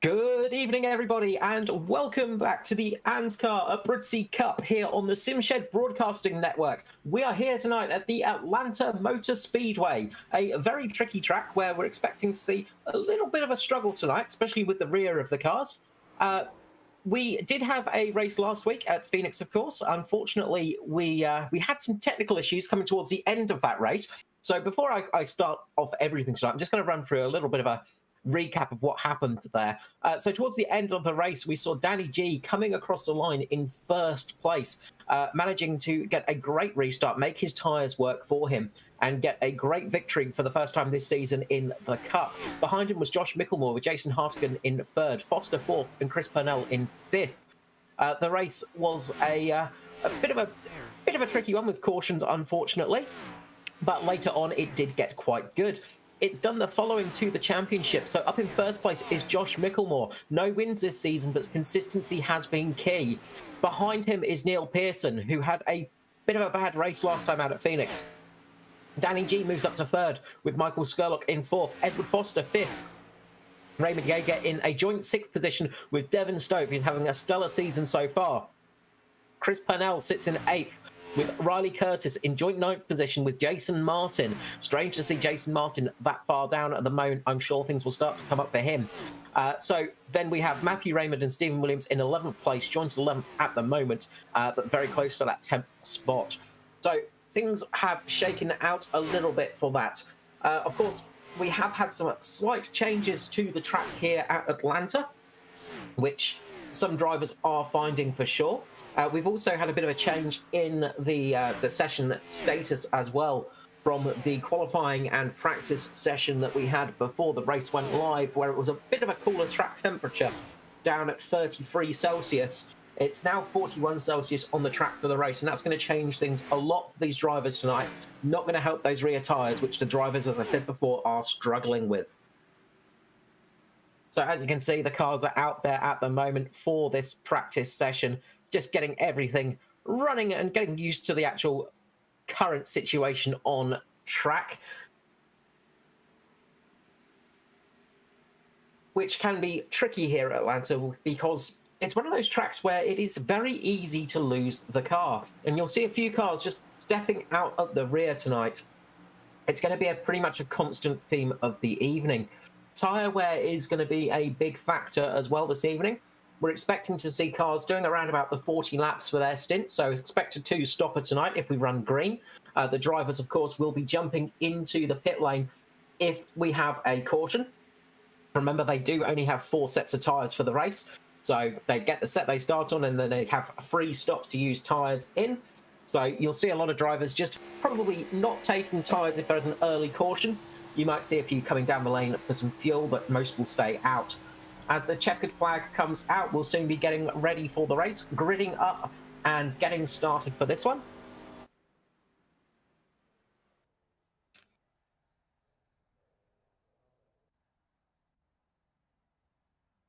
Good evening, everybody, and welcome back to the ANZCAR Abruzzi Cup here on the SimShed Broadcasting Network. We are here tonight at the Atlanta Motor Speedway, a very tricky track where we're expecting to see a little bit of a struggle tonight, especially with the rear of the cars. We did have a race last week at Phoenix, of course. Unfortunately, we had some technical issues coming towards the end of that race. So before I start off everything tonight, I'm just going to run through a little bit of a recap of what happened there. So towards the end of the race, we saw Danny G coming across the line in first place, managing to get a great restart, make his tyres work for him, and get a great victory for the first time this season in the Cup. Behind him was Josh Micklemore with Jason Hartigan in third, Foster fourth, and Chris Purnell in fifth. The race was a bit of a tricky one with cautions, unfortunately, but later on it did get quite good. It's done the following to the championship. So up in first place is Josh Micklemore. No wins this season, but consistency has been key. Behind him is Neil Pearson, who had a bit of a bad race last time out at Phoenix. Danny G moves up to third with Michael Skurlock in fourth. Edward Foster fifth. Raymond Yeager in a joint sixth position with Devon Stowe, who's having a stellar season so far. Chris Purnell sits in eighth, with Riley Curtis in joint ninth position with Jason Martin. Strange to see Jason Martin that far down at the moment. I'm sure things will start to come up for him. So then we have Matthew Raymond and Stephen Williams in 11th place, joint 11th at the moment, but very close to that 10th spot. So things have shaken out a little bit for that. Of course, we have had some slight changes to the track here at Atlanta, which some drivers are finding for sure. We've also had a bit of a change in the session status as well from the qualifying and practice session that we had before the race went live, where it was a bit of a cooler track temperature down at 33 Celsius. It's now 41 Celsius on the track for the race, and that's going to change things a lot for these drivers tonight. Not going to help those rear tyres, which the drivers, as I said before, are struggling with. So as you can see, the cars are out there at the moment for this practice session, just getting everything running and getting used to the actual current situation on track, which can be tricky here at Atlanta because it's one of those tracks where it is very easy to lose the car. And you'll see a few cars just stepping out at the rear tonight. It's going to be pretty much a constant theme of the evening. Tyre wear is going to be a big factor as well this evening. We're expecting to see cars doing around about the 40 laps for their stint, so expect a two-stopper tonight if we run green. The drivers, of course, will be jumping into the pit lane if we have a caution. Remember, they do only have 4 sets of tyres for the race, so they get the set they start on and then they have 3 stops to use tyres in. So you'll see a lot of drivers just probably not taking tyres if there's an early caution. You might see a few coming down the lane for some fuel, but most will stay out. As the checkered flag comes out, we'll soon be getting ready for the race, gridding up and getting started for this one.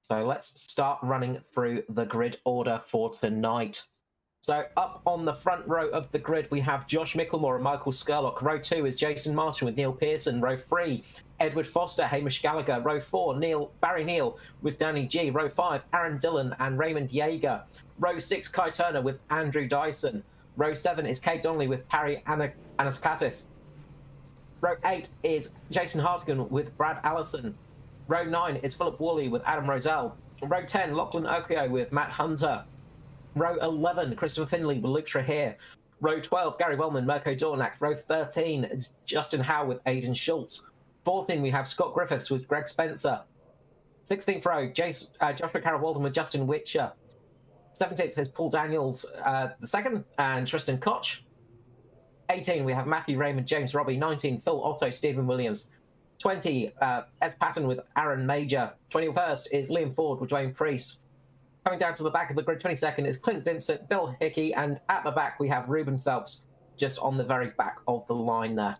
So let's start running through the grid order for tonight. So up on the front row of the grid, we have Josh Micklemore and Michael Skurlock. Row 2 is Jason Martin with Neil Pearson. Row 3, Edward Foster, Hamish Gallagher. Row 4, Barry Neal with Danny G. Row 5, Aaron Dillon and Raymond Yeager. Row 6, Kai Turner with Andrew Dyson. Row 7 is Kate Donnelly with Harry Anaskatis. Row 8 is Jason Hartigan with Brad Allison. Row 9 is Philip Worley with Adam Roselle. Row 10, Lachlan Okio with Matt Hunter. Row 11, Christopher Finley with Luke Trahere. Row 12, Gary Wellman, Mirko Dornak. Row 13 is Justin Howe with Aidan Schultz. 14, we have Scott Griffiths with Greg Spencer. 16th row, Joshua Carroll Walden with Justin Witcher. 17th is Paul Daniels the second, and Tristan Koch. 18, we have Matthew Raymond, James Robbie. 19, Phil Otto, Stephen Williams. 20, S. Patton with Aaron Major. 21st is Liam Ford with Dwayne Priest. Coming down to the back of the grid, 22nd is Clint Vincent, Bill Hickey, and at the back we have Ruben Phelps, just on the very back of the line there.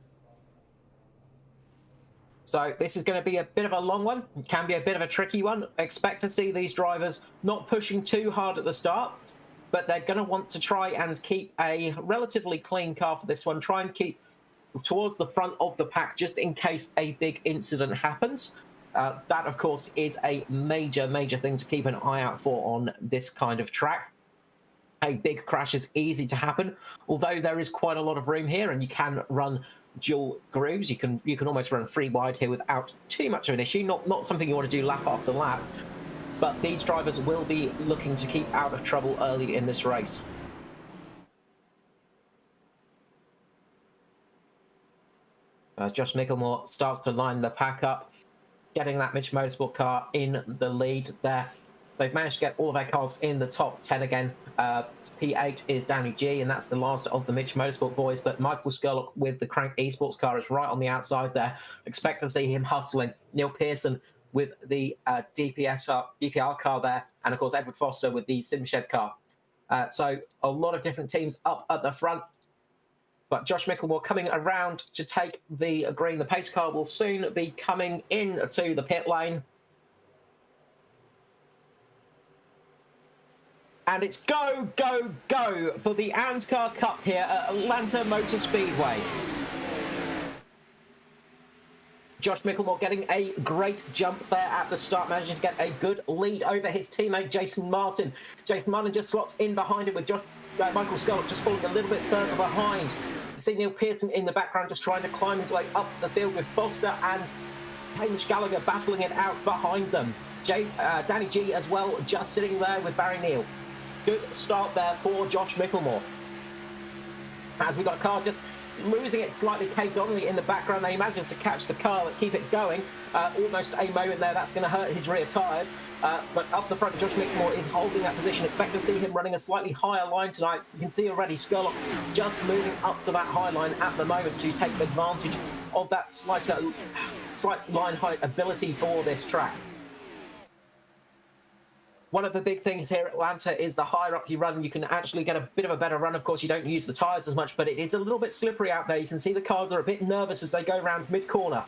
So this is going to be a bit of a long one. It can be a bit of a tricky one. Expect to see these drivers not pushing too hard at the start, but they're going to want to try and keep a relatively clean car for this one. Try and keep towards the front of the pack just in case a big incident happens. That, of course, is a major thing to keep an eye out for on this kind of track. A big crash is easy to happen, although there is quite a lot of room here, and you can run dual grooves. You can almost run free wide here without too much of an issue. Not something you want to do lap after lap, but these drivers will be looking to keep out of trouble early in this race. As Josh Mickelmore starts to line the pack up, getting that Mitch Motorsport car in the lead there. They've managed to get all of their cars in the top 10 again. P8 is Danny G, and that's the last of the Mitch Motorsport boys. But Michael Skurlock with the Crank Esports car is right on the outside there. Expect to see him hustling. Neil Pearson with the DPR car there. And, of course, Edward Foster with the SimShed car. So a lot of different teams up at the front. But Josh Mickelmore coming around to take the green. The pace car will soon be coming into the pit lane. And it's go, go, go for the ANZCAR Cup here at Atlanta Motor Speedway. Josh Mickelmore getting a great jump there at the start, managing to get a good lead over his teammate Jason Martin. Jason Martin just slots in behind him with Michael Skurlock just falling a little bit further behind. You see Neil Pearson in the background just trying to climb his way up the field with Foster and Hamish Gallagher battling it out behind them. Danny G as well, just sitting there with Barry Neal. Good start there for Josh Mickelmore. As we got a car just losing it slightly, Kay Donnelly in the background. They managed to catch the car and keep it going. Almost a moment there, that's going to hurt his rear tyres. But up the front, Josh Mickelmore is holding that position. Expect to see him running a slightly higher line tonight. You can see already Skurlock just moving up to that high line at the moment to take advantage of that slight line height ability for this track. One of the big things here at Atlanta is the higher up you run, you can actually get a bit of a better run. Of course, you don't use the tyres as much, but it is a little bit slippery out there. You can see the cars are a bit nervous as they go around mid-corner.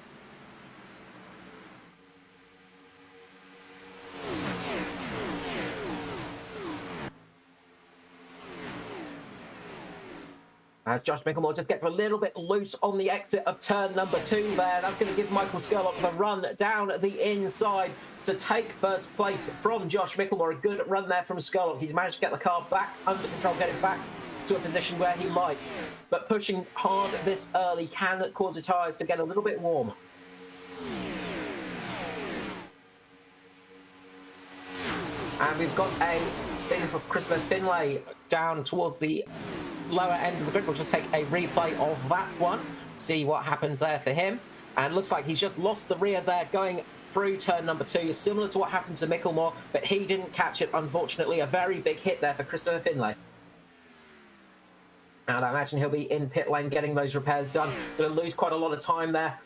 As Josh Mickelmore just gets a little bit loose on the exit of turn number 2 there. That's going to give Michael Skurlock the run down the inside to take first place from Josh Mickelmore. A good run there from Skurlock. He's managed to get the car back under control, get it back to a position where he likes. But pushing hard this early can cause the tyres to get a little bit warm. And we've got a spin for Christopher Finlay down towards the lower end of the grid. We'll just take a replay of that one, see what happened there for him. And looks like he's just lost the rear there going through turn number 2, similar to what happened to Mickelmore, but he didn't catch it, unfortunately. A very big hit there for Christopher Finlay. And I imagine he'll be in pit lane getting those repairs done. Going to lose quite a lot of time there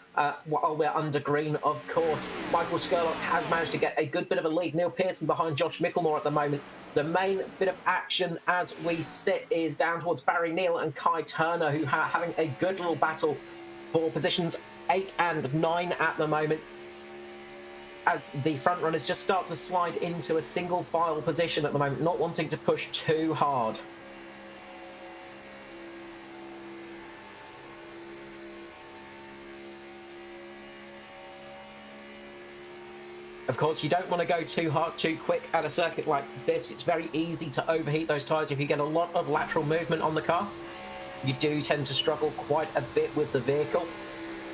while we're under green, of course. Michael Skurlock has managed to get a good bit of a lead. Neil Pearson behind Josh Mickelmore at the moment. The main bit of action as we sit is down towards Barry Neal and Kai Turner, who are having a good little battle for positions 8 and 9 at the moment, as the front runners just start to slide into a single file position at the moment, not wanting to push too hard. Of course, you don't want to go too hard, too quick at a circuit like this. It's very easy to overheat those tyres if you get a lot of lateral movement on the car. You do tend to struggle quite a bit with the vehicle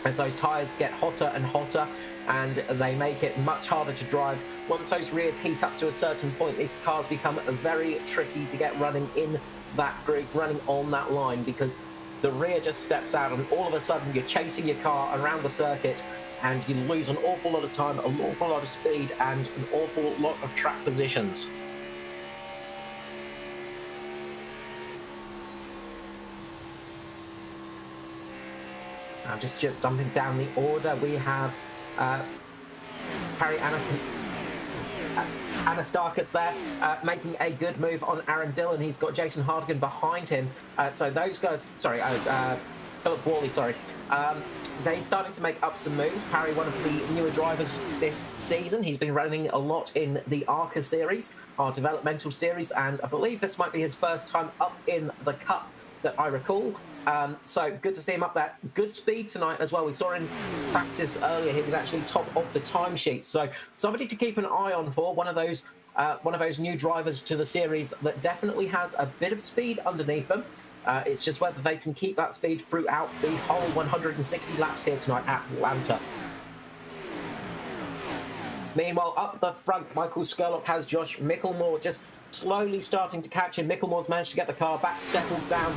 as those tyres get hotter and hotter, and they make it much harder to drive. Once those rears heat up to a certain point, these cars become very tricky to get running in that groove, running on that line, because the rear just steps out and all of a sudden you're chasing your car around the circuit and you lose an awful lot of time, an awful lot of speed, and an awful lot of track positions. Now just jumping down the order, we have Harry Anastakis there, making a good move on Aaron Dillon. He's got Jason Hardigan behind him. So those guys, sorry, Philip Worley, sorry. They're starting to make up some moves. Harry, one of the newer drivers this season. He's been running a lot in the ANZCAR series, our developmental series, and I believe this might be his first time up in the Cup that I recall. So good to see him up there. Good speed tonight as well. We saw in practice earlier he was actually top of the timesheet. So somebody to keep an eye on for one of those new drivers to the series that definitely has a bit of speed underneath them. It's just whether they can keep that speed throughout the whole 160 laps here tonight at Atlanta. Meanwhile, up the front, Michael Skurlock has Josh Micklemore just slowly starting to catch him. Micklemore's managed to get the car back settled down,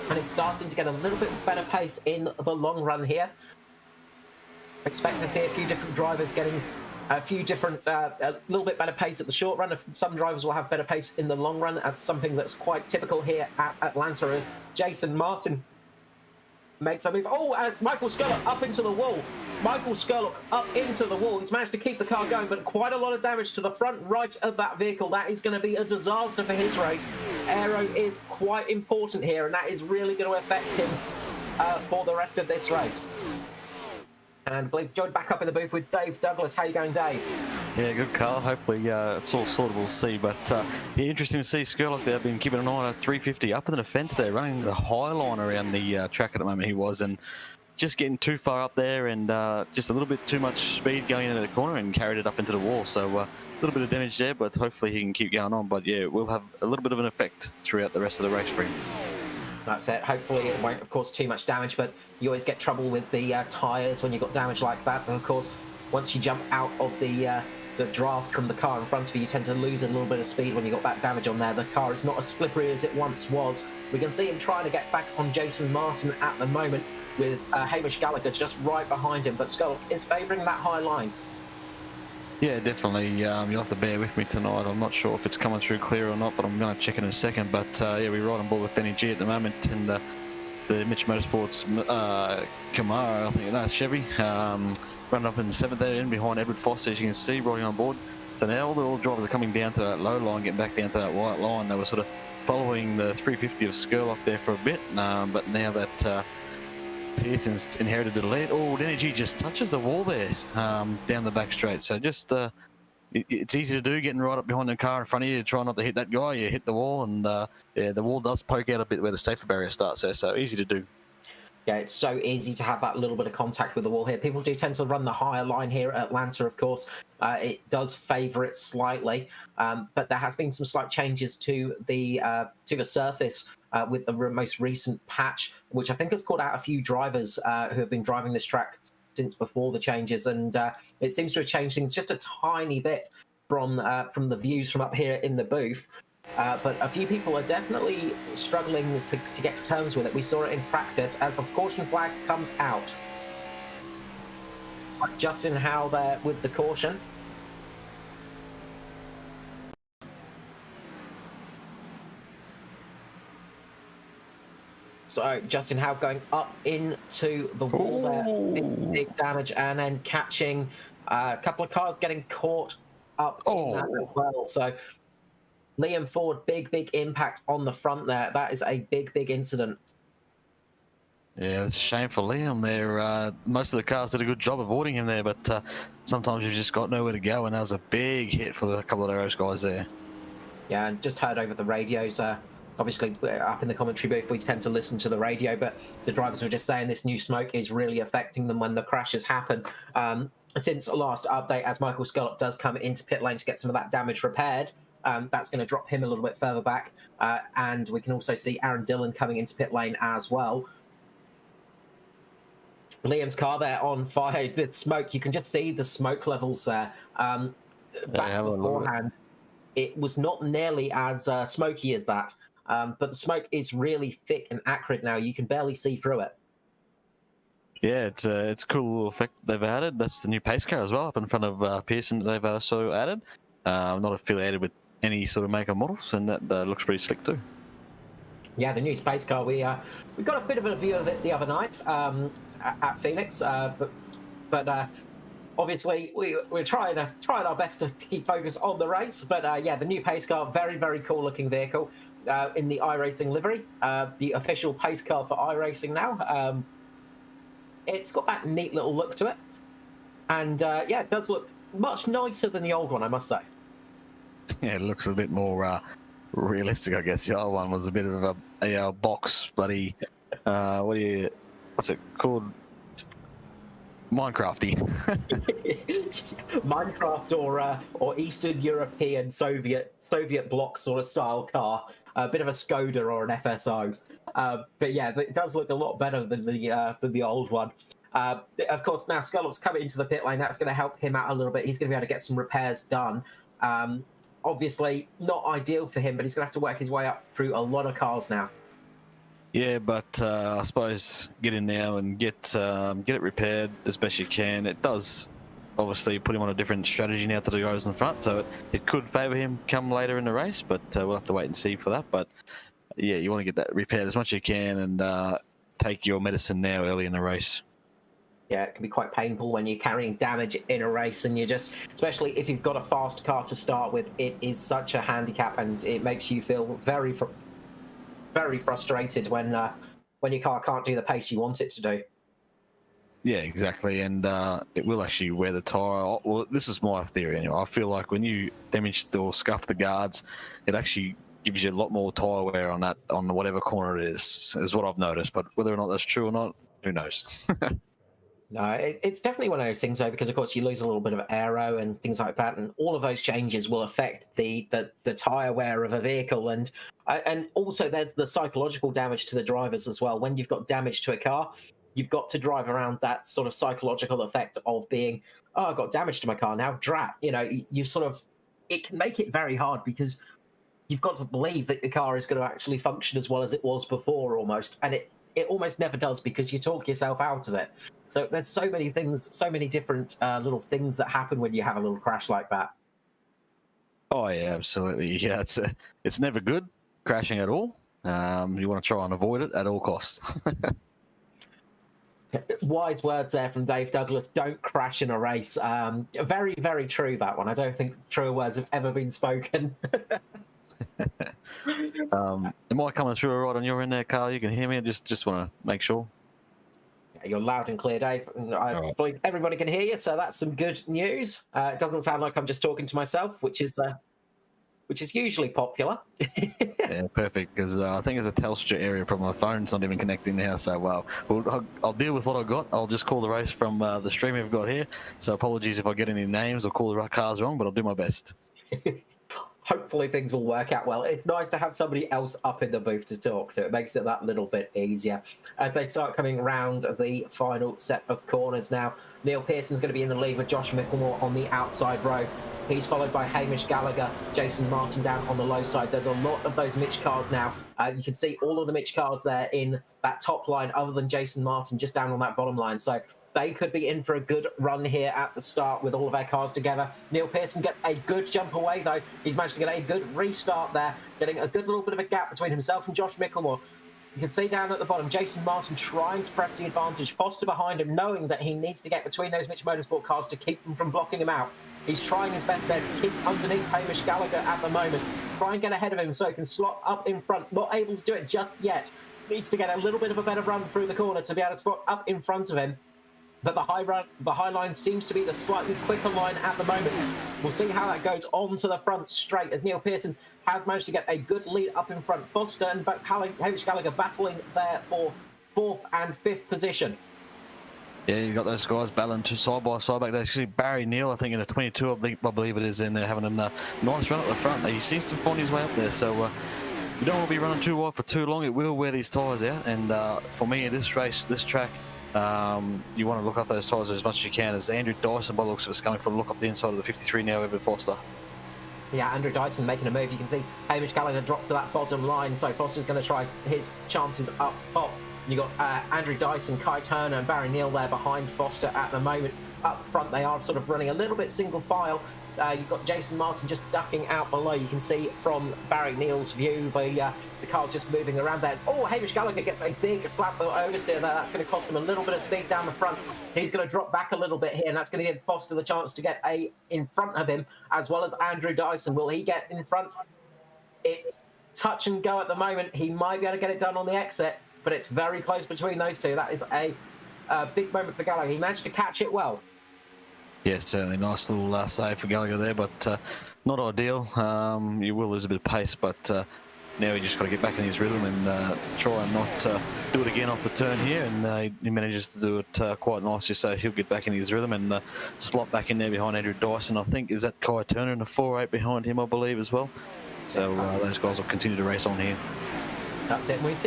and it's starting to get a little bit better pace in the long run here. Expect to see a few different drivers getting a little bit better pace at the short run. Some drivers will have better pace in the long run. That's something that's quite typical here at Atlanta, as Jason Martin makes a move. Oh, as Michael Skurlock up into the wall. Michael Skurlock up into the wall. He's managed to keep the car going, but quite a lot of damage to the front right of that vehicle. That is going to be a disaster for his race. Aero is quite important here, and that is really going to affect him for the rest of this race. And I believe joined back up in the booth with Dave Douglas. How you going, Dave? Yeah, good, Carl. Hopefully it's all sorted, we'll see. But yeah, interesting to see Skurlock there. Been keeping an eye on a 350 up in the fence there, running the high line around the track at the moment he was, and just getting too far up there and just a little bit too much speed going into the corner and carried it up into the wall. So a little bit of damage there, but hopefully he can keep going on. But yeah, we'll have a little bit of an effect throughout the rest of the race for him. That's it. Hopefully it won't, of course, too much damage, but you always get trouble with the tyres when you've got damage like that. And of course, once you jump out of the draft from the car in front of you, you tend to lose a little bit of speed when you got that damage on there. The car is not as slippery as it once was. We can see him trying to get back on Jason Martin at the moment, with Hamish Gallagher just right behind him, but Skurlock is favouring that high line. Yeah, definitely. You'll have to bear with me tonight. I'm not sure if it's coming through clear or not, but I'm going to check in a second. But yeah, we're right on board with Benny G at the moment, and the Mitch Motorsports Camaro, I think that's Chevy, running up in the 7th there, in behind Edward Foster, as you can see, riding on board. So now all the drivers are coming down to that low line, getting back down to that white line. They were sort of following the 350 of Skurlock there for a bit, but now that Pearson's inherited the lead. Oh, Energy just touches the wall there down the back straight. So just it's easy to do, getting right up behind the car in front of you. Try not to hit that guy. You hit the wall, and yeah, the wall does poke out a bit where the safety barrier starts there. So easy to do. Yeah, it's so easy to have that little bit of contact with the wall here. People do tend to run the higher line here at Atlanta, of course. It does favour it slightly, but there has been some slight changes to the surface with the most recent patch, which I think has caught out a few drivers who have been driving this track since before the changes, and it seems to have changed things just a tiny bit from the views from up here in the booth. But a few people are definitely struggling to get to terms with it. We saw it in practice as the caution flag comes out. It's like Justin Howe there with the caution. So Justin Howe going up into the wall there, big damage, and then catching a couple of cars getting caught up in that as well. So Liam Ford, big impact on the front there. That is a big incident. Yeah, it's a shame for Liam there. Most of the cars did a good job avoiding him there, but sometimes you've just got nowhere to go, and that was a big hit for a couple of those guys there. Yeah, and just heard over the radios. Obviously, up in the commentary booth, we tend to listen to the radio, but the drivers were just saying this new smoke is really affecting them when the crashes happen. Since last update, as Michael Skurlock does come into pit lane to get some of that damage repaired, that's going to drop him a little bit further back. And we can also see Aaron Dillon coming into pit lane as well. Liam's car there on fire. The smoke, you can just see the smoke levels there. Back beforehand, it was not nearly as smoky as that. But the smoke is really thick and acrid now. You can barely see through it. Yeah, it's a cool little effect they've added. That's the new pace car as well, up in front of Pearson that they've also added. Not affiliated with any sort of maker models, and that looks pretty slick too. Yeah, the new space car. We got a bit of a view of it the other night at Phoenix, but obviously we're trying our best to keep focus on the race. But yeah, the new pace car, very cool looking vehicle in the iRacing livery, the official pace car for iRacing now. It's got that neat little look to it, and yeah, it does look much nicer than the old one, I must say. Yeah, it looks a bit more realistic, I guess. The old one was a bit of a a box bloody what's it called? Minecrafty. Minecraft or Eastern European Soviet bloc sort of style car, a bit of a Skoda or an FSO. But yeah, it does look a lot better than the old one. Of course, now Scullock's coming into the pit lane. That's going to help him out a little bit. He's going to be able to get some repairs done. Obviously, not ideal for him, but he's going to have to work his way up through a lot of cars now. Yeah, but I suppose get in now and get it repaired as best you can. It does obviously put him on a different strategy now to the guys in front, so it could favour him come later in the race, but we'll have to wait and see for that. But yeah, you want to get that repaired as much as you can and take your medicine now early in the race. Yeah, it can be quite painful when you're carrying damage in a race, and especially if you've got a fast car to start with, it is such a handicap, and it makes you feel very frustrated when your car can't do the pace you want it to do. Yeah, exactly, and it will actually wear the tyre. Well, this is my theory anyway. I feel like when you damage or scuff the guards, it actually gives you a lot more tyre wear on whatever corner it is what I've noticed. But whether or not that's true or not, who knows? No, it's definitely one of those things, though, because of course you lose a little bit of aero and things like that, and all of those changes will affect the tyre wear of a vehicle, and also there's the psychological damage to the drivers as well. When you've got damage to a car, you've got to drive around that sort of psychological effect of being, oh, I've got damage to my car now, drat. You sort of, it can make it very hard because you've got to believe that the car is going to actually function as well as it was before almost, and it almost never does because you talk yourself out of it. So there's so many things, so many different little things that happen when you have a little crash like that. Oh yeah, absolutely. Yeah, it's never good crashing at all. You want to try and avoid it at all costs. Wise words there from Dave Douglas. Don't crash in a race. Very, very true, that one. I don't think truer words have ever been spoken. Am I coming through all right on your end there, Carl? You can hear me? I just want to make sure. You're loud and clear, Dave. I believe everybody can hear you, so that's some good news. It doesn't sound like I'm just talking to myself, which is usually popular. Yeah, perfect, because I think it's a Telstra area problem. My phone's not even connecting now, so I'll deal with what I've got. I'll just call the race from the stream we've got here, so apologies if I get any names or call the cars wrong, but I'll do my best. Hopefully things will work out well. It's nice to have somebody else up in the booth to talk to. It makes it that little bit easier. As they start coming around the final set of corners now, Neil Pearson's going to be in the lead with Josh Micklemore on the outside row. He's followed by Hamish Gallagher, Jason Martin down on the low side. There's a lot of those Mitch cars now. You can see all of the Mitch cars there in that top line, other than Jason Martin just down on that bottom line. So they could be in for a good run here at the start with all of our cars together. Neil Pearson gets a good jump away, though. He's managed to get a good restart there, getting a good little bit of a gap between himself and Josh Micklemore. You can see down at the bottom, Jason Martin trying to press the advantage. Foster behind him, knowing that he needs to get between those Mitch Motorsport cars to keep them from blocking him out. He's trying his best there to keep underneath Hamish Gallagher at the moment. Try and get ahead of him so he can slot up in front. Not able to do it just yet. Needs to get a little bit of a better run through the corner to be able to slot up in front of him. But the high line seems to be the slightly quicker line at the moment. We'll see how that goes on to the front straight as Neil Pearson has managed to get a good lead up in front. Foster and Hamish Gallagher battling there for 4th and 5th position. Yeah, you got those guys battling side by side back there. Actually, Barry Neal, I think in the 22, I believe it is, in there having a nice run at the front. He seems to find his way up there, so you don't want to be running too wide for too long. It will wear these tyres out, and for me, this race, this track, you want to look up those tyres as much as you can. As Andrew Dyson, by the looks of it, coming for a look up the inside of the 53 now over Foster. Yeah, Andrew Dyson making a move. You can see Hamish Gallagher drop to that bottom line, so Foster's going to try his chances up top. You got Andrew Dyson, Kai Turner, and Barry Neal there behind Foster at the moment. Up front, they are sort of running a little bit single file. You've got Jason Martin just ducking out below. You can see from Barry Neal's view, the car's just moving around there. Oh, Hamish Gallagher gets a big slap oversteer there. That's going to cost him a little bit of speed down the front. He's going to drop back a little bit here, and that's going to give Foster the chance to get in front of him, as well as Andrew Dyson. Will he get in front? It's touch and go at the moment. He might be able to get it done on the exit, but it's very close between those two. That is a big moment for Gallagher. He managed to catch it well. Yeah, certainly nice little save for Gallagher there, but not ideal. You will lose a bit of pace, but now he just got to get back in his rhythm and try and not do it again off the turn here, and he manages to do it quite nicely, so he'll get back in his rhythm and slot back in there behind Andrew Dyson. I think, is that Kai Turner in a 4.8 behind him, I believe, as well. So those guys will continue to race on here. That's it. We've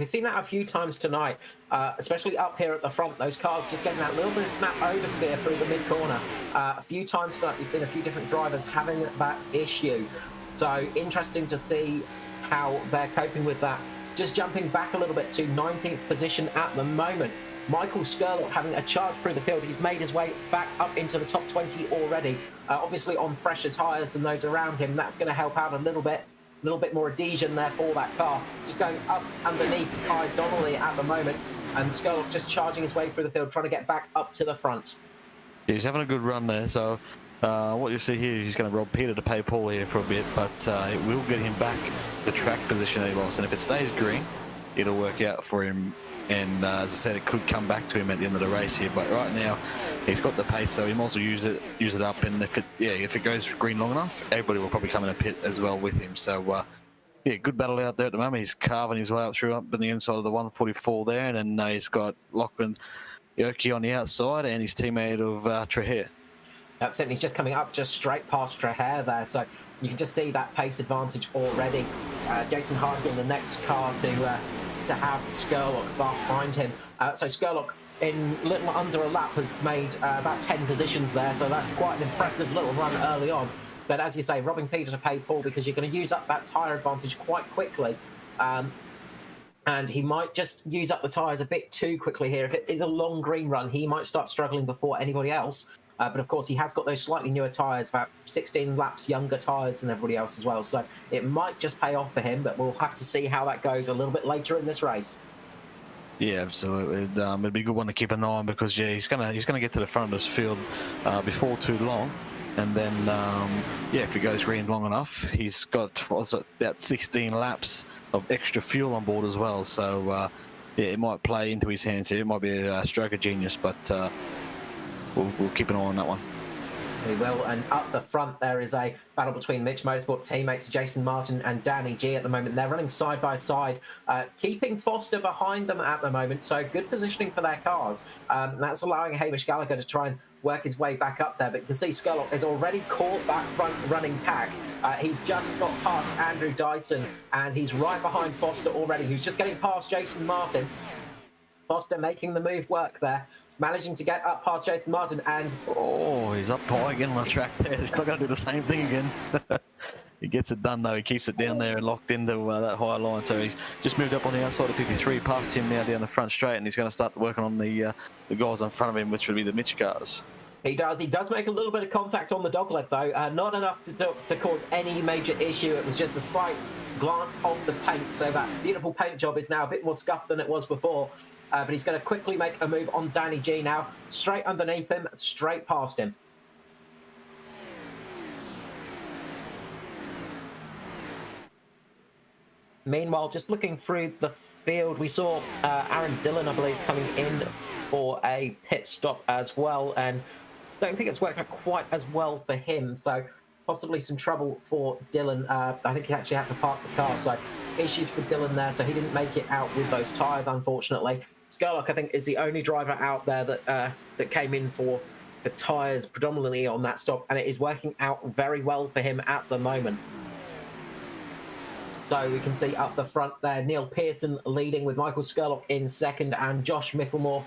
seen that a few times tonight, especially up here at the front. Those cars just getting that little bit of snap oversteer through the mid-corner. A few times tonight, we've seen a few different drivers having that issue. So interesting to see how they're coping with that. Just jumping back a little bit to 19th position at the moment. Michael Skurlock having a charge through the field. He's made his way back up into the top 20 already. Obviously on fresher tyres than those around him. That's going to help out a little bit more adhesion there for that car. Just going up underneath Kai Donnelly at the moment. And Skurlock just charging his way through the field, trying to get back up to the front. Yeah, he's having a good run there. So what you see here, he's going to rob Peter to pay Paul here for a bit, but it will get him back the track position that he lost. And if it stays green, it'll work out for him. And as I said, it could come back to him at the end of the race here. But right now, he's got the pace, so he might also use it up. And if it goes green long enough, everybody will probably come in a pit as well with him. So yeah, good battle out there at the moment. He's carving his way up through up in the inside of the 144 there, and then he's got Lachlan Yoki on the outside and his teammate of Trehair. That's it. He's just coming up just straight past Trehair there, so you can just see that pace advantage already. Jason Hardy in the next car to have Skurlock behind him. So Skurlock in little under a lap has made about 10 positions there, so that's quite an impressive little run early on. But as you say, robbing Peter to pay Paul, because you're going to use up that tyre advantage quite quickly. And he might just use up the tyres a bit too quickly here. If it is a long green run, he might start struggling before anybody else. But of course, he has got those slightly newer tyres, about 16 laps younger tyres than everybody else as well. So it might just pay off for him, but we'll have to see how that goes a little bit later in this race. Yeah, absolutely. It'd be a good one to keep an eye on, because yeah, he's gonna get to the front of this field before too long, and then yeah, if he goes green long enough, he's got about 16 laps of extra fuel on board as well. So yeah, it might play into his hands here. It might be a stroke of genius, but we'll keep an eye on that one. We will. And up the front, there is a battle between Mitch Motorsport teammates Jason Martin and Danny G at the moment. They're running side by side, keeping Foster behind them at the moment. So good positioning for their cars. That's allowing Hamish Gallagher to try and work his way back up there. But you can see Skurlock has already caught that front running pack. He's just got past Andrew Dyson, and he's right behind Foster already, who's just getting past Jason Martin. Foster making the move work there, managing to get up past Jason Martin, and oh, he's up high again on the track there. He's not going to do the same thing again. He gets it done though. He keeps it down there and locked into that high line. So he's just moved up on the outside of 53, past him now down the front straight, and he's going to start working on the guys in front of him, which would be the Mitch cars. He does make a little bit of contact on the dogleg though, not enough to cause any major issue. It was just a slight glance of the paint, so that beautiful paint job is now a bit more scuffed than it was before. But he's going to quickly make a move on Danny G now. Straight underneath him, straight past him. Meanwhile, just looking through the field, we saw Aaron Dillon, I believe, coming in for a pit stop as well. And don't think it's worked out quite as well for him. So possibly some trouble for Dillon. I think he actually had to park the car. So issues for Dillon there. So he didn't make it out with those tyres, unfortunately. Skurlock, I think, is the only driver out there that came in for the tyres predominantly on that stop, and it is working out very well for him at the moment. So we can see up the front there, Neil Pearson leading with Michael Skurlock in second, and Michael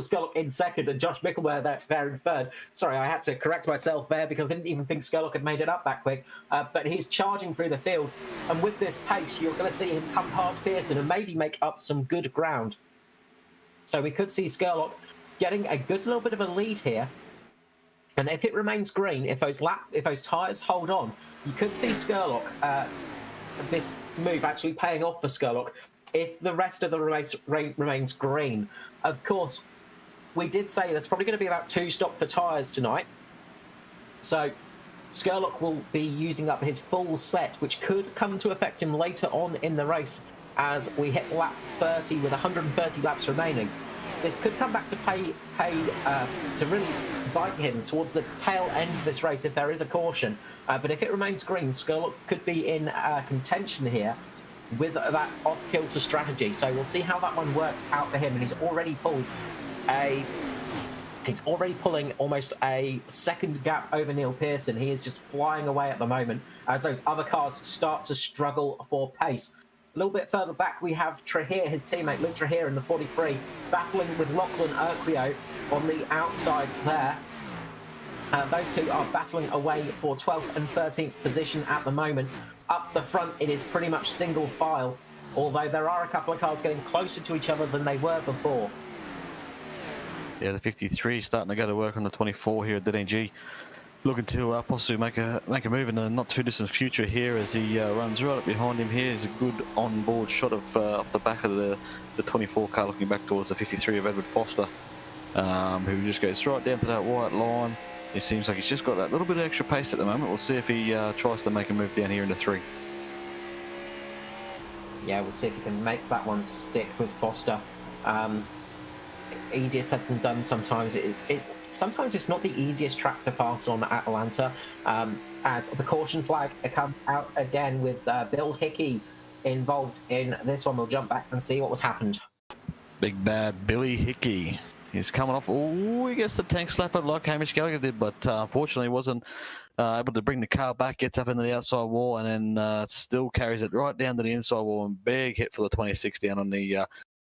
Skurlock in second and Josh Mickelmore there in third. Sorry, I had to correct myself there because I didn't even think Skurlock had made it up that quick. But he's charging through the field, and with this pace, you're going to see him come past Pearson and maybe make up some good ground. So we could see Skurlock getting a good little bit of a lead here. And if it remains green, if those tyres hold on, you could see Skurlock, this move actually paying off for Skurlock if the rest of the race remains green. Of course, we did say there's probably going to be about 2 stops for tyres tonight. So Skurlock will be using up his full set, which could come to affect him later on in the race as we hit lap 30 with 130 laps remaining. This could come back to pay to really bite him towards the tail end of this race if there is a caution. But if it remains green, Skurlock could be in contention here with that off-kilter strategy. So we'll see how that one works out for him. And he's already pulling almost a second gap over Neil Pearson. He is just flying away at the moment as those other cars start to struggle for pace. A little bit further back, we have Trahir, his teammate Luke Trahir in the 43, battling with Lachlan Urquio on the outside there. Those two are battling away for 12th and 13th position at the moment. Up the front, it is pretty much single file, although there are a couple of cars getting closer to each other than they were before. Yeah, the 53 starting to go to work on the 24 here at DNG. Looking to possibly make a move in the not too distant future here as he runs right up behind him here. Is a good on-board shot of off the back of the 24 car looking back towards the 53 of Edward Foster, who just goes right down to that white line. It seems like he's just got that little bit of extra pace at the moment. We'll see if he tries to make a move down here into 3. Yeah, we'll see if he can make that one stick with Foster. Easier said than done sometimes. Sometimes it's not the easiest track to pass on at Atlanta. As the caution flag comes out again with Bill Hickey involved in this one. We'll jump back and see what was happened. Big bad Billy Hickey. He's coming off. Oh, he gets the tank slapper like Hamish Gallagher did, but unfortunately wasn't able to bring the car back. Gets up into the outside wall and then still carries it right down to the inside wall. And big hit for the 26 down on the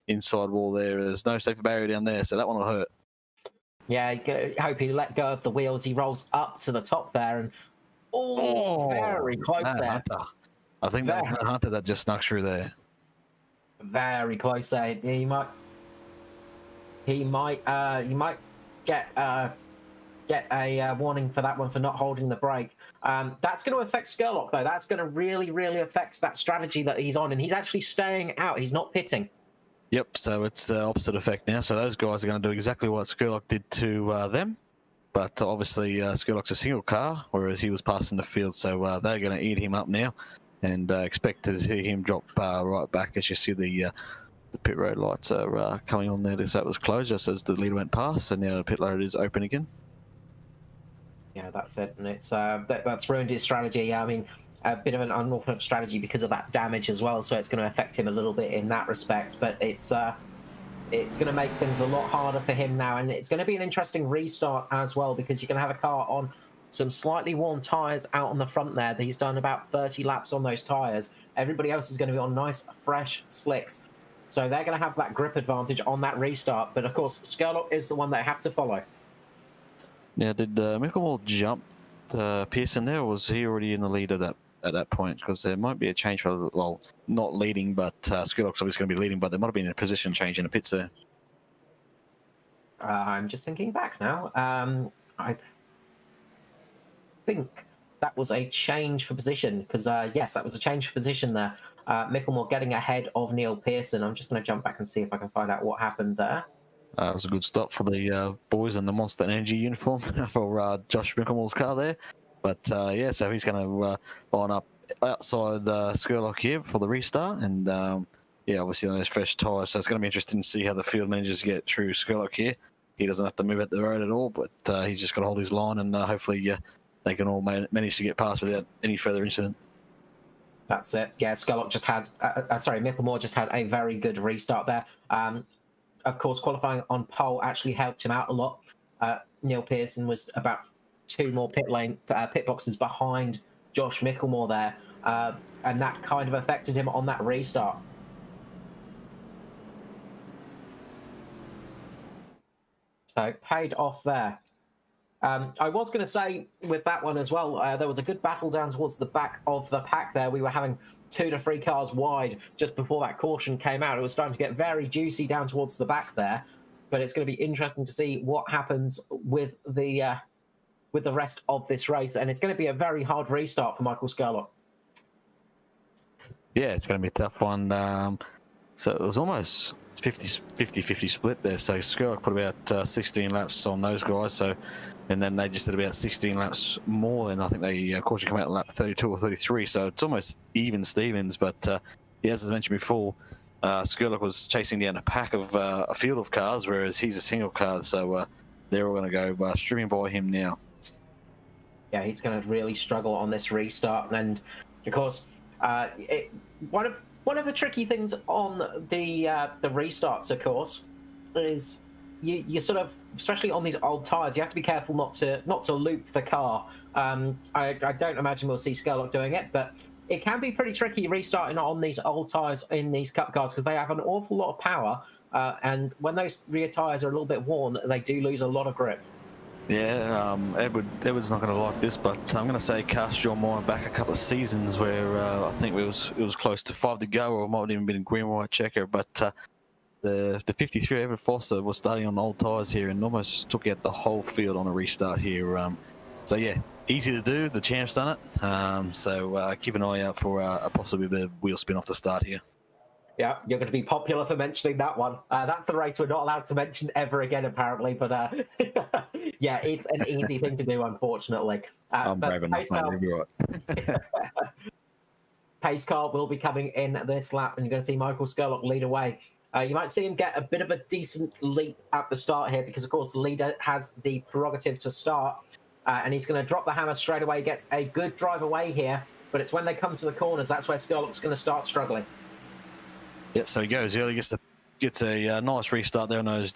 inside wall there. There's no safer barrier down there, so that one will hurt. Yeah, I hope he let go of the wheels. He rolls up to the top there and very close there. Hunter. I think that was Hunter that just snuck through there. Very close there. He might get a warning for that one for not holding the brake. That's going to affect Skurlock though. That's going to really affect that strategy that he's on, and he's actually staying out. He's not pitting. Yep, so it's opposite effect now. So those guys are going to do exactly what Skurlock did to them. But obviously Skurlock's a single car, whereas he was passing the field. So they're going to eat him up now and expect to see him drop right back as you see the pit road lights are coming on there. So it was closed just as the leader went past, and now the pit road is open again. Yeah, that's it. And it's that's ruined his strategy. I mean, a bit of an unorthodox strategy because of that damage as well, so it's going to affect him a little bit in that respect, but it's going to make things a lot harder for him now, and it's going to be an interesting restart as well because you're going to have a car on some slightly worn tyres out on the front there. He's done about 30 laps on those tyres. Everybody else is going to be on nice, fresh slicks, so they're going to have that grip advantage on that restart, but of course, Skurlock is the one they have to follow. Now, did Micklemore jump Pearson there, or was he already in the lead at that point? Because there might be a change for, well, not leading, but Skurlock's obviously going to be leading, but there might have been a position change in the pits there. I'm just thinking back now. I think that was a change for position, because yes, that was a change for position there. Micklemore getting ahead of Neil Pearson. I'm just going to jump back and see if I can find out what happened there. It was a good stop for the boys in the Monster Energy uniform for Josh Micklemore's car there. But yeah, so he's going to line up outside Skurlock here for the restart. And yeah, obviously on those fresh tyres. So it's going to be interesting to see how the field manages get through Skurlock here. He doesn't have to move at the road at all, but he's just got to hold his line, and hopefully they can all manage to get past without any further incident. That's it. Yeah, Skurlock just had, Micklemore just had a very good restart there. Of course, qualifying on pole actually helped him out a lot. Neil Pearson was about 2 more pit boxes behind Josh Micklemore there, and that kind of affected him on that restart. So paid off there. I was going to say with that one as well, there was a good battle down towards the back of the pack there. We were having 2 to 3 cars wide just before that caution came out. It was starting to get very juicy down towards the back there, but it's going to be interesting to see what happens with the rest of this race, and it's going to be a very hard restart for Michael Skurlock. Yeah, it's going to be a tough one. So it was almost 50-50 split there. So Skurlock put about 16 laps on those guys. So, and then they just did about 16 laps more. And I think they caution come out at lap 32 or 33. So it's almost even Stevens. But yeah, as I mentioned before, Skurlock was chasing down a pack of a field of cars, whereas he's a single car. So they're all going to go streaming by him now. Yeah, he's going to really struggle on this restart, and of course, one of the tricky things on the restarts, of course, is you sort of, especially on these old tires, you have to be careful not to loop the car. I don't imagine we'll see Skerlock doing it, but it can be pretty tricky restarting on these old tires in these cup cars because they have an awful lot of power, and when those rear tires are a little bit worn, they do lose a lot of grip. Yeah, Edward's not going to like this, but I'm going to say cast your mind back a couple of seasons where I think it was close to 5 to go, or it might have even been a green white checker. But the 53 Edward Foster was starting on old tyres here and almost took out the whole field on a restart here. So yeah, easy to do. The champ's done it. So keep an eye out for a possibly bit of wheel spin off the start here. Yeah, you're going to be popular for mentioning that one. That's the race we're not allowed to mention ever again, apparently. But yeah, it's an easy thing to do, unfortunately. I'm brave enough, mate. You'll be right. Pace car will be coming in this lap, and you're going to see Michael Skerlock lead away. You might see him get a bit of a decent leap at the start here because, of course, the leader has the prerogative to start. And he's going to drop the hammer straight away. He gets a good drive away here. But it's when they come to the corners, that's where Skerlock's going to start struggling. Yeah, so he goes early, gets a nice restart there on those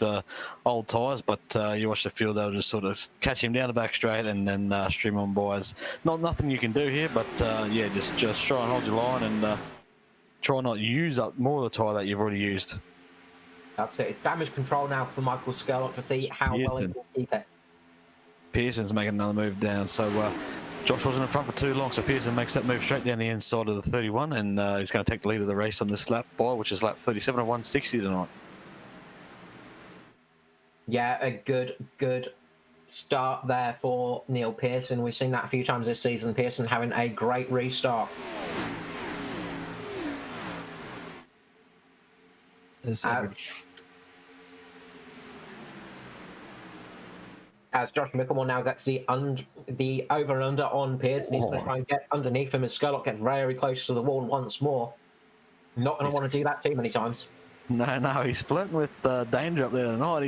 old tyres, but you watch the field, they'll just sort of catch him down the back straight and then stream on by. Nothing you can do here, but yeah, just try and hold your line and try not use up more of the tyre that you've already used. That's it. It's damage control now for Michael Skerlock to see how well he can keep it. Pearson's making another move down, so Josh wasn't in front for too long, so Pearson makes that move straight down the inside of the 31, and he's going to take the lead of the race on this lap by, which is lap 37 of 160 tonight. Yeah, a good start there for Neil Pearson. We've seen that a few times this season. Pearson having a great restart. As Josh Mickelmore now gets the over and under on Pearson, he's going to try and get underneath him as Skerlock gets very close to the wall once more. Not going to want to do that too many times. No, he's flirting with danger up there tonight.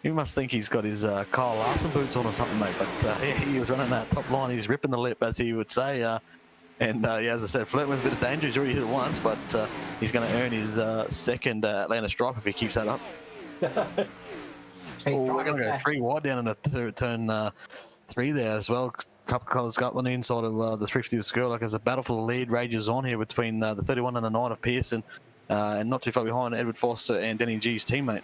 You must think he's got his Kyle Larson boots on or something, mate. But yeah, he was running that top line. He's ripping the lip, as he would say. Yeah, as I said, flirting with a bit of danger. He's already hit it once, but he's going to earn his second Atlanta stripe if he keeps that up. We're going to go 3 wide down in the turn 3 there as well. Couple colours got one inside of the 350 of Skerlock as a battle for the lead rages on here between the 31 and the 9 of Pearson, and not too far behind Edward Foster and Denny G's teammate.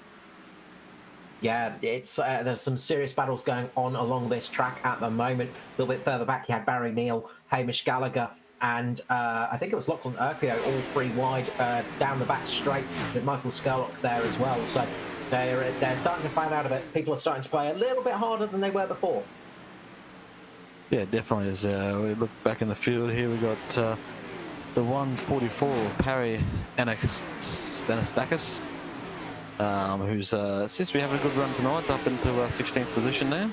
Yeah, it's there's some serious battles going on along this track at the moment. A little bit further back, you had Barry Neal, Hamish Gallagher, and I think it was Lachlan Urquio, all 3 wide down the back straight with Michael Skerlock there as well. So they're starting to find out a bit. People are starting to play a little bit harder than they were before. Yeah, definitely. As we look back in the field here, we got the 144 Parry Anastakis, who's seems to be having a good run tonight, up into 16th position there.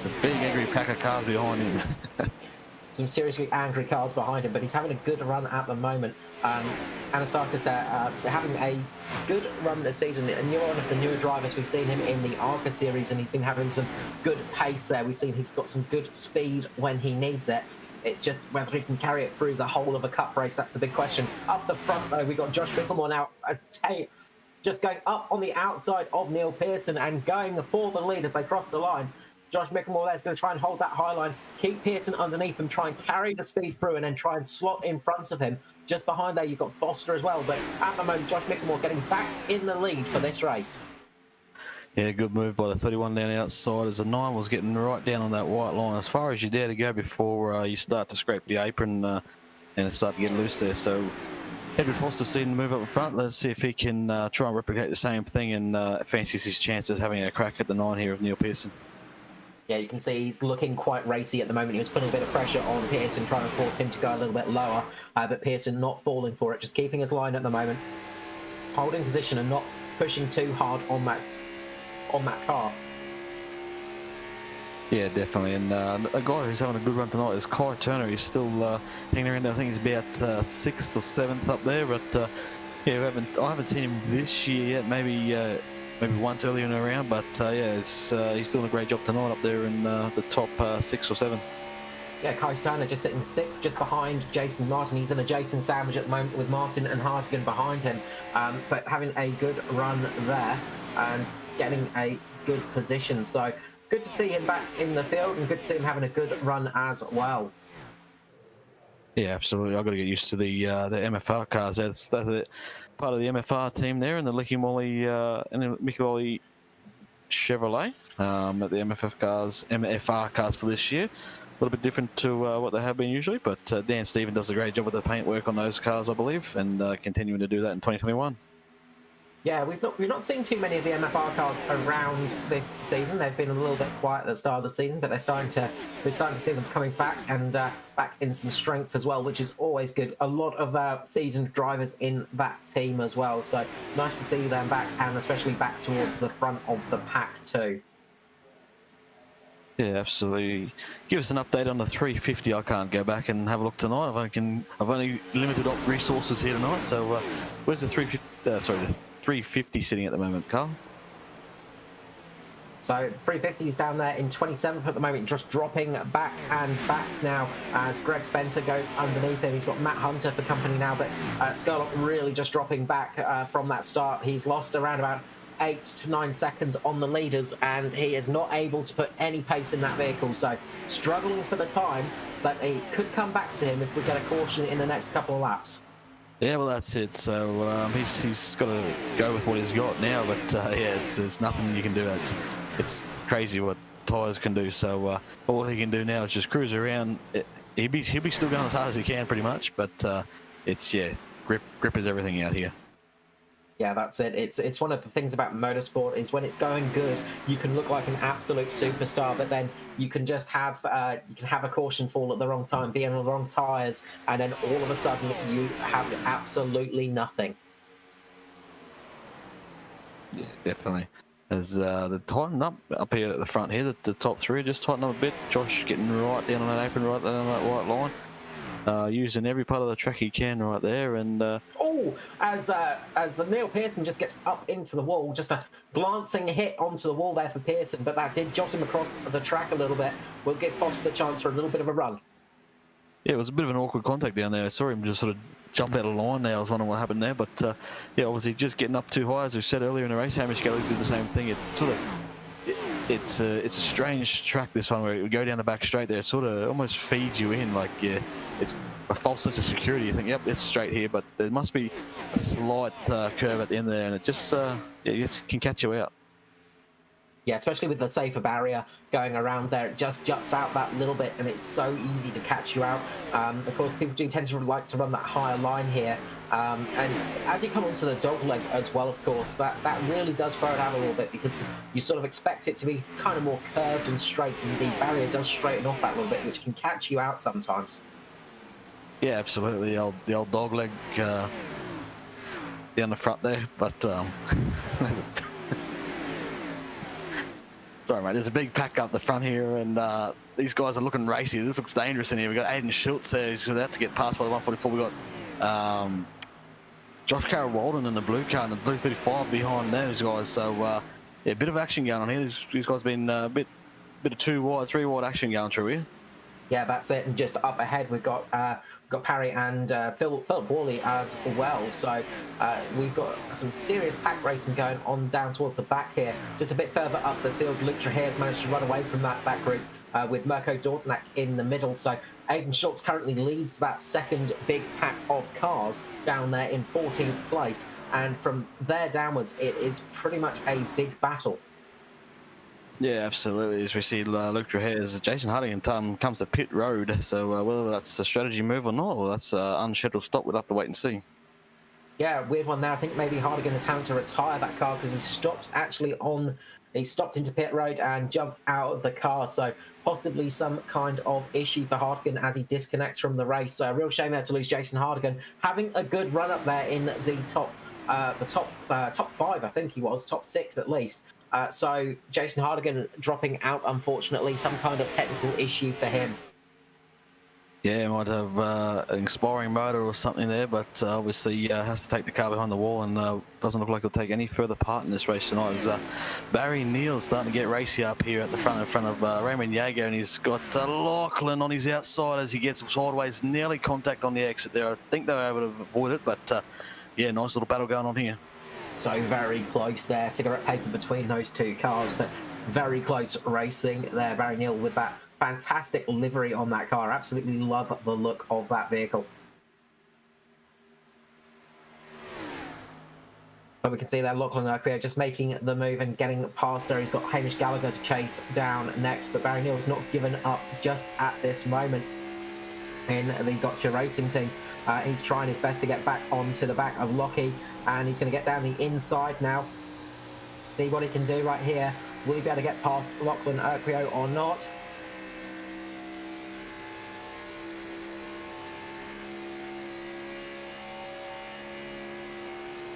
The big angry pack of cars behind him. Some seriously angry cars behind him, but he's having a good run at the moment. Anastakis having a good run this season. One of the newer drivers, we've seen him in the ANZCAR series, and he's been having some good pace there. We've seen he's got some good speed when he needs it. It's just whether he can carry it through the whole of a cup race. That's the big question. Up the front, though, we've got Josh Mickelmore now, just going up on the outside of Neil Pearson and going for the lead as they cross the line. Josh Mickelmore there is going to try and hold that high line, keep Pearson underneath him, try and carry the speed through, and then try and slot in front of him. Just behind there, you've got Foster as well. But at the moment, Josh Mickelmore getting back in the lead for this race. Yeah, good move by the 31 down the outside as the 9 was getting right down on that white line as far as you dare to go before you start to scrape the apron and it start to get loose there. So Edward Foster's seen the move up in front. Let's see if he can try and replicate the same thing and fancies his chances having a crack at the 9 here of Neil Pearson. Yeah, you can see he's looking quite racy at the moment. He was putting a bit of pressure on Pearson, trying to force him to go a little bit lower, but Pearson not falling for it, just keeping his line at the moment, holding position and not pushing too hard on that car. Yeah, definitely. And a guy who's having a good run tonight is Kai Turner. He's still hanging around. I think he's about 6th or 7th up there. But yeah, I haven't seen him this year yet. Maybe maybe once earlier in the round, but yeah, he's doing a great job tonight up there in the top 6 or 7. Yeah, Kai Turner just sitting 6th, just behind Jason Martin. He's in a Jason sandwich at the moment with Martin and Hartigan behind him, but having a good run there and getting a good position. So good to see him back in the field and good to see him having a good run as well. Yeah, absolutely. I've got to get used to the MFR cars. That's part of the MFR team there, and the Licky Molly and the Mickey Chevrolet at the MFR cars for this year. A little bit different to what they have been usually, but Dan Stephen does a great job with the paint work on those cars, I believe, and continuing to do that in 2021. Yeah, we've not seen too many of the MFR cars around this season. They've been a little bit quiet at the start of the season, but we're starting to see them coming back and back in some strength as well, which is always good. A lot of seasoned drivers in that team as well, so nice to see them back, and especially back towards the front of the pack too. Yeah, absolutely. Give us an update on the 350. I can't go back and have a look tonight. I've only limited resources here tonight. So where's the 350? The 350 sitting at the moment, Carl? So 350 is down there in 27th at the moment, just dropping back and back now as Greg Spencer goes underneath him. He's got Matt Hunter for company now, but Skurlock really just dropping back from that start. He's lost around about 8 to 9 seconds on the leaders, and he is not able to put any pace in that vehicle, so struggling for the time, but it could come back to him if we get a caution in the next couple of laps. Yeah, well, that's it. So he's got to go with what he's got now, but yeah, there's nothing you can do. It's crazy what tyres can do, so all he can do now is just cruise around. He'll be still going as hard as he can pretty much, but it's, yeah, grip is everything out here. Yeah, that's it. It's one of the things about motorsport is when it's going good, you can look like an absolute superstar, but then you can just have a caution fall at the wrong time, be on the wrong tyres, and then all of a sudden you have absolutely nothing. Yeah, definitely. As the tighten up here at the front here, the top 3 just tighten up a bit. Josh getting right down on that apron, right down on that white line. Using every part of the track he can right there, and as Neil Pearson just gets up into the wall, just a glancing hit onto the wall there for Pearson, but that did jot him across the track a little bit. Will give Foster a chance for a little bit of a run. Yeah, it was a bit of an awkward contact down there. I saw him just sort of jump out of line there. I was wondering what happened there, but yeah, obviously just getting up too high, as we said earlier in the race. Hamish Galley did the same thing. It's a strange track, this one, where it would go down the back straight there. It sort of almost feeds you in, like, yeah, it's a false sense of security. You think, yep, it's straight here, but there must be a slight curve at the end there, and it just it can catch you out. Yeah, especially with the safer barrier going around there, it just juts out that little bit, and it's so easy to catch you out. Of course, people do tend to like to run that higher line here, and as you come onto the dog leg as well, of course, that really does throw it out a little bit, because you sort of expect it to be kind of more curved and straight, and the barrier does straighten off that little bit, which can catch you out sometimes. Yeah, absolutely. The old dog leg down the front there, but sorry, mate. There's a big pack up the front here, and these guys are looking racy. This looks dangerous in here. We've got Aiden Schultz there. He's about to get passed by the 144. We've got Josh Carroll Walden in the blue car and the blue 35 behind those guys. So, yeah, a bit of action going on here. These guys have been a bit of 2 wide, 3 wide action going through here. Yeah, that's it. And just up ahead, we've got Parry and Philip Worley as well. So we've got some serious pack racing going on down towards the back here. Just a bit further up the field, Luke Trahere managed to run away from that back group with Mirko Dortnak in the middle. So Aiden Schultz currently leads that second big pack of cars down there in 14th place. And from there downwards, it is pretty much a big battle. Yeah, absolutely. As we see Luke Trahere, Jason Hardigan comes to pit road. So whether that's a strategy move or not, or that's an unscheduled stop, we'll have to wait and see. Yeah, weird one there. I think maybe Hardigan is having to retire that car because he stopped into pit road and jumped out of the car. So possibly some kind of issue for Hardigan as he disconnects from the race. So a real shame there to lose Jason Hardigan. Having a good run up there in the top 5, I think he was, top 6 at least. So Jason Hardigan dropping out, unfortunately, some kind of technical issue for him. Yeah, might have an expiring motor or something there, but obviously has to take the car behind the wall and doesn't look like he'll take any further part in this race tonight. As Barry Neal's starting to get racy up here at the front in front of Raymond Jaeger, and he's got Lachlan on his outside as he gets sideways, nearly contact on the exit there. I think they were able to avoid it, but yeah, nice little battle going on here. So very close there, cigarette paper between those two cars, but very close racing there. Barry Neal with that fantastic livery on that car. Absolutely love the look of that vehicle. But we can see there Lachlan Urquhart just making the move and getting past there. He's got Hamish Gallagher to chase down next, but Barry Neal's not given up just at this moment in the Gotcha Racing team. He's trying his best to get back onto the back of Lockie, and he's going to get down the inside now. See what he can do right here. Will he be able to get past Lachlan Urquhart or not?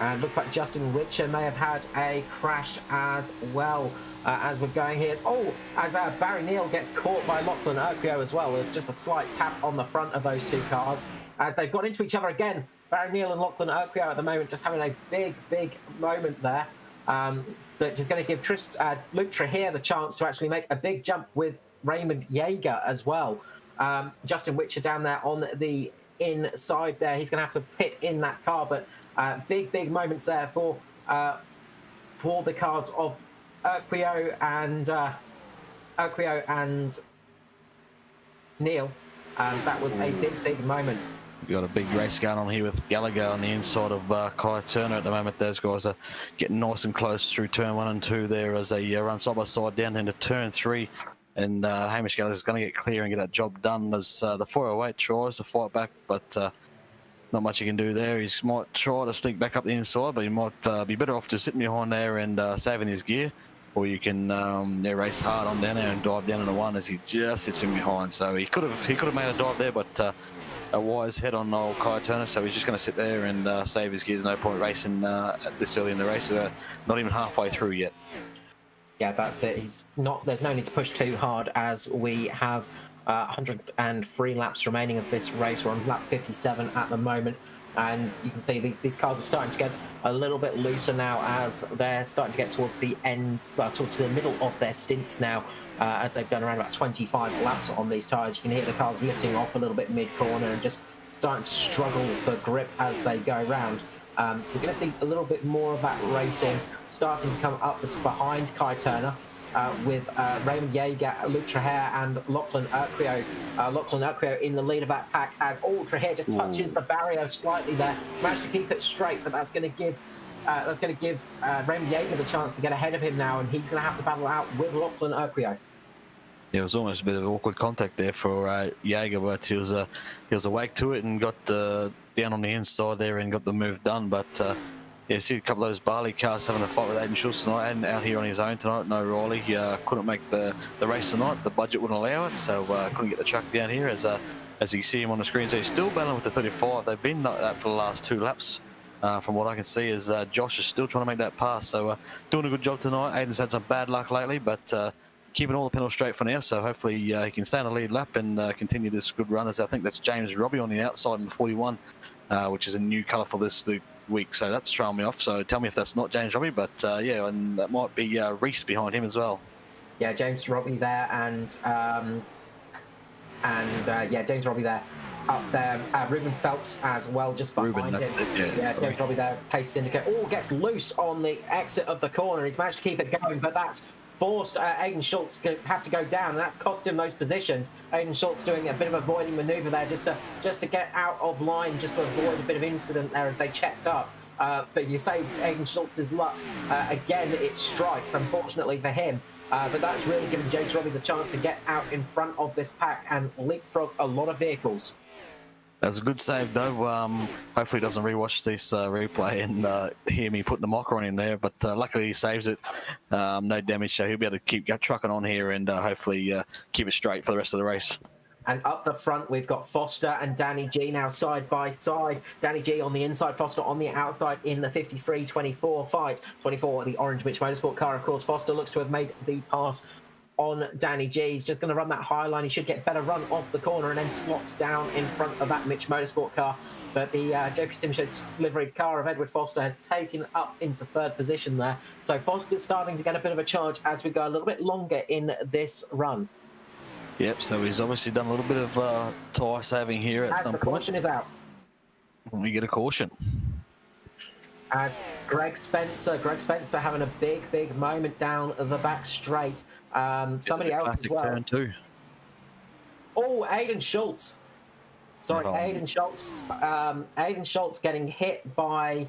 And looks like Justin Witcher may have had a crash as well as we're going here. Oh, as Barry Neal gets caught by Lachlan Urquhart as well, with just a slight tap on the front of those two cars. As they've got into each other again, Barry Neal and Lachlan Urquhart at the moment just having a big moment there. That is going to give Luke Trahir the chance to actually make a big jump with Raymond Jaeger as well. Justin Witcher down there on the inside there. He's going to have to pit in that car, but big moments there for the cars of Urquhart and Neal. That was a big moment. We've got a big race going on here with Gallagher on the inside of Kai Turner at the moment. Those guys are getting nice and close through turn 1 and 2 there as they run side by side down into turn 3. And Hamish Gallagher's going to get clear and get that job done as the 408 tries to fight back, but not much he can do there. He might try to sneak back up the inside, but he might be better off just sitting behind there and saving his gear. Or you can race hard on down there and dive down into one as he just sits in behind. So he could have made a dive there, but a wise head on old Kai Turner, so he's just going to sit there and save his gears. No point racing this early in the race. Not even halfway through yet. Yeah, that's it. There's no need to push too hard as we have 103 laps remaining of this race. We're on lap 57 at the moment, and you can see these cars are starting to get a little bit looser now as they're starting to get towards the end, towards the middle of their stints now. As they've done around about 25 laps on these tyres, you can hear the cars lifting off a little bit mid-corner and just starting to struggle for grip as they go round. We're going to see a little bit more of that racing starting to come up behind Kai Turner with Raymond Jaeger, Luke Trahir and Lachlan Urquhart. Lachlan Urquhart in the lead of that pack as Trahir just touches the barrier slightly there. He's managed to keep it straight, but that's going to give Raymond Jaeger the chance to get ahead of him now, and he's going to have to battle out with Lachlan Urquhart. Yeah, it was almost a bit of awkward contact there for Jaeger, but he was awake to it and got down on the inside there and got the move done. But yeah, see a couple of those Barley cars having a fight with Aiden Schultz tonight. Aiden out here on his own tonight, no Riley. He couldn't make the race tonight. The budget wouldn't allow it, so couldn't get the truck down here. As you see him on the screen, so he's still battling with the 35. They've been like that for the last 2 laps. From what I can see, is Josh is still trying to make that pass. So doing a good job tonight. Aiden's had some bad luck lately, but keeping all the pedals straight for now. So hopefully he can stay on the lead lap and continue this good run. As I think that's James Robbie on the outside in the 41, which is a new colour for this week. So that's throwing me off. So tell me if that's not James Robbie, but yeah, and that might be Reese behind him as well. Yeah, James Robbie there, and yeah, James Robbie there. Up there, Ruben Phelps as well, just behind him. Yeah, James Robbie there, Pace Syndicate. Gets loose on the exit of the corner. He's managed to keep it going, but that's forced Aiden Schultz to have to go down, and that's cost him those positions. Aiden Schultz doing a bit of avoiding manoeuvre there just to get out of line, just to avoid a bit of incident there as they checked up. But you say Aiden Schultz's luck, again, it strikes, unfortunately for him. But that's really given James Robbie the chance to get out in front of this pack and leapfrog a lot of vehicles. That was a good save, though. Hopefully he doesn't rewatch this replay and hear me putting the mocker on him there. But luckily he saves it. No damage, so he'll be able to keep trucking on here and hopefully keep it straight for the rest of the race. And up the front, we've got Foster and Danny G now side by side. Danny G on the inside, Foster on the outside in the 53-24 fight. 24, the orange Mitch Motorsport car, of course. Foster looks to have made the pass on Danny G. He's just going to run that high line. He should get better run off the corner and then slot down in front of that Mitch Motorsport car. But the JP Simshed's liveried car of Edward Foster has taken up into third position there. So Foster's starting to get a bit of a charge as we go a little bit longer in this run. Yep, so he's obviously done a little bit of tyre saving here at some point. Caution is out. We get a caution. As Greg Spencer having a big moment down the back straight. Somebody else as well. Turn two. Oh, Aiden Schultz. Sorry, Aiden Schultz. Aiden Schultz getting hit by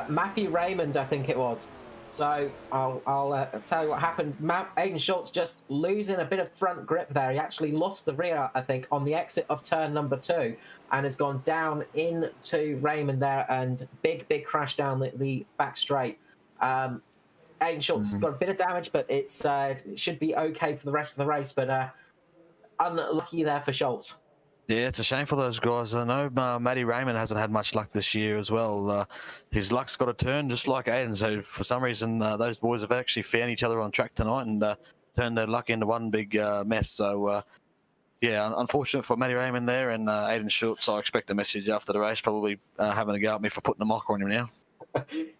Matthew Raymond, I think it was. So I'll tell you what happened. Aiden Schultz just losing a bit of front grip there. He actually lost the rear, I think, on the exit of turn number 2 and has gone down into Raymond there, and big crash down the back straight. Aiden Schultz got a bit of damage, but it should be okay for the rest of the race, but unlucky there for Schultz. Yeah, it's a shame for those guys. I know Matty Raymond hasn't had much luck this year as well. His luck's got a turn just like Aiden. So for some reason, those boys have actually found each other on track tonight and turned their luck into one big mess. So, yeah, unfortunate for Matty Raymond there. And Aiden Schultz, I expect a message after the race, probably having a go at me for putting the mocker on him now.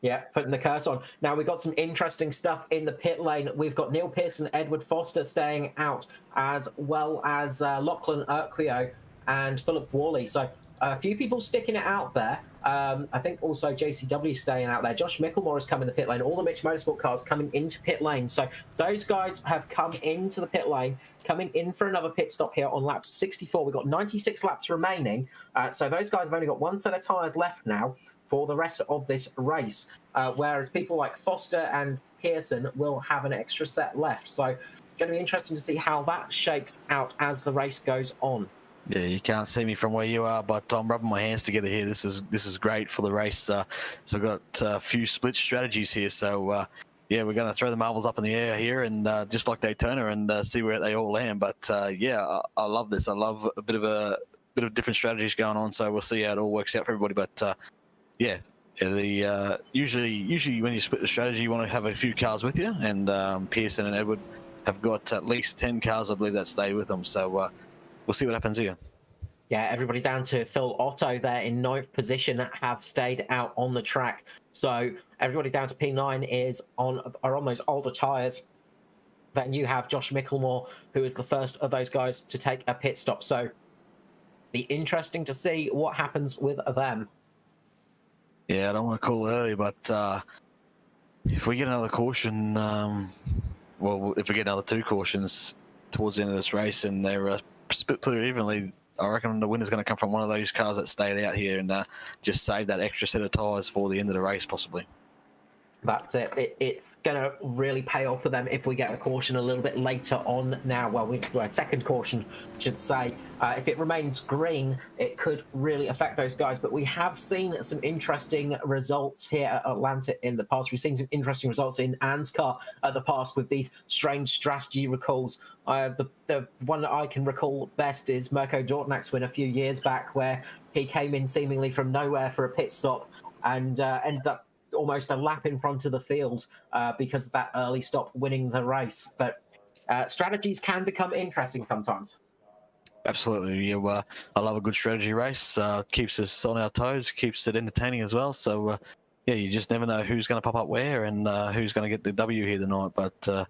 Yeah, putting the curse on. Now, we've got some interesting stuff in the pit lane. We've got Neil Pearson, Edward Foster staying out, as well as Lachlan Urquio and Philip Worley. So a few people sticking it out there. I think also JCW staying out there. Josh Micklemore has come in the pit lane. All the Mitch Motorsport cars coming into pit lane. So those guys have come into the pit lane, coming in for another pit stop here on lap 64. We've got 96 laps remaining. So those guys have only got one set of tyres left now for the rest of this race, whereas people like Foster and Pearson will have an extra set left. So it's going to be interesting to see how that shakes out as the race goes on. Yeah, you can't see me from where you are, but I'm rubbing my hands together here. This is great for the race. So we've got a few split strategies here. So yeah, we're going to throw the marbles up in the air here, and just like Daytona, and see where they all land. But yeah, I love this. I love a bit of different strategies going on. So we'll see how it all works out for everybody. But yeah, the usually when you split the strategy, you want to have a few cars with you, and Pearson and Edward have got at least 10 cars, I believe, that stay with them. So we'll see what happens here. Yeah, everybody down to Phil Otto there in 9th position have stayed out on the track. So everybody down to P9 are on those older tyres. Then you have Josh Micklemore, who is the first of those guys to take a pit stop. So be interesting to see what happens with them. Yeah, I don't want to call early, but if we get another caution, well, if we get another 2 cautions towards the end of this race and they're split pretty evenly, I reckon the winner's going to come from one of those cars that stayed out here and just save that extra set of tyres for the end of the race, possibly. That's it. It's going to really pay off for them if we get a caution a little bit later on now. Well, a second caution, I should say. If it remains green, it could really affect those guys. But we have seen some interesting results here at Atlanta in the past. We've seen some interesting results in ANZCAR at the past with these strange strategy recalls. The one that I can recall best is Mirko Dortnak's win a few years back, where he came in seemingly from nowhere for a pit stop and ended up almost a lap in front of the field because of that early stop winning the race. But strategies can become interesting sometimes. Absolutely. Yeah, I love a good strategy race. Keeps us on our toes, keeps it entertaining as well. So, yeah, you just never know who's going to pop up where and who's going to get the W here tonight. But,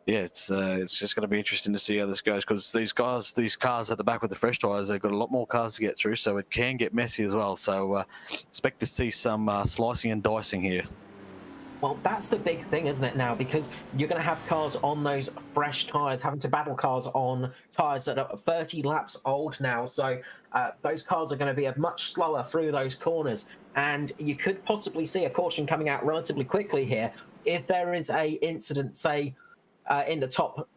yeah, it's just going to be interesting to see how this goes, because these cars at the back with the fresh tyres, they've got a lot more cars to get through, so it can get messy as well. So expect to see some slicing and dicing here. Well, that's the big thing, isn't it, now? Because you're going to have cars on those fresh tyres, having to battle cars on tyres that are 30 laps old now. So those cars are going to be much slower through those corners. And you could possibly see a caution coming out relatively quickly here if there is a incident, say, in the top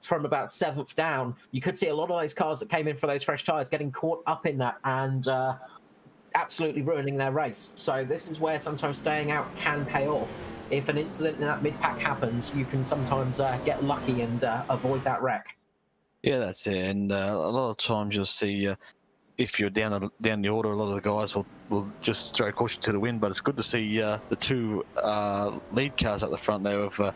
from about 7th down. You could see a lot of those cars that came in for those fresh tyres getting caught up in that and absolutely ruining their race. So this is where sometimes staying out can pay off. If an incident in that mid-pack happens, you can sometimes get lucky and avoid that wreck. Yeah, that's it. And a lot of times you'll see if you're down the order, a lot of the guys will just throw caution to the wind. But it's good to see the 2 lead cars up the front there of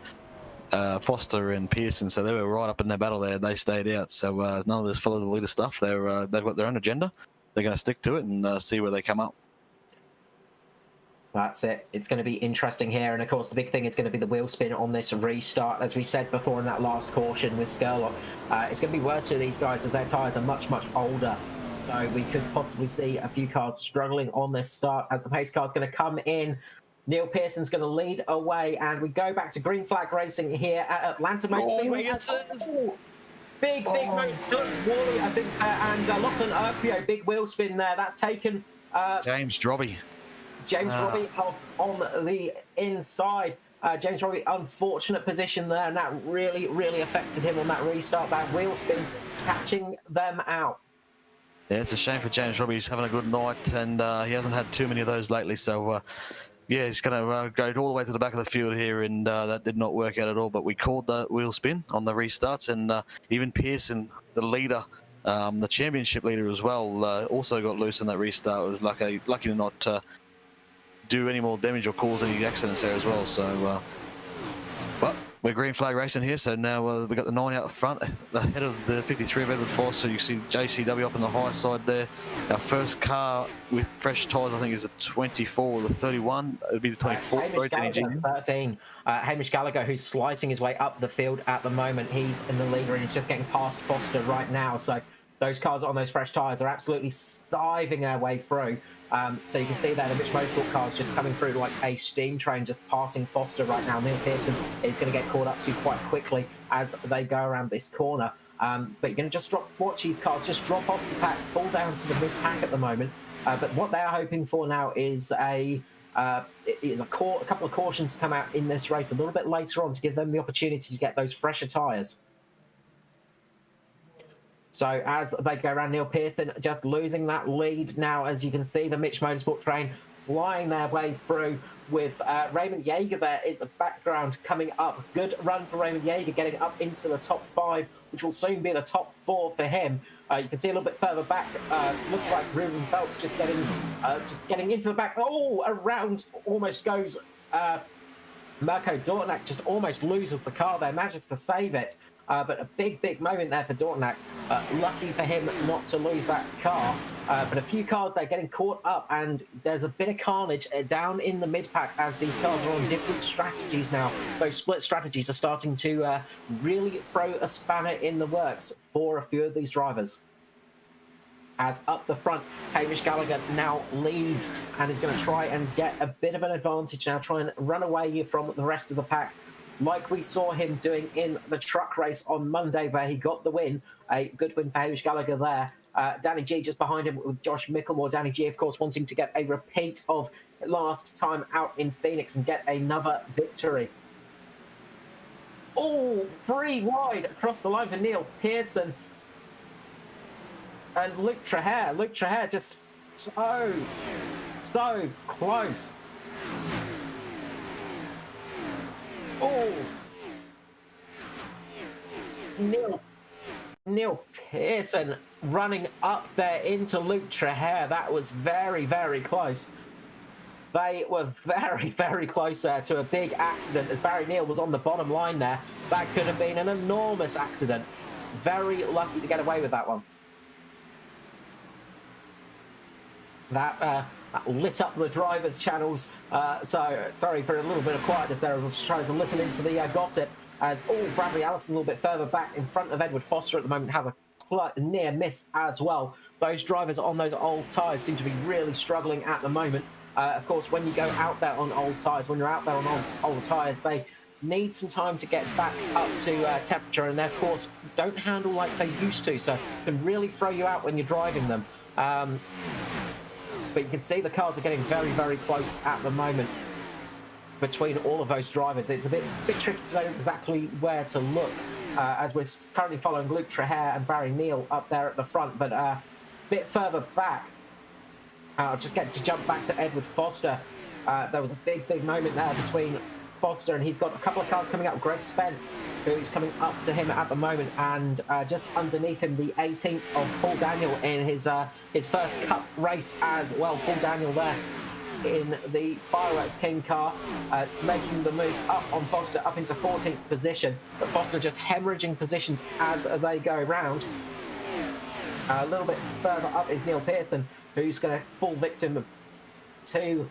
Foster and Pearson, so they were right up in their battle there. They stayed out, so none of this follow the leader stuff. They've got their own agenda. They're going to stick to it and see where they come up. That's it. It's going to be interesting here. And of course, the big thing is going to be the wheel spin on this restart. As we said before in that last caution with Skurlock, it's going to be worse for these guys as their tyres are much, much older. So we could possibly see a few cars struggling on this start as the pace car is going to come in. Neil Pearson's going to lead away. And we go back to green flag racing here at Atlanta Motor Speedway. Big moment. Wally, I think, and Lachlan Urpio, big wheel spin there. That's taken... James Drobby. James Robbie on the inside. James Robbie, unfortunate position there, and that really, really affected him on that restart. That wheel spin catching them out. Yeah, it's a shame for James Robbie. He's having a good night, and he hasn't had too many of those lately. So, yeah, he's going to go all the way to the back of the field here, and that did not work out at all. But we called the wheel spin on the restarts, and even Pearson, the leader, the championship leader as well, also got loose in that restart. It was lucky to not do any more damage or cause any accidents there as well. So, but we're green flag racing here. So now we've got the 9 out front, ahead of the 53 of Edward Foster. So you see JCW up on the high side there. Our first car with fresh tyres, I think, is the 24 or the 31. It would be the 24. Hamish Gallagher, 13. Hamish Gallagher, who's slicing his way up the field at the moment. He's in the leader and he's just getting past Foster right now. So those cars on those fresh tyres are absolutely scything their way through. So you can see there the Mitch Motorsport cars just coming through like a steam train, just passing Foster right now. Neil Pearson is going to get caught up to quite quickly as they go around this corner. But you're going to just watch these cars just drop off the pack, fall down to the mid-pack at the moment. But what they're hoping for now is a couple of cautions to come out in this race a little bit later on to give them the opportunity to get those fresher tyres. So as they go around, Neil Pearson just losing that lead now. As you can see, the Mitch Motorsport train flying their way through with Raymond Yeager there in the background coming up. Good run for Raymond Yeager, getting up into the top 5, which will soon be the top 4 for him. You can see a little bit further back. Looks like Ruben Phelps just getting into the back. Oh, around almost goes. Mirko Dortnack just almost loses the car there, manages to save it. But a big moment there for Dortnack. Lucky for him not to lose that car. But a few cars there getting caught up, and there's a bit of carnage down in the mid-pack as these cars are on different strategies now. Those split strategies are starting to really throw a spanner in the works for a few of these drivers. As up the front, Hamish Gallagher now leads and is going to try and get a bit of an advantage now, try and run away from the rest of the pack, like we saw him doing in the truck race on Monday, where he got the win. A good win for Hamish Gallagher there. Danny G just behind him with Josh Micklemore. Danny G, of course, wanting to get a repeat of last time out in Phoenix and get another victory. Oh, 3 wide across the line for Neil Pearson. And Luke Traher. Luke Traher just so close. Oh, Neil Pearson running up there into Luke Traher. That was very, very close. They were very, very close there to a big accident as Barry Neal was on the bottom line there. That could have been an enormous accident. Very lucky to get away with that one. That lit up the drivers' channels. So sorry for a little bit of quietness there. I was trying to listen into the gossip as Bradley Allison a little bit further back in front of Edward Foster at the moment has a near miss as well. Those drivers on those old tyres seem to be really struggling at the moment. Of course, when you go out there on old tyres, when you're out there on old tyres, they need some time to get back up to temperature, and they, of course, don't handle like they used to, so can really throw you out when you're driving them. But you can see the cars are getting very, very close at the moment between all of those drivers. It's a bit tricky to know exactly where to look, as we're currently following Luke Traher and Barry Neal up there at the front, but a bit further back, I'll just get to jump back to Edward Foster. There was a big moment there between Foster, and he's got a couple of cars coming up. Greg Spence, who's coming up to him at the moment, and just underneath him, the 18th of Paul Daniel in his first Cup race as well. Paul Daniel there in the Fireworks King car, making the move up on Foster, up into 14th position. But Foster just hemorrhaging positions as they go round. A little bit further up is Neil Pearson, who's going to fall victim to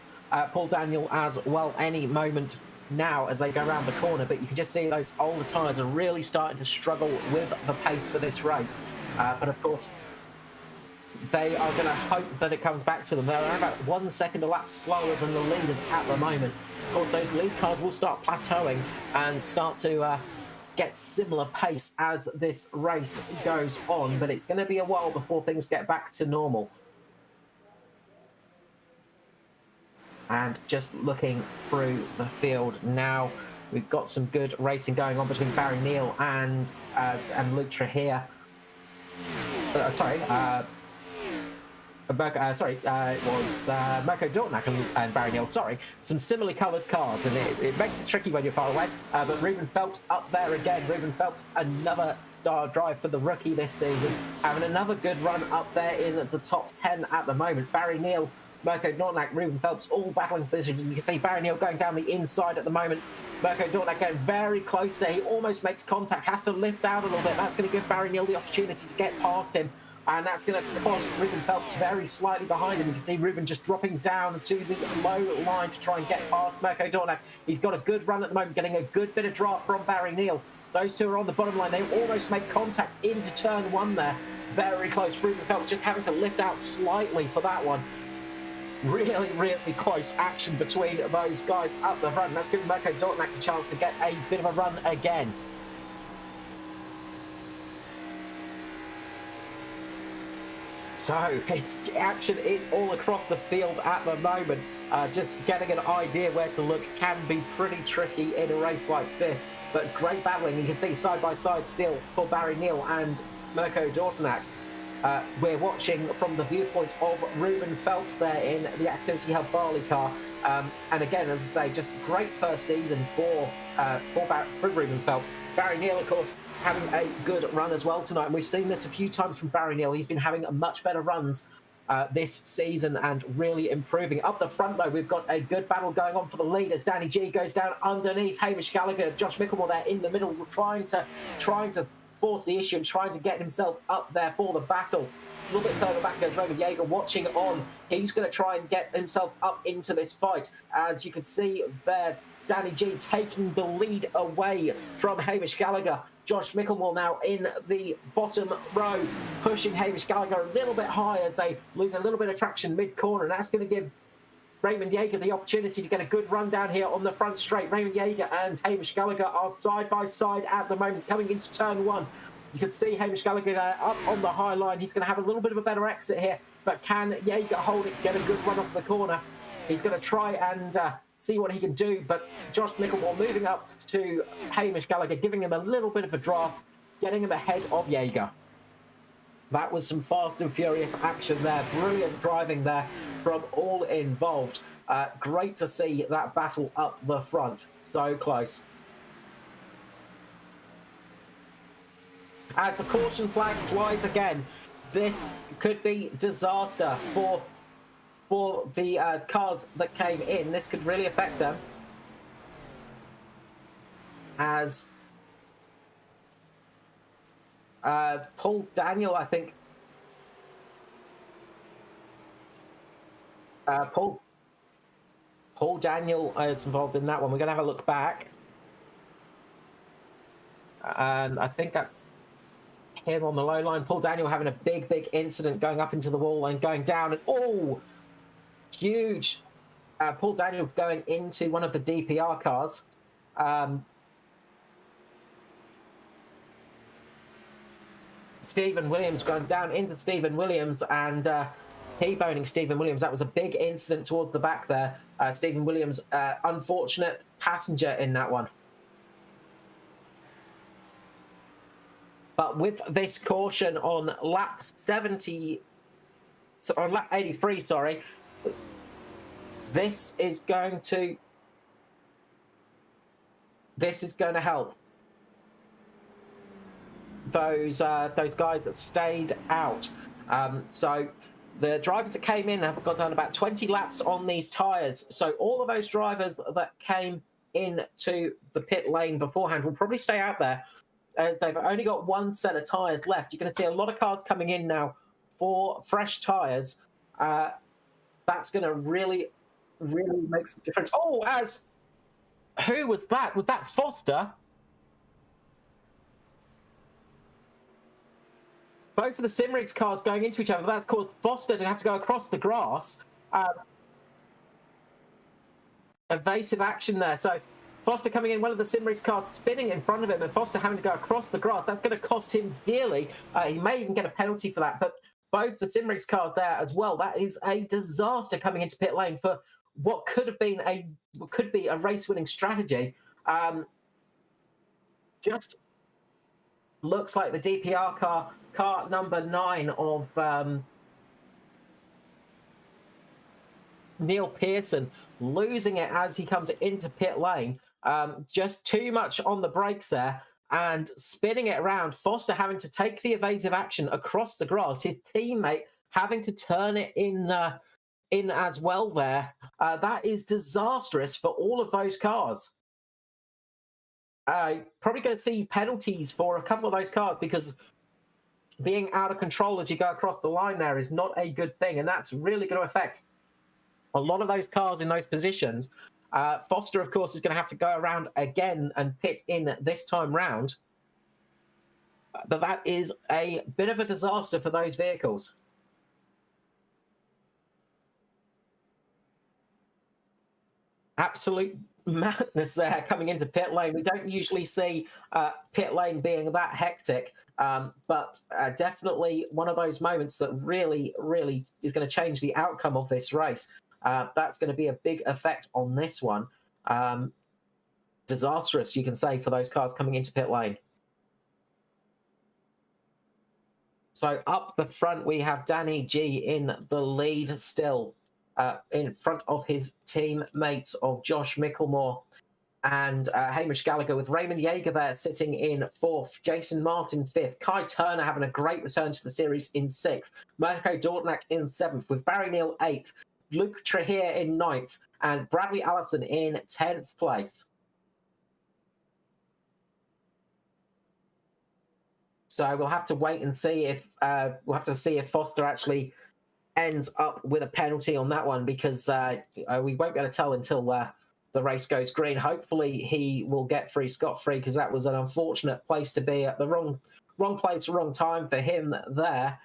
Paul Daniel as well any moment now as they go around the corner. But you can just see those older tyres are really starting to struggle with the pace for this race. But of course, they are going to hope that it comes back to them. They're about 1 second a lap slower than the leaders at the moment. Of course, those lead cars will start plateauing and start to get similar pace as this race goes on, but it's going to be a while before things get back to normal. And just looking through the field now, we've got some good racing going on between Barry Neal and Luke Trahir. It was Mirko Dortnack and Barry Neal, some similarly coloured cars, and it makes it tricky when you're far away. But Ruben Phelps up there again. Ruben Phelps, another star drive for the rookie this season, having another good run up there in the top 10 at the moment. Barry Neal, Mirko Dortnack, Ruben Phelps all battling positions. You can see Barry Neal going down the inside at the moment. Mirko Dortnack getting very close there. He almost makes contact, has to lift out a little bit. That's going to give Barry Neal the opportunity to get past him. And that's going to cost Ruben Phelps very slightly behind him. You can see Ruben just dropping down to the low line to try and get past Mirko Dortnack. He's got a good run at the moment, getting a good bit of draft from Barry Neal. Those two are on the bottom line. They almost make contact into turn one there. Very close. Ruben Phelps just having to lift out slightly for that one. Really, really close action between those guys up the front. That's giving Mirko Dortnack a chance to get a bit of a run again. So action is all across the field at the moment. Just getting an idea where to look can be pretty tricky in a race like this. But great battling. You can see side by side still for Barry Neal and Mirko Dortnack. We're watching from the viewpoint of Ruben Phelps there in the Activity Hub Barley car. And again, as I say, just great first season for Ruben Phelps. Barry Neal, of course, having a good run as well tonight. And we've seen this a few times from Barry Neal. He's been having much better runs this season and really improving. Up the front, though, we've got a good battle going on for the lead as Danny G goes down underneath Hamish Gallagher. Josh Mickelmore there in the middle, trying to force the issue and trying to get himself up there for the battle. A little bit further back goes Roman Jaeger watching on. He's going to try and get himself up into this fight. As you can see there, Danny G taking the lead away from Hamish Gallagher. Josh Mickelmore now in the bottom row, pushing Hamish Gallagher a little bit high as they lose a little bit of traction mid-corner. And that's going to give Raymond Jaeger the opportunity to get a good run down here on the front straight. Raymond Jaeger and Hamish Gallagher are side by side at the moment, coming into turn one. You can see Hamish Gallagher up on the high line. He's going to have a little bit of a better exit here, but can Jaeger hold it, get a good run off the corner? He's going to try and see what he can do, but Josh Mickelmore moving up to Hamish Gallagher, giving him a little bit of a draft, getting him ahead of Jaeger. That was some fast and furious action there. Brilliant driving there from all involved. Great to see that battle up the front. So close. As the caution flag flies again, this could be disaster for the cars that came in. This could really affect them. As Paul Daniel, I think. Paul Daniel is involved in that one. We're going to have a look back. And I think that's him on the low line. Paul Daniel having a big incident going up into the wall and going down. And oh, huge. Paul Daniel going into one of the DPR cars. Stephen Williams going down into Stephen Williams and T-boning Stephen Williams. That was a big incident towards the back there. Stephen Williams, unfortunate passenger in that one. But with this caution on lap 83, sorry, this is going to help those guys that stayed out. So The drivers that came in have got done about 20 laps on these tyres. So all of those drivers that came into the pit lane beforehand will probably stay out there, as they've only got one set of tyres left. You're going to see a lot of cars coming in now for fresh tyres. That's going to really, really make some difference. Oh, who was that? Was that Foster? Both of the Simrigs cars going into each other. That's caused Foster to have to go across the grass. Evasive action there. So Foster coming in, one of the Simrigs cars spinning in front of him, and Foster having to go across the grass. That's going to cost him dearly. He may even get a penalty for that. But both the Simrigs cars there as well. That is a disaster coming into pit lane for what could be a race-winning strategy. Just looks like the DPR car number 9 of Neil Pearson, losing it as he comes into pit lane. Just too much on the brakes there and spinning it around. Foster having to take the evasive action across the grass. His teammate having to turn it in as well there. That is disastrous for all of those cars. Probably going to see penalties for a couple of those cars, because being out of control as you go across the line there is not a good thing, and that's really going to affect a lot of those cars in those positions. Foster, of course, is going to have to go around again and pit in this time round. But that is a bit of a disaster for those vehicles. Absolute madness there coming into pit lane. We don't usually see pit lane being that hectic, but definitely one of those moments that really, really is going to change the outcome of this race. That's going to be a big effect on this one. Disastrous, you can say, for those cars coming into pit lane. So up the front, we have Danny G in the lead still, in front of his teammates of Josh Micklemore and Hamish Gallagher, with Raymond Yeager there sitting in 4th, Jason Martin 5th, Kai Turner having a great return to the series in 6th, Mirko Dortnak in 7th, with Barry Neal 8th, Luke Trehier in 9th, and Bradley Allison in 10th place. So we'll have to wait and see if Foster actually ends up with a penalty on that one, because we won't be able to tell until the race goes green. Hopefully he will get free scot-free, because that was an unfortunate place to be at the wrong place, wrong time for him there.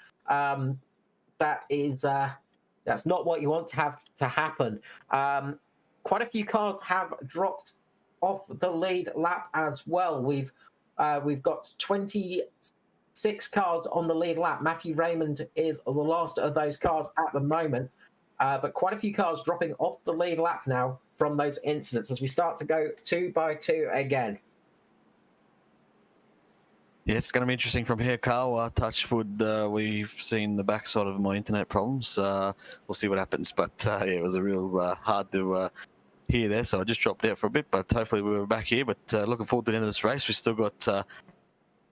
That's not what you want to have to happen. Quite a few cars have dropped off the lead lap as well. We've got 26 cars on the lead lap. Matthew Raymond is the last of those cars at the moment, but quite a few cars dropping off the lead lap now from those incidents as we start to go 2 by 2 again. Yeah, it's going to be interesting from here, Carl. Touch wood, we've seen the backside of my internet problems. We'll see what happens, but yeah, it was a real hard to hear there, so I just dropped out for a bit, but hopefully we were back here. But looking forward to the end of this race. We've still got,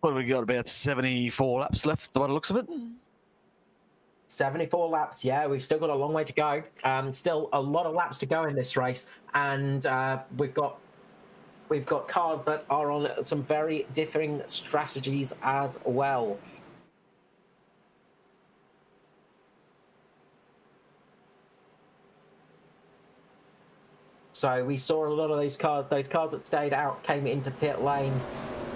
what have we got, about 74 laps left by the looks of it? 74 laps, yeah, we've still got a long way to go. Still a lot of laps to go in this race, and we've got cars that are on some very differing strategies as well. So we saw a lot of those cars that stayed out came into pit lane,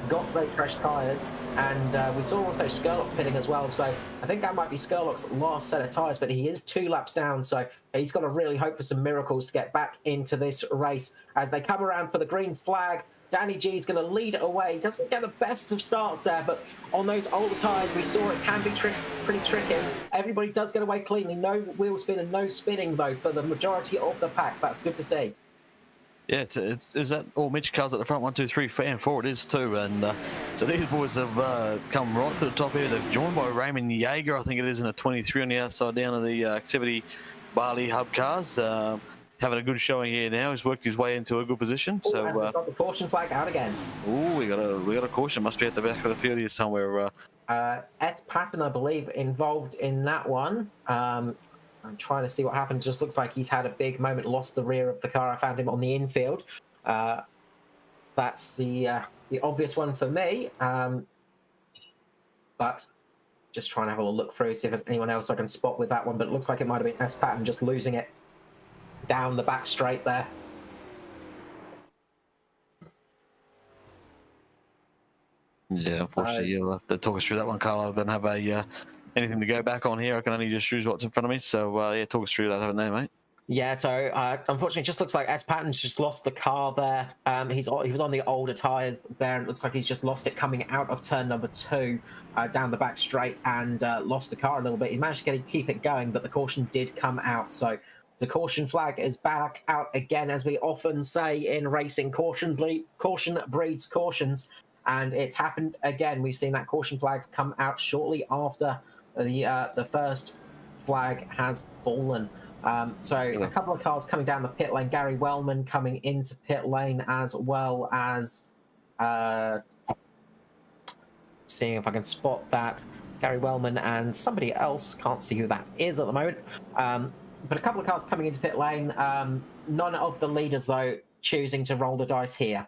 got those fresh tyres, and we saw also Skurlock pitting as well. So I think that might be Skurlock's last set of tyres, but he is 2 laps down, so he's got to really hope for some miracles to get back into this race. As they come around for the green flag, Danny G is going to lead away. Doesn't get the best of starts there, but on those older tyres, we saw it can be pretty tricky. Everybody does get away cleanly. No wheel spin and no spinning, though, for the majority of the pack. That's good to see. Yeah, is that all Mitch cars at the front? 1, 2, 3, and 4 it is too. And so these boys have come right to the top here. They've joined by Raymond Yeager, I think it is, in a 23 on the outside down of the Activity Barley Hub cars. Having a good showing here now. He's worked his way into a good position. Ooh, so and we've got the caution flag out again. Oh, we got a caution. Must be at the back of the field here somewhere. S Patton, I believe, involved in that one. I'm trying to see what happened. Just looks like he's had a big moment, lost the rear of the car. I found him on the infield. That's the obvious one for me. But just trying to have a look through, see if there's anyone else I can spot with that one. But it looks like it might have been S Patton just losing it down the back straight there. Yeah, unfortunately, you'll have to talk us through that one, Carl. I don't have anything to go back on here. I can only just choose what's in front of me. So, yeah, talk us through that, haven't they, mate? Yeah, so unfortunately, it just looks like S Patton's just lost the car there. He was on the older tyres there, and it looks like he's just lost it coming out of turn number 2 down the back straight and lost the car a little bit. He managed to keep it going, but the caution did come out. So the caution flag is back out again, as we often say in racing. Caution breeds cautions, and it's happened again. We've seen that caution flag come out shortly after the first flag has fallen. So a couple of cars coming down the pit lane. Gary Wellman coming into pit lane, as well as seeing if I can spot that. Gary Wellman and somebody else. Can't see who that is at the moment. But a couple of cars coming into pit lane. None of the leaders, though, choosing to roll the dice here.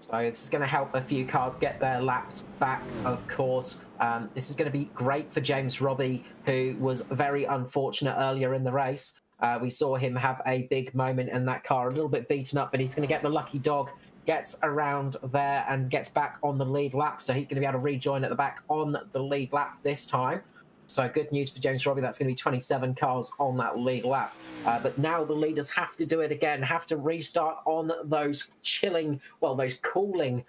So this is going to help a few cars get their laps back, of course. This is going to be great for James Robbie, who was very unfortunate earlier in the race. We saw him have a big moment in that car, a little bit beaten up, but he's going to get the lucky dog, gets around there and gets back on the lead lap. So he's going to be able to rejoin at the back on the lead lap this time. So good news for James Robbie. That's going to be 27 cars on that lead lap. But now the leaders have to do it again, have to restart on those cooling,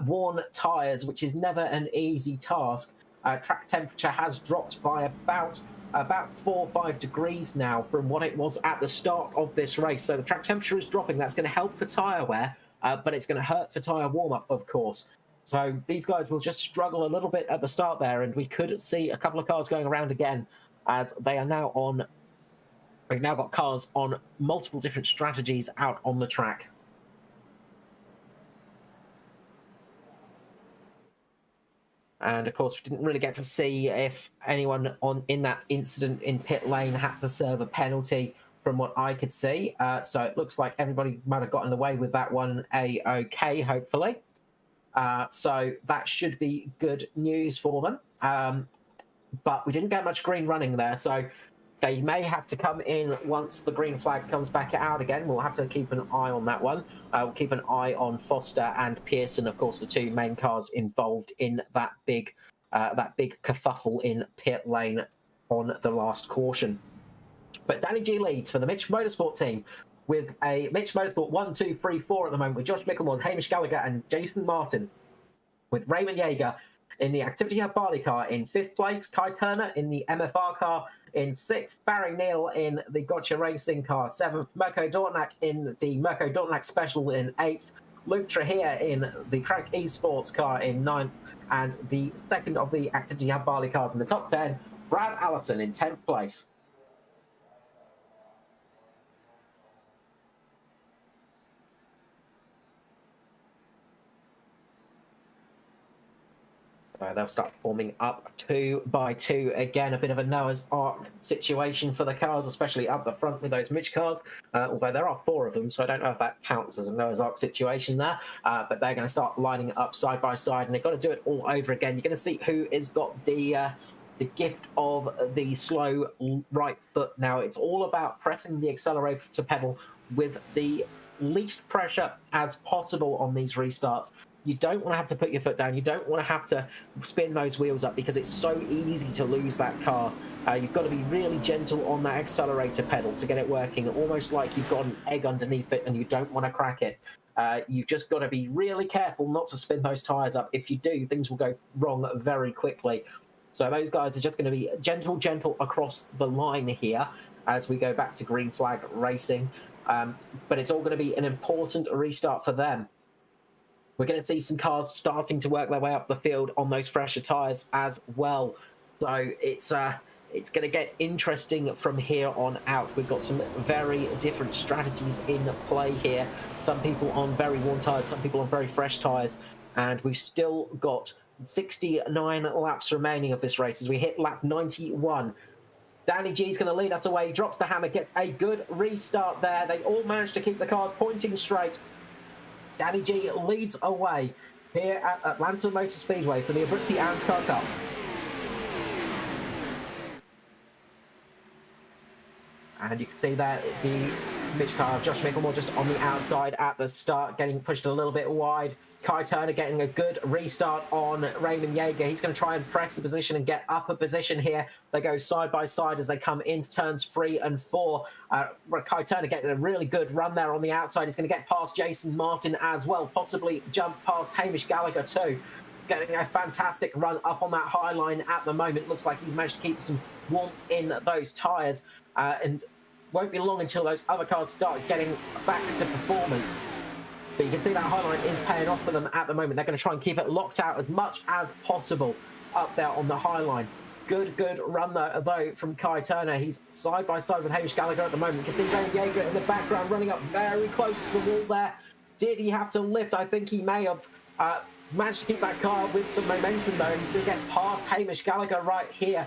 worn tyres, which is never an easy task. Track temperature has dropped by about 4 or 5 degrees now from what it was at the start of this race. So the track temperature is dropping. That's going to help for tyre wear, but it's going to hurt for tyre warm-up, of course. So these guys will just struggle a little bit at the start there, and we could see a couple of cars going around again, as they are now on. They've now got cars on multiple different strategies out on the track. And of course, we didn't really get to see if anyone in that incident in pit lane had to serve a penalty, from what I could see. So it looks like everybody might have gotten away with that one okay, hopefully. So that should be good news for them. But we didn't get much green running there, so they may have to come in once the green flag comes back out again. We'll have to keep an eye on that one. We'll keep an eye on Foster and Pearson, of course, the two main cars involved in that big kerfuffle in pit lane on the last caution. But Danny G leads for the Mitch Motorsport team, with a Mitch Motorsport 1, 2, 3, 4 at the moment, with Josh Mickelmore, Hamish Gallagher, and Jason Martin, with Raymond Yeager in the Activity Hub Barley car in 5th place, Kai Turner in the MFR car in 6th, Barry Neal in the Gotcha Racing car 7th, Mirko Dornak in the Mirko Dornak Special in 8th, Luke Trahir in the Crank Esports car in 9th, and the second of the Activity Hub Barley cars in the top 10, Brad Allison in 10th place. So they'll start forming up 2 by 2 again. A bit of a Noah's Ark situation for the cars, especially up the front with those Mitch cars. Although there are 4 of them, so I don't know if that counts as a Noah's Ark situation there. But they're going to start lining up side by side, and they've got to do it all over again. You're going to see who has got the gift of the slow right foot now. It's all about pressing the accelerator pedal with the least pressure as possible on these restarts. You don't want to have to put your foot down. You don't want to have to spin those wheels up, because it's so easy to lose that car. You've got to be really gentle on that accelerator pedal to get it working, almost like you've got an egg underneath it and you don't want to crack it. You've just got to be really careful not to spin those tyres up. If you do, things will go wrong very quickly. So those guys are just going to be gentle across the line here as we go back to green flag racing. But it's all going to be an important restart for them. We're going to see some cars starting to work their way up the field on those fresher tyres as well. So it's it's going to get interesting from here on out. We've got some very different strategies in play here. Some people on very worn tyres, some people on very fresh tyres, and we've still got 69 laps remaining of this race as we hit lap 91. Danny G is going to lead us away. He drops the hammer, gets a good restart there. They all managed to keep the cars pointing straight. Danny G leads away here at Atlanta Motor Speedway for the Abruzzi ANZCAR Cup. And you can see that the Mitch car of Josh Mickelmore just on the outside at the start, getting pushed a little bit wide. Kai Turner getting a good restart on Raymond Yeager. He's going to try and press the position and get up a position here. They go side by side as they come into turns 3 and 4. Kai Turner getting a really good run there on the outside. He's going to get past Jason Martin as well, possibly jump past Hamish Gallagher too. He's getting a fantastic run up on that high line at the moment. Looks like he's managed to keep some warmth in those tyres. And won't be long until those other cars start getting back to performance. But you can see that high line is paying off for them at the moment. They're going to try and keep it locked out as much as possible up there on the high line. Good run though from Kai Turner. He's side by side with Hamish Gallagher at the moment. You can see Raymond Yeager in the background running up very close to the wall there. Did he have to lift? I think he may have managed to keep that car with some momentum though. And he's going to get past Hamish Gallagher right here.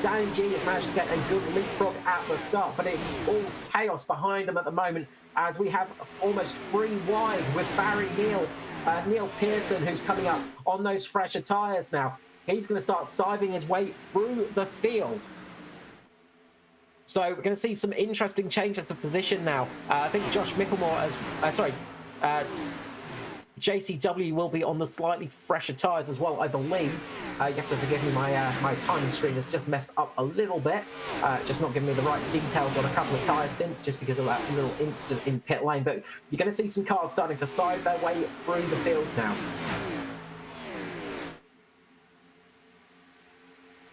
Danny G has managed to get a good leapfrog at the start, but it's all chaos behind him at the moment as we have almost 3 wide with Barry Neil Pearson, who's coming up on those fresher tyres now. He's going to start siving his way through the field. So we're going to see some interesting changes of position now. I think Josh Mickelmore, JCW will be on the slightly fresher tyres as well, I believe. You have to forgive me, my timing screen has just messed up a little bit. Just not giving me the right details on a couple of tyre stints just because of that little incident in pit lane. But you're going to see some cars starting to side their way through the field now.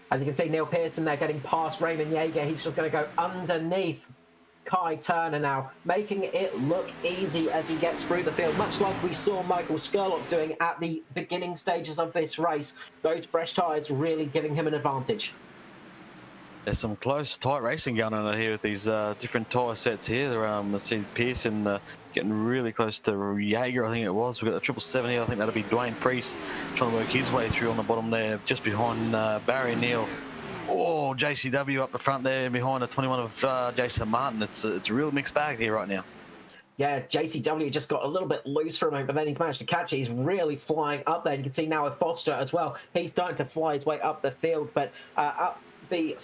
As you can see, Neil Pearson there getting past Raymond Yeager. He's just going to go underneath Kai Turner now, making it look easy as he gets through the field, much like we saw Michael Skurlock doing at the beginning stages of this race. Those fresh tyres really giving him an advantage. There's some close, tight racing going on here with these different tyre sets here. Let's see Pearson getting really close to Yeager, I think it was. We've got the 777 here. I think that'll be Dwayne Priest trying to work his way through on the bottom there, just behind Barry Neal. Oh, JCW up the front there behind the 21 of Jason Martin. It's a real mixed bag here right now. Yeah, JCW just got a little bit loose for a moment, but then he's managed to catch it. He's really flying up there. You can see now with Foster as well. He's starting to fly his way up the field, but up the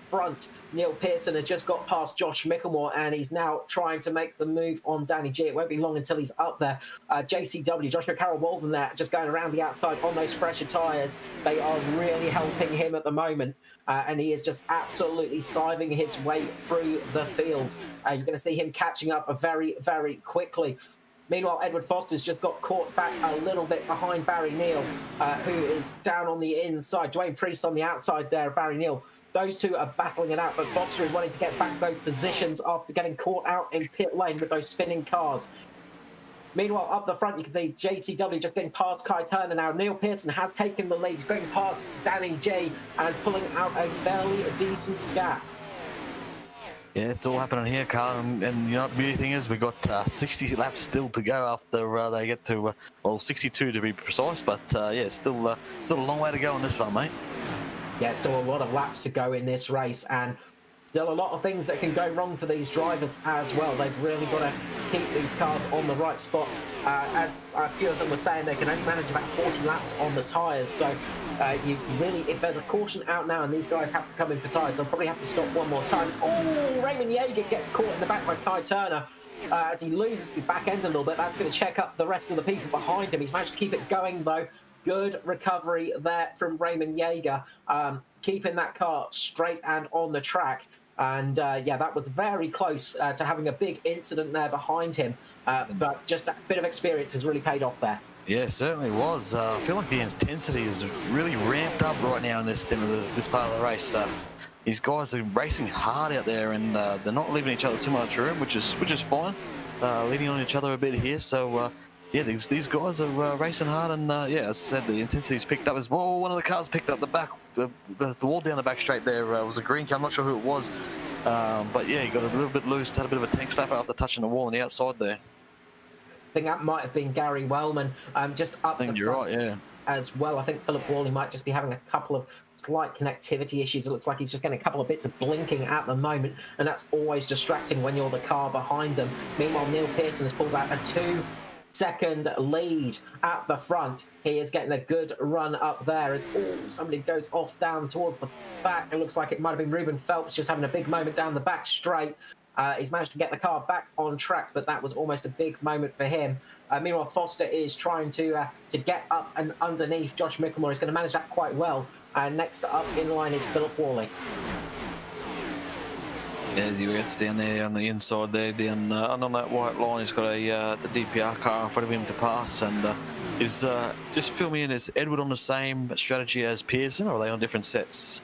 front, Neil Pearson has just got past Josh Mickelmore, and he's now trying to make the move on Danny G. It won't be long until he's up there. JCW, Joshua Carroll Walden there, just going around the outside on those fresher tyres. They are really helping him at the moment, and he is just absolutely siving his way through the field. You're going to see him catching up very, very quickly. Meanwhile, Edward Foster's just got caught back a little bit behind Barry Neal, who is down on the inside. Dwayne Priest on the outside there, Barry Neal. Those two are battling it out, but Foster is wanting to get back those positions after getting caught out in pit lane with those spinning cars. Meanwhile, up the front, you can see JCW just getting past Kai Turner now. Neil Pearson has taken the lead. He's going past Danny G and pulling out a fairly decent gap. Yeah, it's all happening here, Carl, and you know what the beauty thing is, we've got 60 laps still to go after they get to, well, 62 to be precise, but yeah, still a long way to go on this one, mate. Yeah, still a lot of laps to go in this race, and still a lot of things that can go wrong for these drivers as well. They've really got to keep these cars on the right spot. As a few of them were saying, they can only manage about 40 laps on the tyres, so you really, if there's a caution out now and these guys have to come in for tyres, they'll probably have to stop one more time. Oh, Raymond Yeager gets caught in the back by Kai Turner. As he loses the back end a little bit, that's going to check up the rest of the people behind him. He's managed to keep it going, though. Good recovery there from Raymond Yeager, keeping that car straight and on the track. And yeah, that was very close to having a big incident there behind him. But just that bit of experience has really paid off there. Yeah, it certainly was. I feel like the intensity is really ramped up right now in this part of the race. These guys are racing hard out there, and they're not leaving each other too much room, which is fine. Leading on each other a bit here, so yeah, these guys are racing hard, and yeah, as I said, the intensity's picked up as well. One of the cars picked up the back the wall down the back straight there was a green car. I'm not sure who it was, but yeah, he got a little bit loose, had a bit of a tank slap after touching the wall on the outside there. I think that might have been Gary Wellman, just up I think the you're front right, yeah. as well. I think Philip Worley might just be having a couple of slight connectivity issues. It looks like he's just getting a couple of bits of blinking at the moment, and that's always distracting when you're the car behind them. Meanwhile, Neil Pearson has pulled out a 2-second lead at the front. He is getting a good run up there as somebody goes off down towards the back. It looks like it might have been Ruben Phelps just having a big moment down the back straight. He's managed to get the car back on track, but that was almost a big moment for him. Meanwhile, Foster is trying to get up and underneath Josh Micklemore. He's going to manage that quite well. Next up in line is Philip Worley. As he gets down there on the inside there, down on that white line, he's got the DPR car in front of him to pass, and is just fill me in. Is Edward on the same strategy as Pearson, or are they on different sets?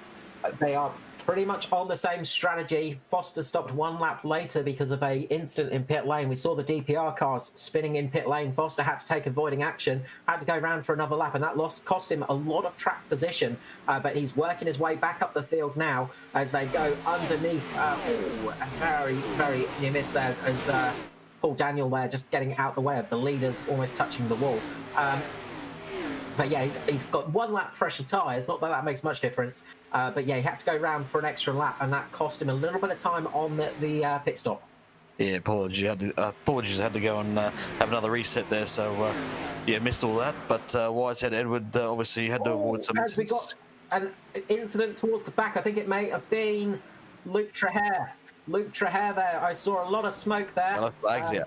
They are pretty much on the same strategy. Foster stopped 1 lap later because of a incident in pit lane. We saw the DPR cars spinning in pit lane. Foster had to take avoiding action, had to go round for another lap, and that cost him a lot of track position. But he's working his way back up the field now as they go underneath. Very, very near miss there as Paul Daniel there just getting out the way of the leaders, almost touching the wall. But yeah, he's got 1 lap fresher tyres. Not that that makes much difference. But yeah, he had to go round for an extra lap, and that cost him a little bit of time on the pit stop. Yeah, apologies. I had to go and have another reset there. So yeah, missed all that. But Whitehead Edward obviously had to avoid some. As we got an incident towards the back, I think it may have been Luke Traher. Luke Traher there. I saw a lot of smoke there. Yellow flags, yeah.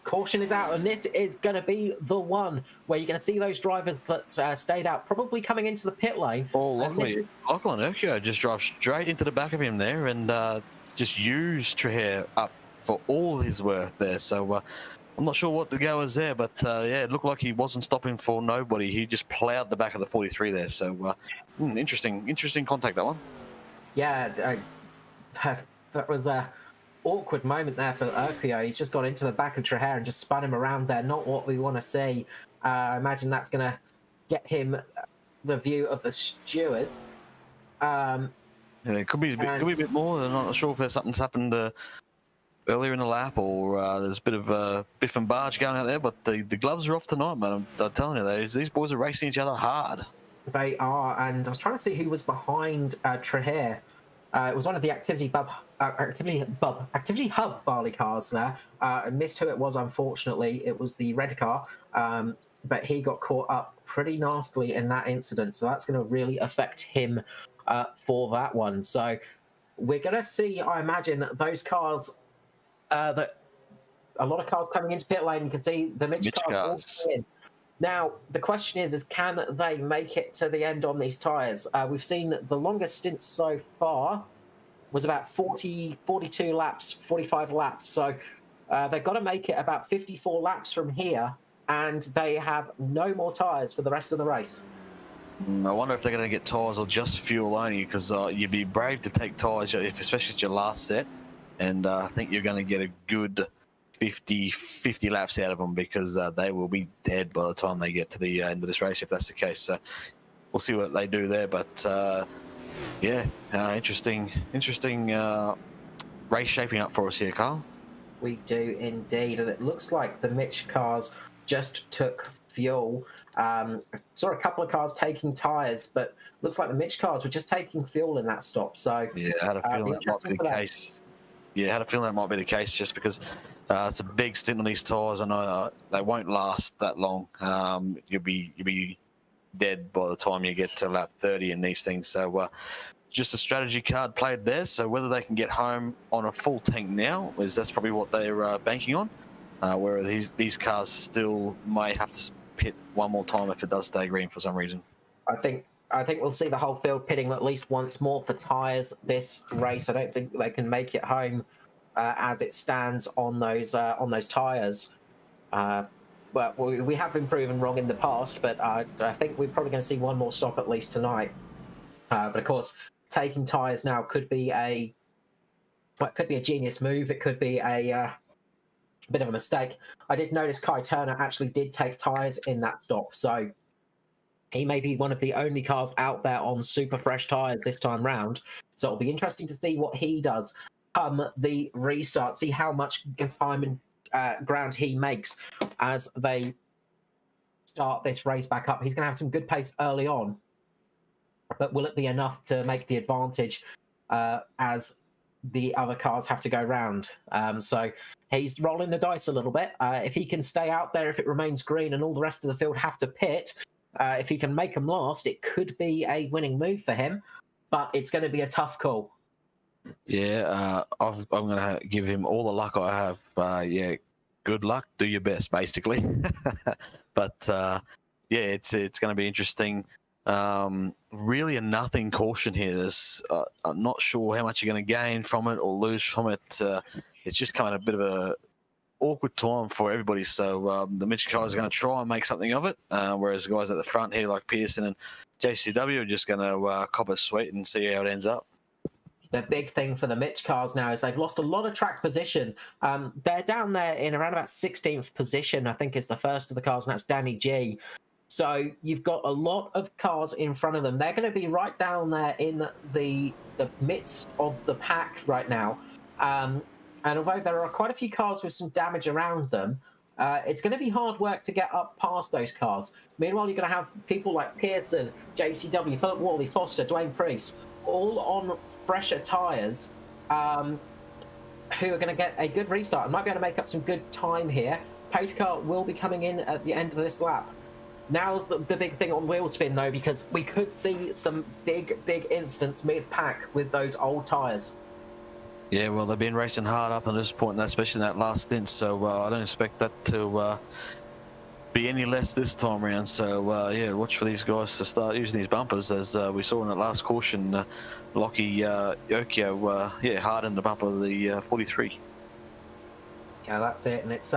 Caution is out, and this is going to be the one where you're going to see those drivers that stayed out, probably coming into the pit lane. Oh, luckily, Lachlan Urquio just drove straight into the back of him there and just used Traher up for all his worth there. So I'm not sure what the go was there, but yeah, it looked like he wasn't stopping for nobody. He just ploughed the back of the 43 there. So interesting contact, that one. Yeah, that was awkward moment there for Urquio. He's just got into the back of Traher and just spun him around there. Not what we want to see. I imagine that's going to get him the view of the stewards. Yeah, it could be a bit more. I'm not sure if something's happened earlier in the lap, or there's a bit of a biff and barge going out there. But the gloves are off tonight, man. I'm telling you, these boys are racing each other hard. They are, and I was trying to see who was behind Traher. It was one of the Activity Hub Barley cars there. I missed who it was, unfortunately. It was the red car, but he got caught up pretty nastily in that incident, so that's going to really affect him for that one. So we're going to see, I imagine, those cars, that a lot of cars coming into pit lane. You can see the Mitch cars. Now, the question is can they make it to the end on these tyres? We've seen the longest stint so far was about 42 laps, 45 laps. So they've got to make it about 54 laps from here, and they have no more tyres for the rest of the race. I wonder if they're going to get tyres or just fuel only, because you'd be brave to take tyres, especially at your last set, and I think you're going to get a good 50 laps out of them, because they will be dead by the time they get to the end of this race, if that's the case. So we'll see what they do there. But yeah, interesting race shaping up for us here, Carl. We do indeed, and it looks like the Mitch cars just took fuel. Saw a couple of cars taking tyres, but looks like the Mitch cars were just taking fuel in that stop. So yeah, I had a feeling that might be the case. Yeah, I had a feeling that might be the case, just because it's a big stint on these tyres, and they won't last that long. You'll be dead by the time you get to lap 30 in these things. So just a strategy card played there. So whether they can get home on a full tank now, that's probably what they're banking on. Whereas these cars still may have to pit one more time if it does stay green for some reason. I think we'll see the whole field pitting at least once more for tyres this race. I don't think they can make it home as it stands on those tyres. Well, we have been proven wrong in the past, but I think we're probably going to see one more stop at least tonight. But of course, taking tyres now could be a genius move. It could be a bit of a mistake. I did notice Kai Turner actually did take tyres in that stop, so He may be one of the only cars out there on super fresh tyres this time round. So it'll be interesting to see what he does come the restart, see how much time and ground he makes as they start this race back up. He's going to have some good pace early on, but will it be enough to make the advantage as the other cars have to go round? So he's rolling the dice a little bit. If he can stay out there, if it remains green and all the rest of the field have to pit, if he can make them last, it could be a winning move for him, but it's going to be a tough call. Yeah, I'm going to give him all the luck I have. Yeah, good luck. Do your best, basically. But yeah, it's going to be interesting. Really a nothing caution here. I'm not sure how much you're going to gain from it or lose from it. It's just kind of a bit of a awkward time for everybody. So the Mitch guys are going to try and make something of it, whereas the guys at the front here like Pearson and JCW are just going to cop a sweet and see how it ends up. The big thing for the Mitch cars now is they've lost a lot of track position. They're down there in around about 16th position, I think is the first of the cars, and that's Danny G. So you've got a lot of cars in front of them. They're going to be right down there in the midst of the pack right now. And although there are quite a few cars with some damage around them, it's going to be hard work to get up past those cars. Meanwhile, you're going to have people like Pearson, JCW, Philip Worley, Foster, Dwayne Priest, all on fresher tyres, who are going to get a good restart and might be able to make up some good time here. Pace car will be coming in at the end of this lap. Now's the big thing on wheel spin, though, because we could see some big incidents mid-pack with those old tyres. Yeah, well, they've been racing hard up to this point, especially in that last stint, so I don't expect that to be any less this time around. So, yeah, watch for these guys to start using these bumpers, as we saw in that last caution. Lockie Yokio, yeah, hard in the bumper of the 43. Yeah, that's it, and it's...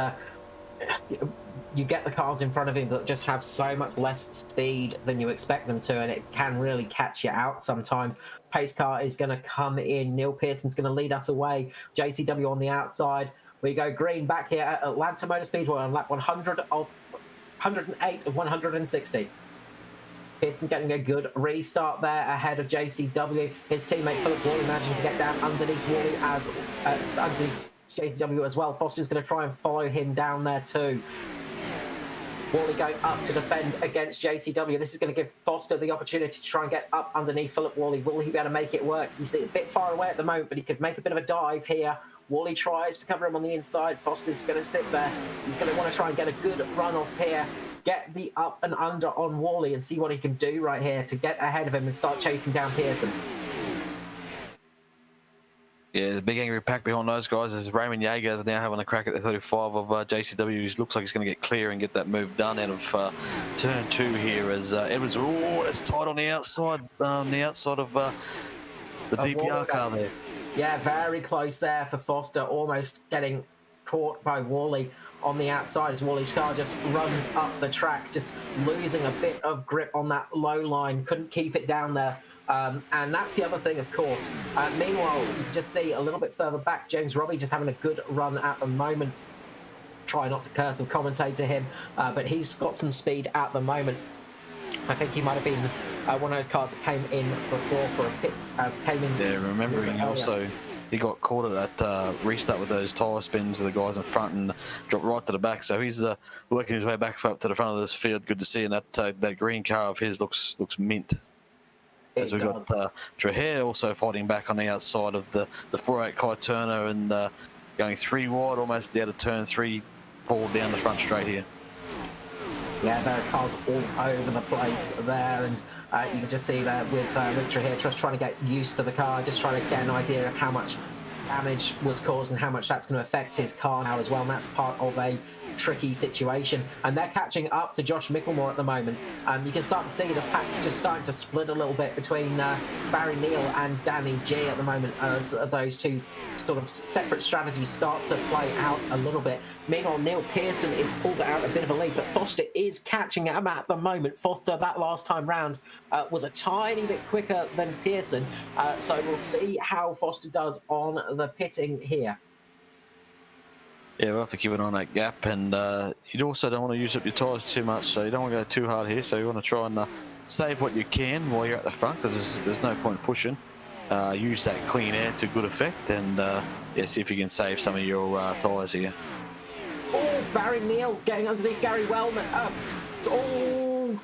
you get the cars in front of him that just have so much less speed than you expect them to, and it can really catch you out sometimes. Pace car is going to come in. Neil Pearson's going to lead us away. JCW on the outside. We go green back here at Atlanta Motor Speedway on lap 108 of 160. Pearson getting a good restart there ahead of JCW. His teammate Philip Worley managing to get down underneath Worley underneath JCW as well. Foster's going to try and follow him down there too. Worley going up to defend against JCW. This is going to give Foster the opportunity to try and get up underneath Philip Worley. Will he be able to make it work? He's a bit far away at the moment, but he could make a bit of a dive here. Worley tries to cover him on the inside. Foster's going to sit there. He's going to want to try and get a good run off here. Get the up and under on Worley and see what he can do right here to get ahead of him and start chasing down Pearson. Yeah, the big angry pack behind those guys is Raymond Yeager now having a crack at the 35 of JCW. He looks like he's going to get clear and get that move done out of turn 2 here as Edwards. Oh, it's tight on the outside of the DPR car there. Yeah, very close there for Foster, almost getting caught by Worley on the outside as Worley's car just runs up the track, just losing a bit of grip on that low line, couldn't keep it down there. And that's the other thing, of course. Meanwhile, you just see a little bit further back, James Robbie just having a good run at the moment. Try not to curse and commentate to him, but he's got some speed at the moment. I think he might have been one of those cars that came in before for a pit. Yeah, remembering also he got caught at that restart with those tyre spins of the guys in front and dropped right to the back. So he's working his way back up to the front of this field. Good to see, and that green car of his looks mint. As we've got Traher also fighting back on the outside of the 4-8 Kai Turner and going 3 wide, almost out of turn 3, forward down the front straight here. Yeah, there are cars all over the place there, and you can just see there with Traher just trying to get used to the car, just trying to get an idea of how much damage was caused and how much that's going to affect his car now as well, and that's part of a tricky situation. And they're catching up to Josh Micklemore at the moment. You can start to see the pack's just starting to split a little bit between Barry Neal and Danny G at the moment, as those two sort of separate strategies start to play out a little bit. Meanwhile, Neil Pearson is pulled out a bit of a lead, but Foster is catching him at the moment. Foster, that last time round, was a tiny bit quicker than Pearson, so we'll see how Foster does on the pitting here. Yeah, we'll have to keep an eye on that gap, and you also don't want to use up your tyres too much, so you don't want to go too hard here. So you want to try and save what you can while you're at the front, because there's no point pushing. Use that clean air to good effect, and yeah, see if you can save some of your tyres here. Oh, Barry Neal getting underneath Gary Wellman. Oh,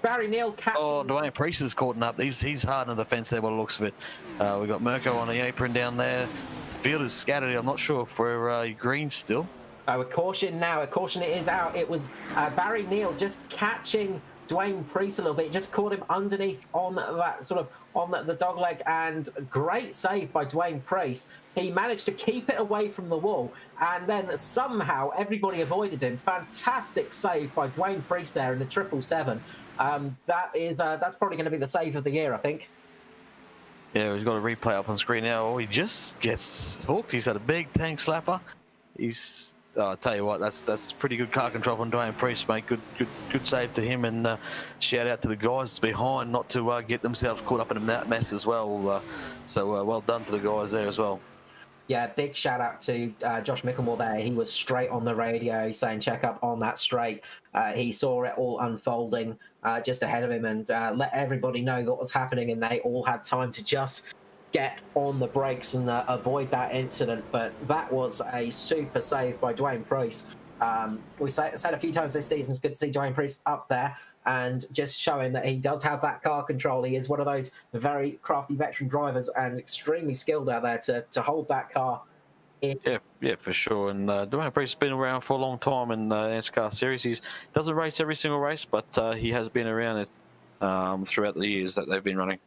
Barry Neal catching. Oh, Dwayne Priest is caught up. He's hard on the fence there by the looks of it. We've got Mirko on the apron down there. His field is scattered. I'm not sure if we're green still. A caution now. A caution it is out. It was Barry Neal just catching Dwayne Priest a little bit. Just caught him underneath on that sort of on the dog leg, and great save by Dwayne Priest. He managed to keep it away from the wall, and then somehow everybody avoided him. Fantastic save by Dwayne Priest there in the 777. That's probably going to be the save of the year, I think. Yeah, he's got a replay up on screen now. Oh, he just gets hooked. He's had a big tank slapper. He's, I'll tell you what, that's pretty good car control from Dwayne Priest, mate. Good save to him, and shout out to the guys behind not to get themselves caught up in a mess as well. So well done to the guys there as well. Yeah, big shout out to Josh Mickelmore there. He was straight on the radio saying check up on that straight. He saw it all unfolding just ahead of him, and let everybody know what was happening, and they all had time to just get on the brakes and avoid that incident. But that was a super save by Dwayne Priest. We said a few times this season, it's good to see Dwayne Priest up there and just showing that he does have that car control. He is one of those very crafty veteran drivers and extremely skilled out there to hold that car in. Yeah, for sure. And Dwayne Priest has been around for a long time in the ANZCAR series. He doesn't race every single race, but he has been around it throughout the years that they've been running.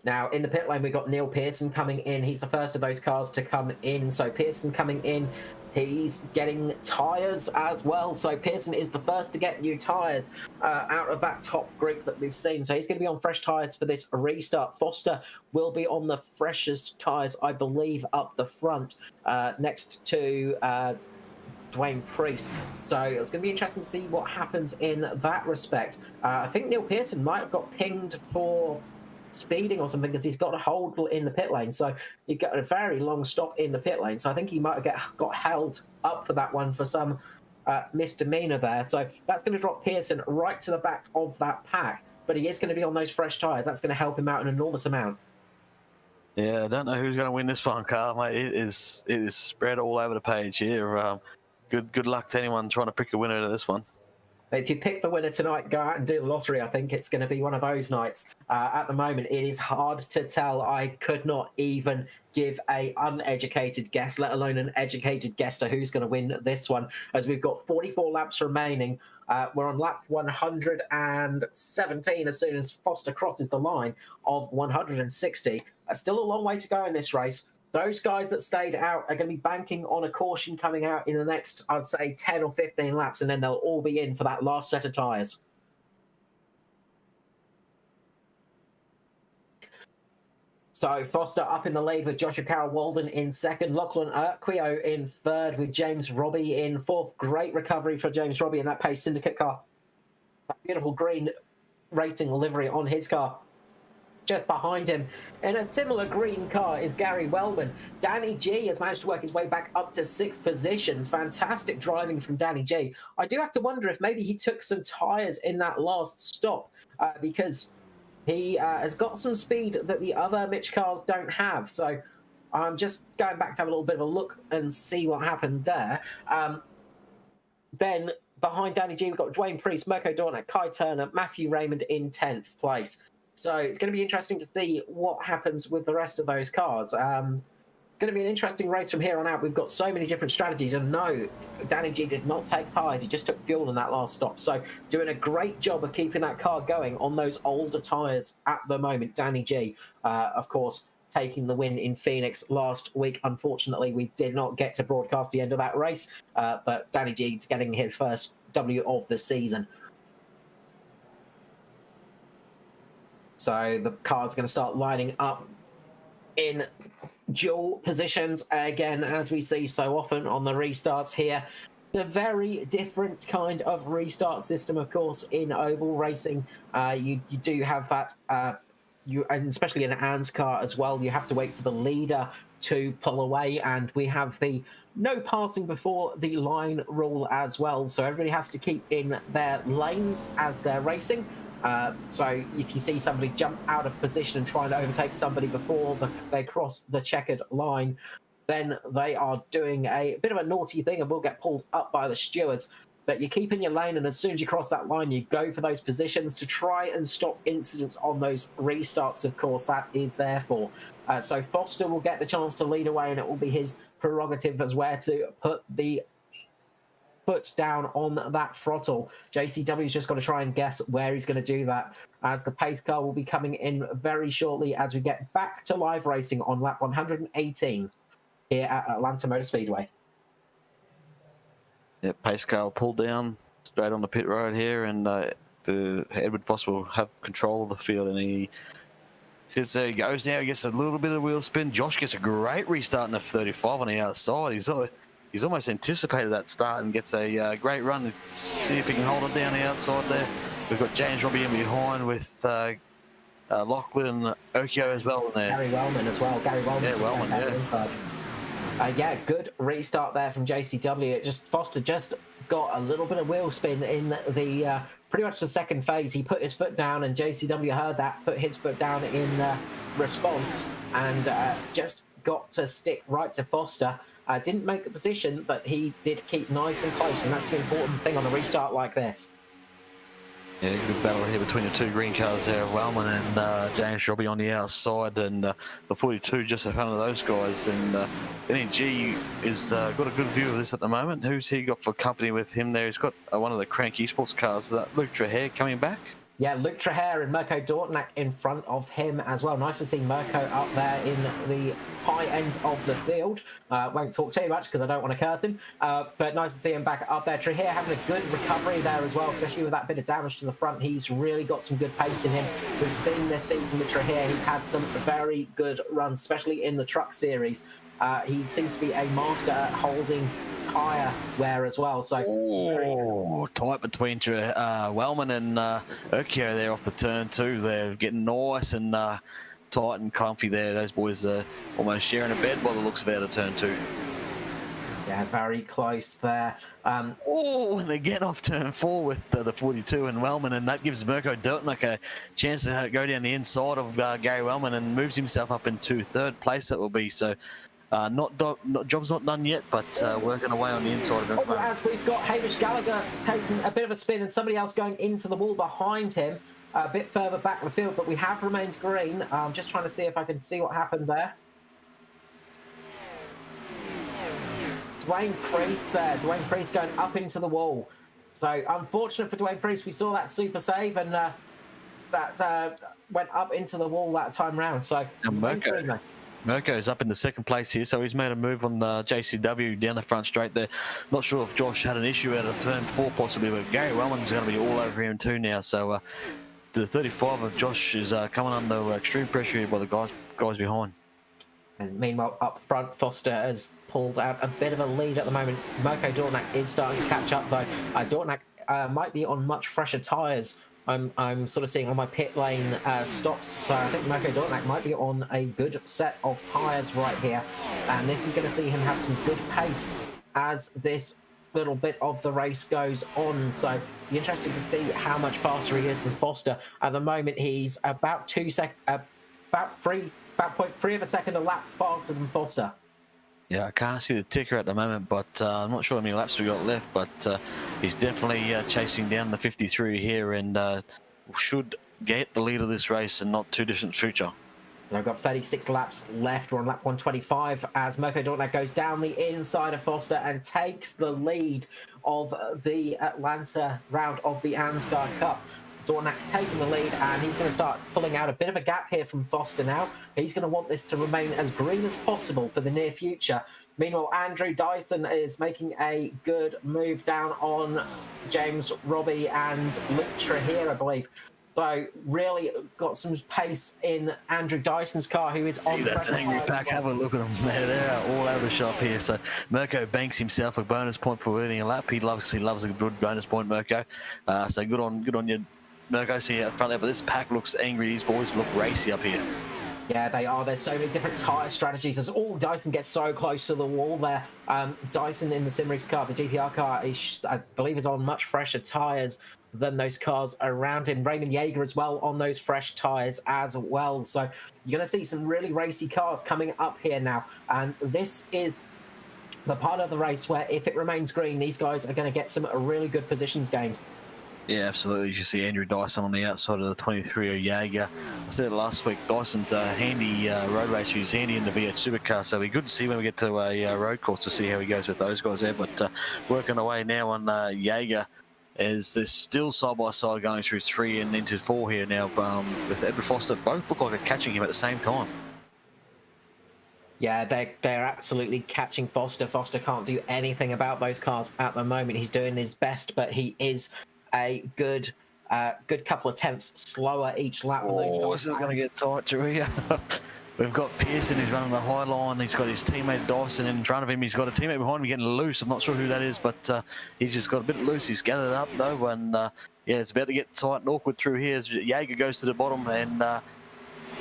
Now, in the pit lane, we've got Neil Pearson coming in. He's the first of those cars to come in. So Pearson coming in, he's getting tyres as well. So Pearson is the first to get new tyres out of that top group that we've seen. So he's going to be on fresh tyres for this restart. Foster will be on the freshest tyres, I believe, up the front next to Dwayne Priest. So it's going to be interesting to see what happens in that respect. I think Neil Pearson might have got pinged for speeding or something, because he's got a hold in the pit lane, so he got a very long stop in the pit lane, so I think he might have got held up for that one for some misdemeanor there. So that's going to drop Pearson right to the back of that pack, but he is going to be on those fresh tyres. That's going to help him out an enormous amount. Yeah, I don't know who's going to win this one, Carl, mate. It is spread all over the page here. Good luck to anyone trying to pick a winner to this one. If you pick the winner tonight, go out and do the lottery. I think it's going to be one of those nights. At the moment, it is hard to tell. I could not even give a uneducated guess, let alone an educated guess to who's going to win this one, as we've got 44 laps remaining. We're on lap 117 as soon as Foster crosses the line of 160. Still a long way to go in this race. Those guys that stayed out are going to be banking on a caution coming out in the next, I'd say, 10 or 15 laps, and then they'll all be in for that last set of tyres. So Foster up in the lead with Joshua Carroll Walden in second, Lachlan Urquio in third with James Robbie in fourth. Great recovery for James Robbie in that Pace Syndicate car. That beautiful green racing livery on his car. Just behind him in a similar green car is Gary Wellman. Danny G has managed to work his way back up to sixth position. Fantastic driving from Danny G. I do have to wonder if maybe he took some tyres in that last stop because he has got some speed that the other Mitch cars don't have. So I'm just going back to have a little bit of a look and see what happened there. Then behind Danny G, we've got Dwayne Priest, Mirko Dorner, Kai Turner, Matthew Raymond in 10th place. So it's going to be interesting to see what happens with the rest of those cars. It's going to be an interesting race from here on out. We've got so many different strategies. And no, Danny G did not take tyres. He just took fuel in that last stop. So doing a great job of keeping that car going on those older tyres at the moment. Danny G, of course, taking the win in Phoenix last week. Unfortunately, we did not get to broadcast the end of that race. But Danny G getting his first W of the season. So the car's going to start lining up in dual positions again, as we see so often on the restarts here. It's a very different kind of restart system, of course, in oval racing. You do have that and especially in an ANZCAR as well, you have to wait for the leader to pull away, and we have the no passing before the line rule as well. So everybody has to keep in their lanes as they're racing. So if you see somebody jump out of position and trying to overtake somebody before they cross the checkered line, then they are doing a bit of a naughty thing and will get pulled up by the stewards. But you keep in your lane, and as soon as you cross that line, you go for those positions to try and stop incidents on those restarts. Of course, that is there for. So Foster will get the chance to lead away, and it will be his prerogative as where to put the foot down on that throttle. JCW's just got to try and guess where he's going to do that, as the pace car will be coming in very shortly as we get back to live racing on lap 118 here at Atlanta Motor Speedway. Yeah, pace car will pull down straight on the pit road here, and the Edward Foster will have control of the field, and he goes now. He gets a little bit of wheel spin. Josh gets a great restart in the 35 on the outside. He's almost anticipated that start and gets a great run. Let's see if he can hold it down the outside there. We've got James Robbie in behind with Lachlan Okio as well in there. Gary Wellman as well. Gary Wellman. Yeah, Wellman, yeah. Inside. Yeah, good restart there from JCW. Foster just got a little bit of wheel spin in the pretty much the second phase. He put his foot down, and JCW heard that, put his foot down in response, and just got to stick right to Foster. Didn't make the position, but he did keep nice and close, and that's the important thing on a restart like this. Yeah, good battle here between the two green cars there, Wellman and James Robbie on the outside, and the 42 just in front of those guys. And NEG is got a good view of this at the moment. Who's he got for company with him there? He's got one of the Crank Esports cars, Luke Trahair coming back. Yeah, Luke Trahair and Mirko Dortnak in front of him as well. Nice to see Mirko up there in the high ends of the field. Won't talk too much because I don't want to curse him, but nice to see him back up there. Trahair having a good recovery there as well, especially with that bit of damage to the front. He's really got some good pace in him. We've seen this season with Trahair. He's had some very good runs, especially in the truck series. He seems to be a master at holding higher wear as well. So tight between Wellman and Urquio there off the turn two. They're getting nice and tight and comfy there. Those boys are almost sharing a bed by the looks of it out of turn two. Yeah, very close there. And they get off turn four with the 42 and Wellman, and that gives Mirko Dortnak a chance to go down the inside of Gary Wellman and moves himself up into third place. That will be so. Job's not done yet, but working away on the inside of it. As we've got Hamish Gallagher taking a bit of a spin and somebody else going into the wall behind him, a bit further back in the field, but we have remained green. I'm just trying to see if I can see what happened there. Dwayne Priest there. Dwayne Priest going up into the wall. So unfortunate for Dwayne Priest. We saw that super save, and that went up into the wall that time round. So Mirko's up in the second place here, so he's made a move on JCW down the front straight there. Not sure if Josh had an issue out of turn four possibly, but Gary Wellman's going to be all over him too now. So the 35 of Josh is coming under extreme pressure here by the guys behind. And meanwhile, up front, Foster has pulled out a bit of a lead at the moment. Mirko Dortnak is starting to catch up though. Dortnak might be on much fresher tyres. I'm sort of seeing on my pit lane stops, so I think Mirko Dortnak might be on a good set of tyres right here, and this is going to see him have some good pace as this little bit of the race goes on. So be interesting to see how much faster he is than Foster. At the moment, he's about 0.3 of a second a lap faster than Foster. Yeah, I can't see the ticker at the moment, but I'm not sure how many laps we got left, but he's definitely chasing down the 53 here and should get the lead of this race in not too distant future. I've got 36 laps left. We're on lap 125 as Mirko Dortnak goes down the inside of Foster and takes the lead of the Atlanta round of the ANZCAR Cup. Dortnak taking the lead, and he's going to start pulling out a bit of a gap here from Foster now. He's going to want this to remain as green as possible for the near future. Meanwhile, Andrew Dyson is making a good move down on James Robbie and Luke Trahair, I believe. So really got some pace in Andrew Dyson's car, who is on that's an angry pack. Have a look at them. They're all over the shop here. So Mirko banks himself a bonus point for winning a lap. He loves a good bonus point, Mirko. So good on you, Mirko's here at the front there, but this pack looks angry. These boys look racy up here. Yeah, they are. There's so many different tyre strategies. As Dyson gets so close to the wall there. Dyson in the sim race car, the GPR car, I believe is on much fresher tyres than those cars around him. Raymond Jaeger as well on those fresh tyres as well. So you're going to see some really racy cars coming up here now. And this is the part of the race where if it remains green, these guys are going to get some really good positions gained. Yeah, absolutely. You see Andrew Dyson on the outside of the 23 of Jaeger. I said it last week, Dyson's a handy road racer. He's handy in the V8 supercar, so it'll be good to see when we get to a road course to see how he goes with those guys there. But working away now on Jaeger, as they're still side by side going through 3 and into 4 here now with Edward Foster. Both look like they're catching him at the same time. Yeah, they're absolutely catching Foster. Foster can't do anything about those cars at the moment. He's doing his best, but he is a good couple attempts slower each lap. Oh, this is going to get tight, Julia. We've got Pearson who's running the high line. He's got his teammate Dyson in front of him. He's got a teammate behind him getting loose. I'm not sure who that is, but he's just got a bit loose. He's gathered up though, and yeah, it's about to get tight and awkward through here as Jaeger goes to the bottom and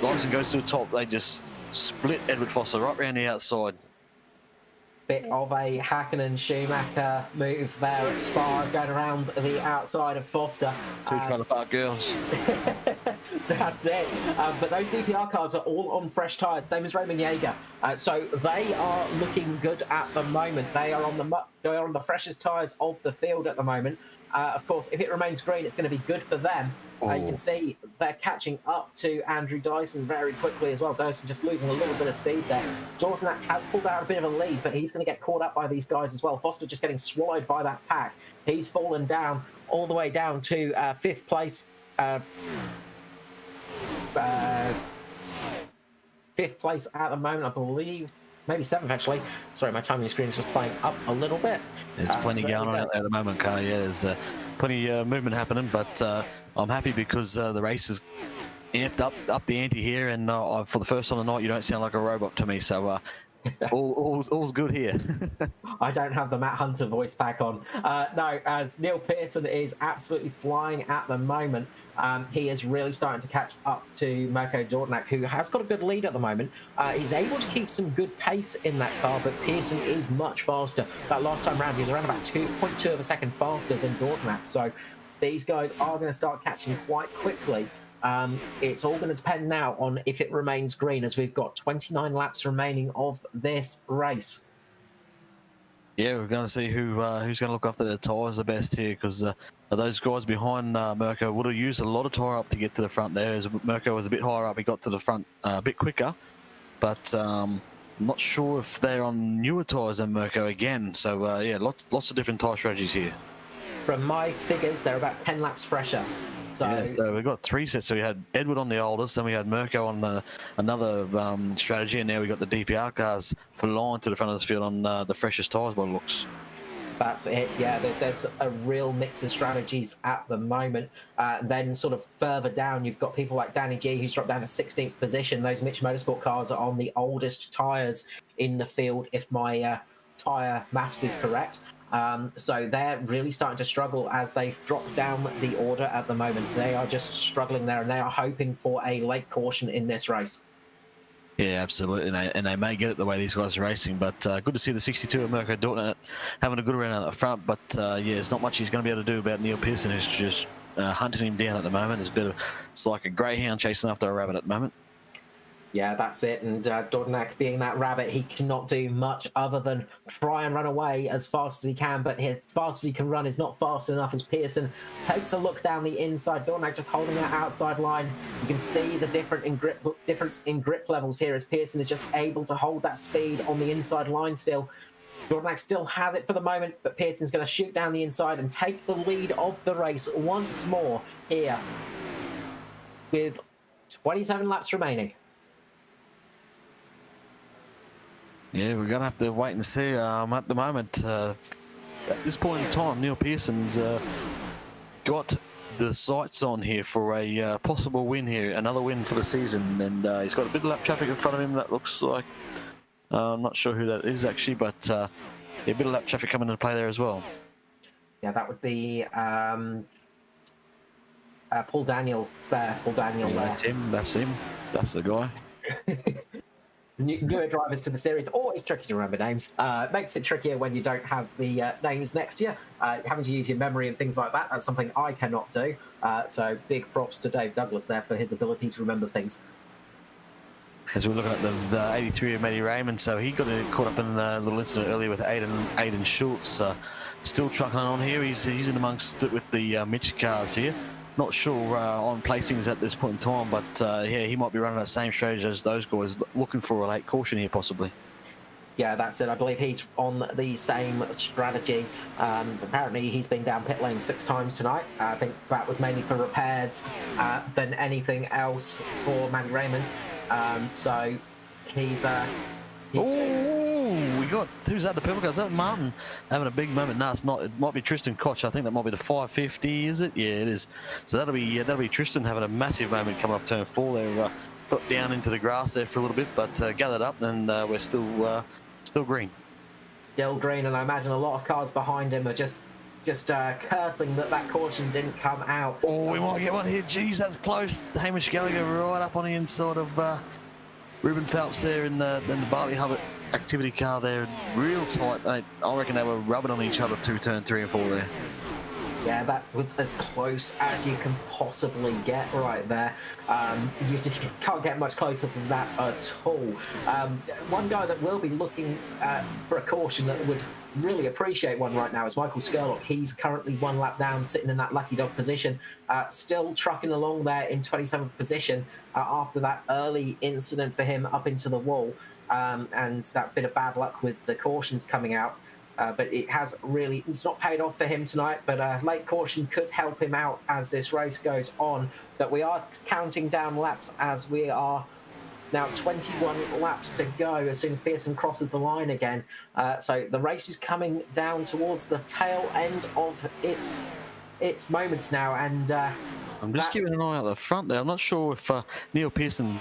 Dyson goes to the top. They just split Edward Foster right round the outside. Bit of a Hakkinen Schumacher move there at Spa, going around the outside of Foster. Two trailer park girls. That's it. But those DPR cars are all on fresh tyres, same as Raymond Jaeger. So they are looking good at the moment. They are on the freshest tyres of the field at the moment. Of course, if it remains green, it's going to be good for them. You can see they're catching up to Andrew Dyson very quickly as well. Dyson just losing a little bit of speed there. Jordan has pulled out a bit of a lead, but he's going to get caught up by these guys as well. Foster just getting swallowed by that pack. He's fallen down all the way down to 5th place. 5th place at the moment, I believe. Maybe 7th, actually. Sorry, my timing screen is just playing up a little bit. There's plenty going on at the moment, Car. Yeah, there's plenty of movement happening, but I'm happy because the race has amped up the ante here, and for the first time tonight, you don't sound like a robot to me, so all's good here. I don't have the Matt Hunter voice pack on. No, as Neil Pearson is absolutely flying at the moment. He is really starting to catch up to Mirko Dortnak, who has got a good lead at the moment. He's able to keep some good pace in that car, but Pearson is much faster. That last time round, he was around about 2.2 of a second faster than Dortnak. So these guys are going to start catching quite quickly. It's all going to depend now on if it remains green, as we've got 29 laps remaining of this race. Yeah, we're going to see who's going to look after their tyres the best here, because those guys behind Mirko would have used a lot of tyre up to get to the front there. As Mirko was a bit higher up, he got to the front a bit quicker, but I'm not sure if they're on newer tyres than Mirko again. So yeah, lots of different tyre strategies here. From my figures, they're about 10 laps fresher. So we've got 3 sets. So we had Edward on the oldest, then we had Mirko on another strategy, and now we've got the DPR cars flying to the front of this field on the freshest tyres by the looks. That's it, yeah. There's a real mix of strategies at the moment. Then sort of further down, you've got people like Danny G, who's dropped down to 16th position. Those Mitch Motorsport cars are on the oldest tyres in the field, if my tyre maths is correct. So they're really starting to struggle as they've dropped down the order at the moment. They are just struggling there, and they are hoping for a late caution in this race. Yeah, absolutely, and they may get it the way these guys are racing, but good to see the 62 of Mirko Dortnak having a good run out the front, but yeah, there's not much he's going to be able to do about Neil Pearson, who's just hunting him down at the moment. It's like a greyhound chasing after a rabbit at the moment. Yeah, that's it. And Dortnak, being that rabbit, he cannot do much other than try and run away as fast as he can. But as fast as he can run is not fast enough as Pearson takes a look down the inside. Dortnak just holding that outside line. You can see the difference in grip levels here as Pearson is just able to hold that speed on the inside line still. Dortnak still has it for the moment, but Pearson's going to shoot down the inside and take the lead of the race once more here with 27 laps remaining. Yeah, we're going to have to wait and see. At the moment, at this point in time, Neil Pearson's got the sights on here for a possible win here, another win for the season, and he's got a bit of lap traffic in front of him that looks like, I'm not sure who that is actually, but a bit of lap traffic coming into play there as well. Yeah, that would be Paul Daniel there. Paul Daniel there. That's him. That's him. That's the guy. Newer drivers to the series, always tricky to remember names. Makes it trickier when you don't have the names next to you. Having to use your memory and things like that, that's something I cannot do. So big props to Dave Douglas there for his ability to remember things. As we're looking at the 83 of Matty Raymond, so he got caught up in a little incident earlier with Aidan Schultz. Still trucking on here. He's in amongst it with the Mitch cars here. Not sure on placings at this point in time, but yeah, he might be running the same strategy as those guys, looking for a late caution here possibly. Yeah, that's it. I believe he's on the same strategy. Apparently, he's been down pit lane 6 times tonight. I think that was mainly for repairs than anything else for Matty Raymond. So he's oh, we got, who's that? The purple car? Is that Martin having a big moment? No, it's not. It might be Tristan Koch. I think that might be the 550. Is it? Yeah, it is. So that'll be Tristan having a massive moment coming off turn 4 there. Got down into the grass there for a little bit, but gathered up, and we're still green. Still green, and I imagine a lot of cars behind him are just cursing that caution didn't come out. Oh, we might get one here. Geez, that's close. Hamish Gallagher right up on the inside of Ruben Phelps there in the Barley Hubbard activity car there. Real tight, mate. I reckon they were rubbing on each other through turn 3 and 4 there. Yeah, that was as close as you can possibly get right there. You can't get much closer than that at all. One guy that will be looking for a caution that would really appreciate one right now is Michael Skurlock. He's currently 1 lap down, sitting in that lucky dog position, still trucking along there in 27th position after that early incident for him up into the wall and that bit of bad luck with the cautions coming out. But it's not paid off for him tonight, but late caution could help him out as this race goes on. But we are counting down laps as we are now 21 laps to go as soon as Pearson crosses the line again. So the race is coming down towards the tail end of its moments now. And I'm just keeping an eye out the front there. I'm not sure if Neil Pearson...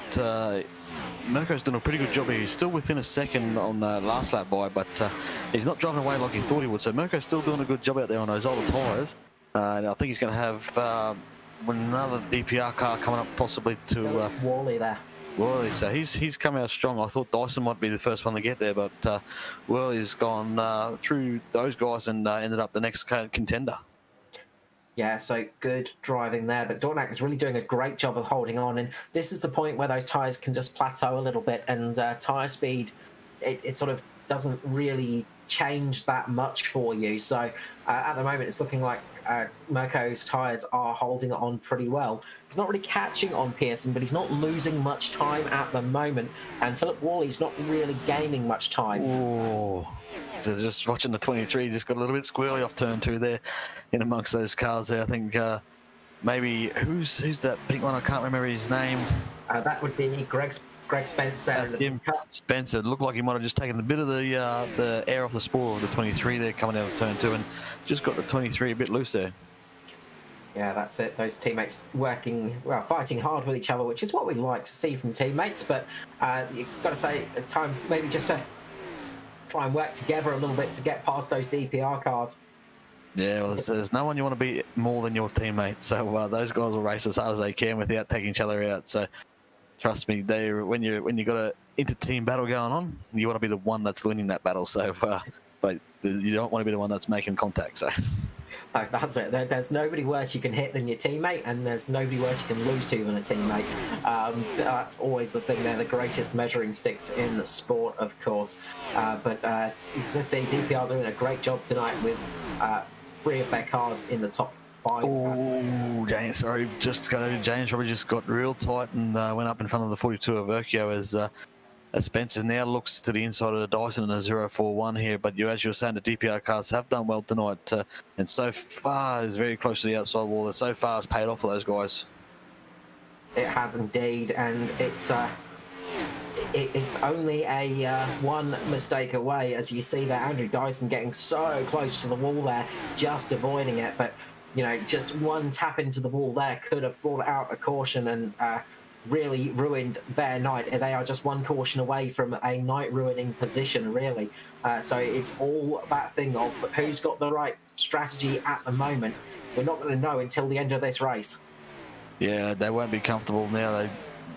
Mirko's done a pretty good job here. He's still within a second on last lap by, but he's not driving away like he thought he would. So Mirko's still doing a good job out there on those older tyres. And I think he's going to have another DPR car coming up possibly to... Worley there. Worley, so he's come out strong. I thought Dyson might be the first one to get there, but Worley's gone through those guys and ended up the next contender. Yeah, so good driving there, but Dornack is really doing a great job of holding on, and this is the point where those tyres can just plateau a little bit, and tyre speed, it sort of doesn't really change that much for you. So at the moment, it's looking like Mirko's tyres are holding on pretty well. He's not really catching on Pearson, but he's not losing much time at the moment, and Philip Worley's not really gaining much time. Oh. So just watching the 23, just got a little bit squirrely off turn 2 there in amongst those cars there. I think maybe, who's that big one? I can't remember his name. That would be Greg Spencer. Jim Spencer. Looked like he might have just taken a bit of the air off the spoil of the 23 there coming out of turn 2 and just got the 23 a bit loose there. Yeah, that's it. Those teammates fighting hard with each other, which is what we like to see from teammates. But you've got to say it's time maybe just to try and work together a little bit to get past those DPR cars. Yeah, well, there's no one you want to beat more than your teammates. So those guys will race as hard as they can without taking each other out. So trust me, when you got an inter-team battle going on, you want to be the one that's winning that battle. So, but you don't want to be the one that's making contact. So. No, that's it. There's nobody worse you can hit than your teammate, and there's nobody worse you can lose to than a teammate. That's always the thing. They're the greatest measuring sticks in the sport, of course. But as I say, DPR doing a great job tonight with 3 of their cars in the top 5. Oh, James, sorry, James probably just got real tight and went up in front of the 42 of Verkio as Spencer now looks to the inside of the Dyson in a 041 here, but as you were saying, the DPR cars have done well tonight, and so far is very close to the outside wall. So far it's paid off for those guys. It has indeed, and it's only a one mistake away, as you see there. Andrew Dyson getting so close to the wall there, just avoiding it, but just one tap into the wall there could have brought out a caution and really ruined their night. They are just one caution away from a night-ruining position, really. So it's all that thing of who's got the right strategy at the moment. We're not going to know until the end of this race. Yeah, they won't be comfortable now.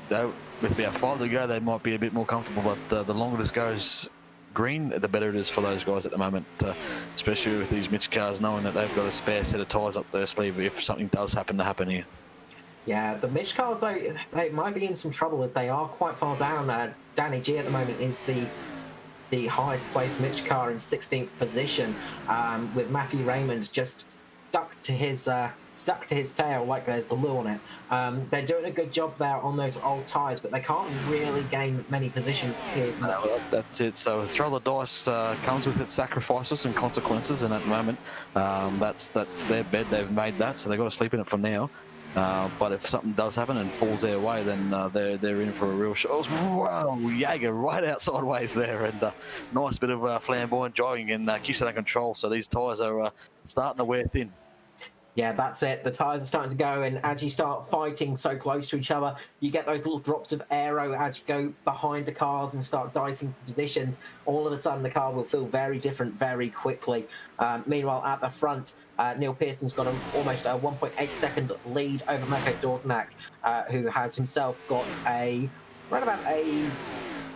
They with about 5 to go, they might be a bit more comfortable. But the longer this goes green, the better it is for those guys at the moment. Especially with these Mitch cars, knowing that they've got a spare set of tyres up their sleeve if something does happen here. Yeah, the Mitch cars, though, they might be in some trouble as they are quite far down. Danny G at the moment is the highest placed Mitch car in 16th position, with Matthew Raymond just stuck to his tail like there's glue on it. They're doing a good job there on those old tyres, but they can't really gain many positions here. No, that's it. So throw the dice comes with its sacrifices and consequences, and at the moment, that's their bed. They've made that, so they've got to sleep in it for now. But if something does happen and falls their way, then they're in for a real show. Wow, Jaeger right out sideways there, and nice bit of flamboyant driving and keeps it under control. So these tyres are starting to wear thin. Yeah, that's it. The tyres are starting to go, and as you start fighting so close to each other, you get those little drops of aero as you go behind the cars and start dicing positions. All of a sudden, the car will feel very different very quickly. Meanwhile, at the front, Neil Pearson's got almost a 1.8-second lead over Mirko Dornak, who has himself got around about a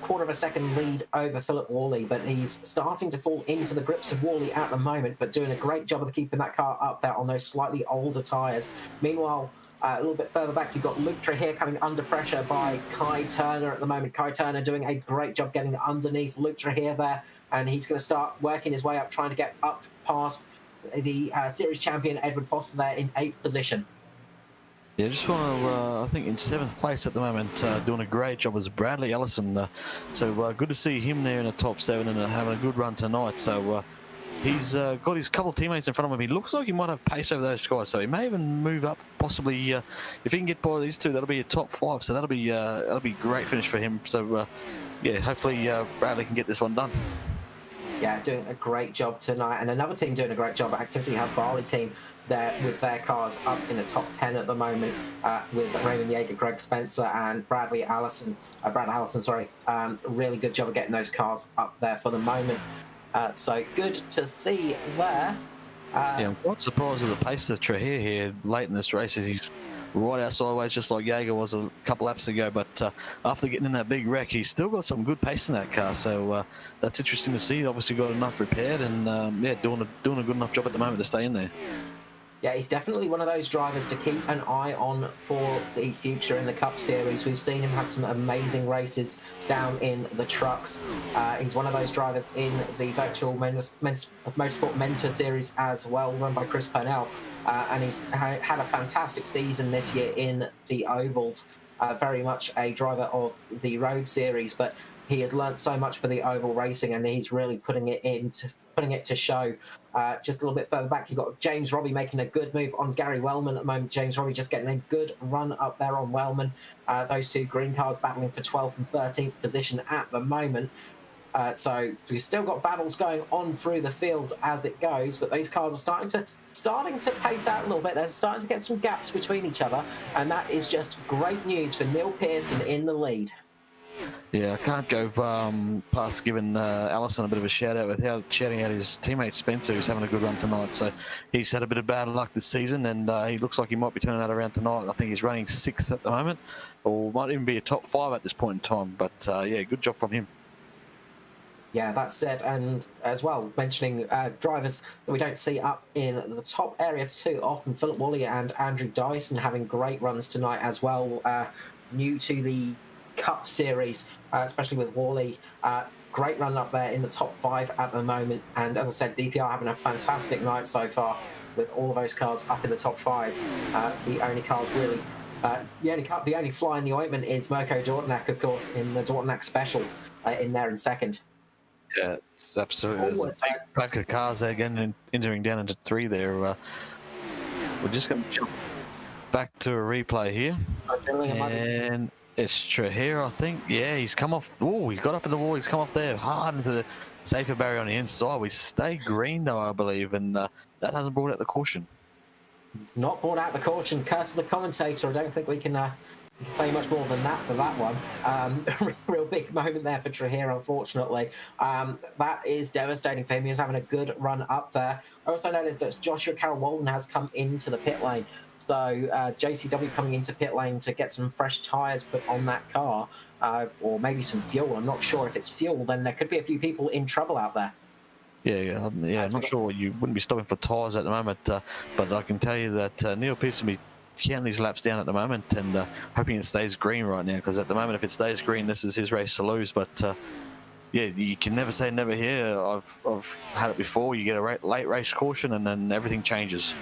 quarter of a second lead over Philip Worley, but he's starting to fall into the grips of Worley at the moment, but doing a great job of keeping that car up there on those slightly older tyres. Meanwhile, a little bit further back, you've got Luke Trahir coming under pressure by Kai Turner at the moment. Kai Turner doing a great job getting underneath Luke Trahir there, and he's going to start working his way up, trying to get up past the series champion Edward Foster there in 8th position. Yeah, just want to, I think in 7th place at the moment, doing a great job as Bradley Ellison. So good to see him there in the top 7 and having a good run tonight. So he's got his couple of teammates in front of him. He looks like he might have pace over those guys, so he may even move up. Possibly, if he can get by these two, that'll be a top 5. So that'll be a great finish for him. So yeah, hopefully Bradley can get this one done. Yeah, doing a great job tonight, and another team doing a great job. Activity Hub Barley team there with their cars up in the top 10 at the moment, with Raymond Yeager, Greg Spencer, and Brad Allison. Really good job of getting those cars up there for the moment. So good to see there. Yeah, I'm quite surprised with the pace of Trahir here late in this race. He's right out sideways, just like Jaeger was a couple laps ago. But after getting in that big wreck, he's still got some good pace in that car. So that's interesting to see. Obviously got enough repaired, and yeah, doing a good enough job at the moment to stay in there. Yeah, he's definitely one of those drivers to keep an eye on for the future in the Cup Series. We've seen him have some amazing races down in the trucks. He's one of those drivers in the Virtual Motorsport Mentor Series as well, run by Chris Purnell. And he's had a fantastic season this year in the Ovals. Very much a driver of the Road Series, but he has learnt so much for the oval racing, and he's really putting it to show. Just a little bit further back, you've got James Robbie making a good move on Gary Wellman at the moment. James Robbie just getting a good run up there on Wellman. Those two green cars battling for 12th and 13th position at the moment. So we've still got battles going on through the field as it goes, but these cars are starting to pace out a little bit. They're starting to get some gaps between each other, and that is just great news for Neil Pearson in the lead. Yeah, I can't go past giving Allison a bit of a shout-out without shouting out his teammate Spencer, who's having a good run tonight. So he's had a bit of bad luck this season, and he looks like he might be turning that around tonight. I think he's running 6th at the moment, or might even be a top 5 at this point in time. But yeah, good job from him. Yeah, that's it. And as well, mentioning drivers that we don't see up in the top area too often, Philip Woolley and Andrew Dyson having great runs tonight as well. New to the Cup Series, especially with Worley. Great run up there in the top 5 at the moment. And as I said, DPR having a fantastic night so far with all of those cars up in the top 5. The only cars really, the only fly in the ointment is Mirko Dornak, of course, in the Dornak Special in there in 2nd. Yeah, it's absolutely. There's a big pack of cars there again, entering down into 3 there. We're just going to jump back to a replay here. And it's Trahir, I think. Yeah, he's come off. Oh, he got up in the wall. He's come off there hard into the safer barrier on the inside. We stay green, though, I believe, and that hasn't brought out the caution. It's not brought out the caution. Curse of the commentator. I don't think we can say much more than that for that one. Real big moment there for Trahir, unfortunately. That is devastating for him. He was having a good run up there. I also noticed that Joshua Carroll Walden has come into the pit lane. So JCW coming into pit lane to get some fresh tyres put on that car, or maybe some fuel. I'm not sure if it's fuel, then there could be a few people in trouble out there. Yeah, I'm not sure. You wouldn't be stopping for tyres at the moment, but I can tell you that Neil Pearce will be counting his laps down at the moment and hoping it stays green right now, because at the moment, if it stays green, this is his race to lose. But yeah, you can never say never here. I've had it before. You get a late race caution and then everything changes.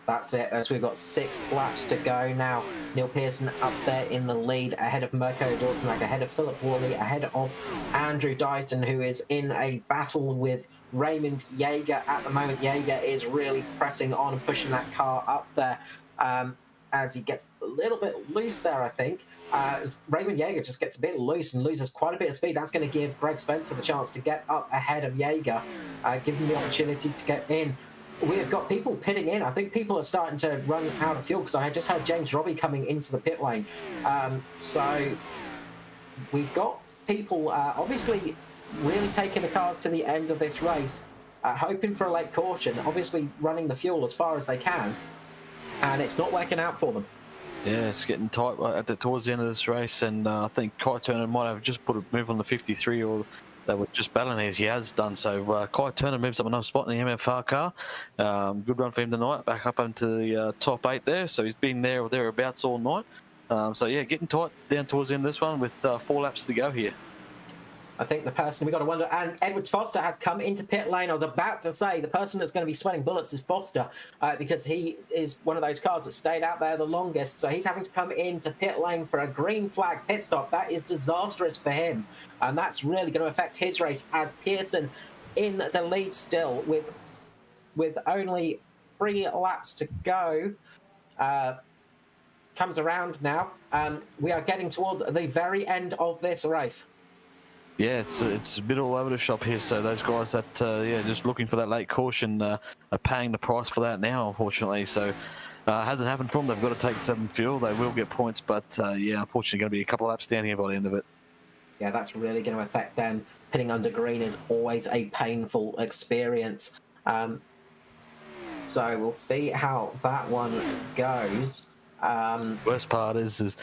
That's it, as we've got 6 laps to go now. Neil Pearson up there in the lead, ahead of Mirko Dortmund, ahead of Philip Worley, ahead of Andrew Dyson, who is in a battle with Raymond Jaeger at the moment. Jaeger is really pressing on and pushing that car up there as he gets a little bit loose there, I think. Raymond Jaeger just gets a bit loose and loses quite a bit of speed. That's going to give Greg Spencer the chance to get up ahead of Jaeger, give him the opportunity to get in. We have got people pitting in. I think people are starting to run out of fuel, because I just had James Robbie coming into the pit lane. So we've got people obviously really taking the cars to the end of this race, hoping for a late caution, obviously running the fuel as far as they can, and it's not working out for them. Yeah, it's getting tight towards the end of this race, and I think Kai Turner might have just put a move on the 53, or they were just battling as he has done. So Kai Turner moves up another spot in the MFR car. Good run for him tonight, back up into the top 8 there. So he's been there or thereabouts all night. So yeah, getting tight down towards the end of this one with 4 laps to go here. I think the person we got to wonder, and Edward Foster has come into pit lane. I was about to say the person that's going to be sweating bullets is Foster, because he is one of those cars that stayed out there the longest. So he's having to come into pit lane for a green flag pit stop. That is disastrous for him, and that's really going to affect his race, as Pearson in the lead still with only 3 laps to go. Comes around now. We are getting towards the very end of this race. Yeah, it's a bit all over the shop here. So those guys that just looking for that late caution are paying the price for that now, unfortunately. So hasn't happened for them. They've got to take 7 fuel. They will get points, but yeah, unfortunately, going to be a couple of laps down here by the end of it. Yeah, that's really going to affect them. Pitting under green is always a painful experience. So we'll see how that one goes. Worst part is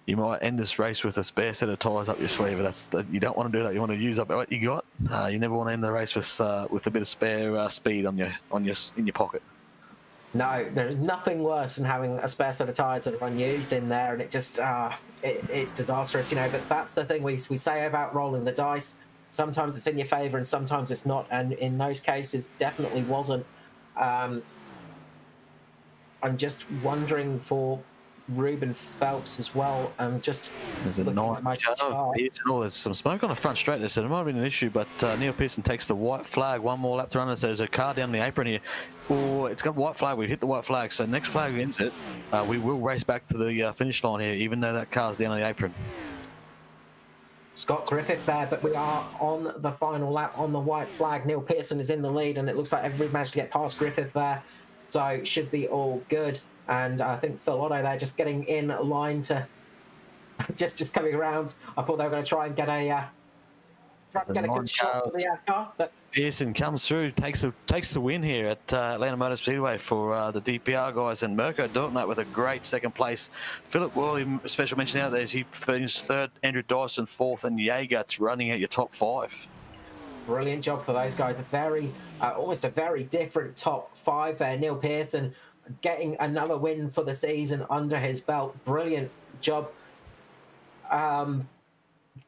you might end this race with a spare set of tyres up your sleeve. You don't want to do that. You want to use up what you got. You never want to end the race with a bit of spare speed in your pocket. No, there's nothing worse than having a spare set of tyres that are unused in there, and it just it's disastrous, But that's the thing we say about rolling the dice. Sometimes it's in your favour, and sometimes it's not. And in those cases, definitely wasn't. I'm just wondering for Ruben Phelps as well. There's a there's some smoke on the front straight there, so there might have been an issue, but Neil Pearson takes the white flag. 1 more lap to run, so there's a car down the apron here. Oh, it's got white flag. We hit the white flag, so next flag ends it. We will race back to the finish line here, even though that car's down the apron. Scott Griffith there, but we are on the final lap on the white flag. Neil Pearson is in the lead, and it looks like everybody managed to get past Griffith there, so should be all good. And I think Phil Otto there just getting in line to just coming around. I thought they were going to try and get a good shot for the car. But Pearson comes through, takes the win here at Atlanta Motor Speedway for the DPR guys, and Mirko Dortmund with a great 2nd place. Philip Worley, special mention out there, he finished 3rd, Andrew Dyson 4th, and Jaeger running at your top 5. Brilliant job for those guys. Almost a very different top 5 there. Neil Pearson getting another win for the season under his belt. Brilliant job.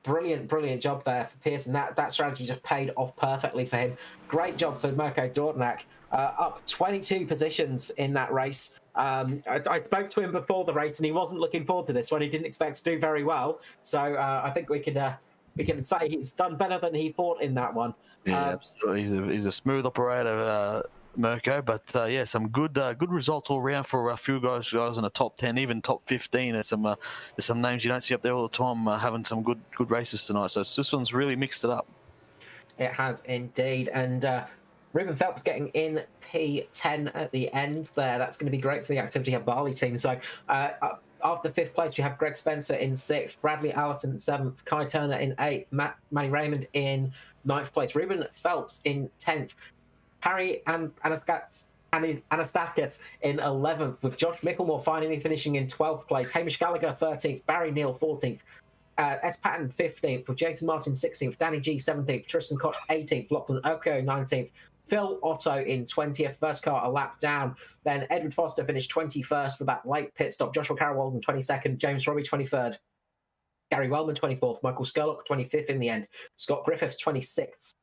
Brilliant job there for Pearson. That strategy just paid off perfectly for him. Great job for Mirko Dortmund. Up 22 positions in that race. I spoke to him before the race, and he wasn't looking forward to this one. He didn't expect to do very well. So I think we can say he's done better than he thought in that one. Yeah, absolutely. He's a smooth operator, Mirko, but yeah, some good results all around for a few guys in the top 10, even top 15. There's some names you don't see up there all the time having some good races tonight. So this one's really mixed it up. It has indeed, and Ruben Phelps getting in P10 at the end there. That's going to be great for the Activity Hub Bali team. So after 5th place, you have Greg Spencer in 6th, Bradley Allison 7th, Kai Turner in 8th, Matty Raymond in 9th place, Ruben Phelps in 10th. Harry and Anastakis in 11th, with Josh Micklemore finally finishing in 12th place. Hamish Gallagher 13th, Barry Neal 14th, S. Patton 15th, with Jason Martin 16th, Danny G 17th, Tristan Koch 18th, Lachlan Oko 19th, Phil Otto in 20th, first car a lap down. Then Edward Foster finished 21st with that late pit stop. Joshua Carroll in 22nd, James Robbie 23rd, Gary Wellman 24th, Michael Skurlock 25th in the end, Scott Griffiths 26th,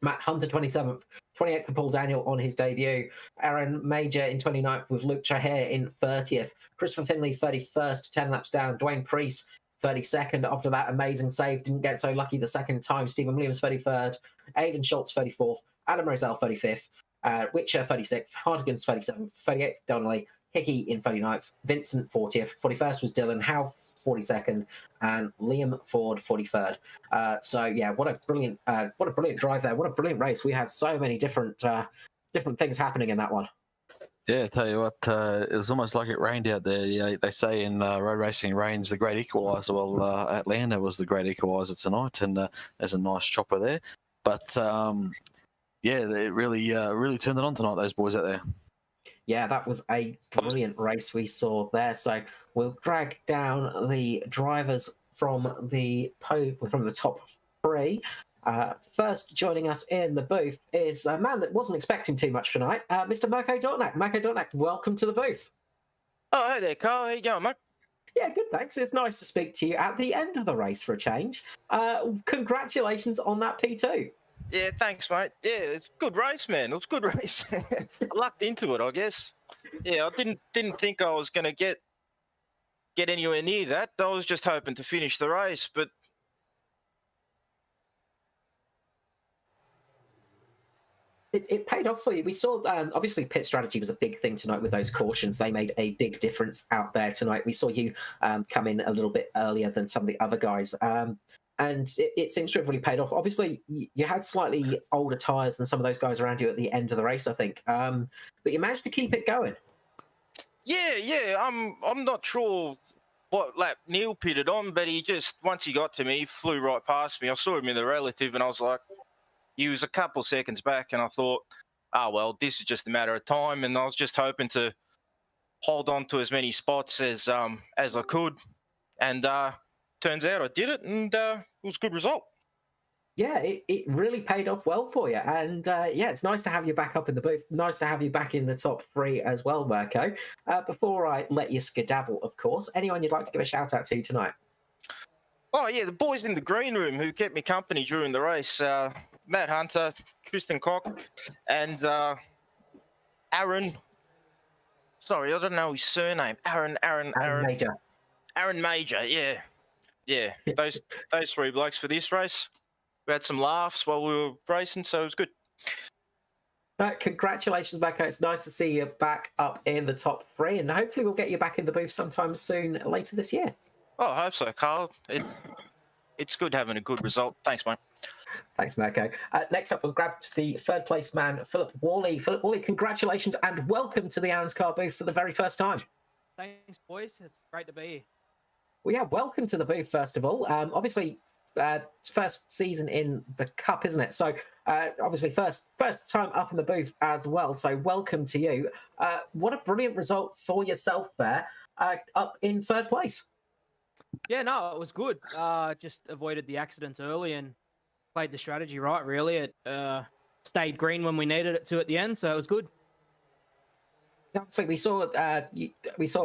Matt Hunter 27th, 28th for Paul Daniel on his debut, Aaron Major in 29th with Luke Chaher in 30th, Christopher Finley 31st, 10 laps down, Dwayne Priest 32nd after that amazing save, didn't get so lucky the second time, Stephen Williams 33rd, Aidan Schultz 34th, Adam Rosell 35th, Witcher 36th, Hardigans 37th, 38th Donnelly, Hickey in 39th, Vincent 40th, 41st was Dylan Howe 42nd, and Liam Ford 43rd. So yeah, what a brilliant drive there! What a brilliant race! We had so many different things happening in that one. Yeah, tell you what, it was almost like it rained out there. Yeah, they say in road racing, rain's the great equaliser. Well, Atlanta was the great equaliser tonight, and there's a nice chopper there. But yeah, it really turned it on tonight. Those boys out there. Yeah, that was a brilliant race we saw there. So we'll drag down the drivers from the top three. First joining us in the booth is a man that wasn't expecting too much tonight, Mr. Mirko Dornak. Mirko Dornak, welcome to the booth. Oh, hey there, Carl. How you going, mate? Yeah, good, thanks. It's nice to speak to you at the end of the race for a change. Congratulations on that P2. Yeah, thanks, mate. Yeah, it's a good race, man. It was a good race. I lucked into it, I guess. Yeah, I didn't think I was going to get anywhere near that. I was just hoping to finish the race, but it paid off for you. We saw, obviously, pit strategy was a big thing tonight with those cautions. They made a big difference out there tonight. We saw you come in a little bit earlier than some of the other guys. And it seems to have really paid off. Obviously, you had slightly older tyres than some of those guys around you at the end of the race, I think. But you managed to keep it going. yeah. I'm not sure what lap Neil pitted on, but he just, once he got to me, he flew right past me. I saw him in the relative, and I was like, he was a couple of seconds back, and I thought, oh, well, this is just a matter of time. And I was just hoping to hold on to as many spots as I could. And turns out I did it, and it was a good result. Yeah, it really paid off well for you. And yeah, it's nice to have you back up in the booth. Nice to have you back in the top three as well, Mirko. Before I let you skedaddle, of course, anyone you'd like to give a shout out to tonight? Oh, yeah, the boys in the green room who kept me company during the race. Matt Hunter, Tristan Koch, and Aaron. Sorry, I don't know his surname. Aaron Major. Aaron Major, yeah. Those three blokes for this race. We had some laughs while we were racing, so it was good. Congratulations, Mirko. It's nice to see you back up in the top three, and hopefully we'll get you back in the booth sometime soon later this year. Oh, I hope so, Carl. It's good having a good result. Thanks, mate. Thanks, Mirko. Next up, we'll grab the third place man, Philip Worley. Philip Worley, congratulations and welcome to the ANZCAR booth for the very first time. Thanks, boys. It's great to be here. Well, yeah, welcome to the booth, first of all. Obviously, first season in the Cup, isn't it? So, obviously, first time up in the booth as well. So, welcome to you. What a brilliant result for yourself there, up in third place. Yeah, no, it was good. Just avoided the accidents early and played the strategy right, really. It stayed green when we needed it to at the end, so it was good. So we saw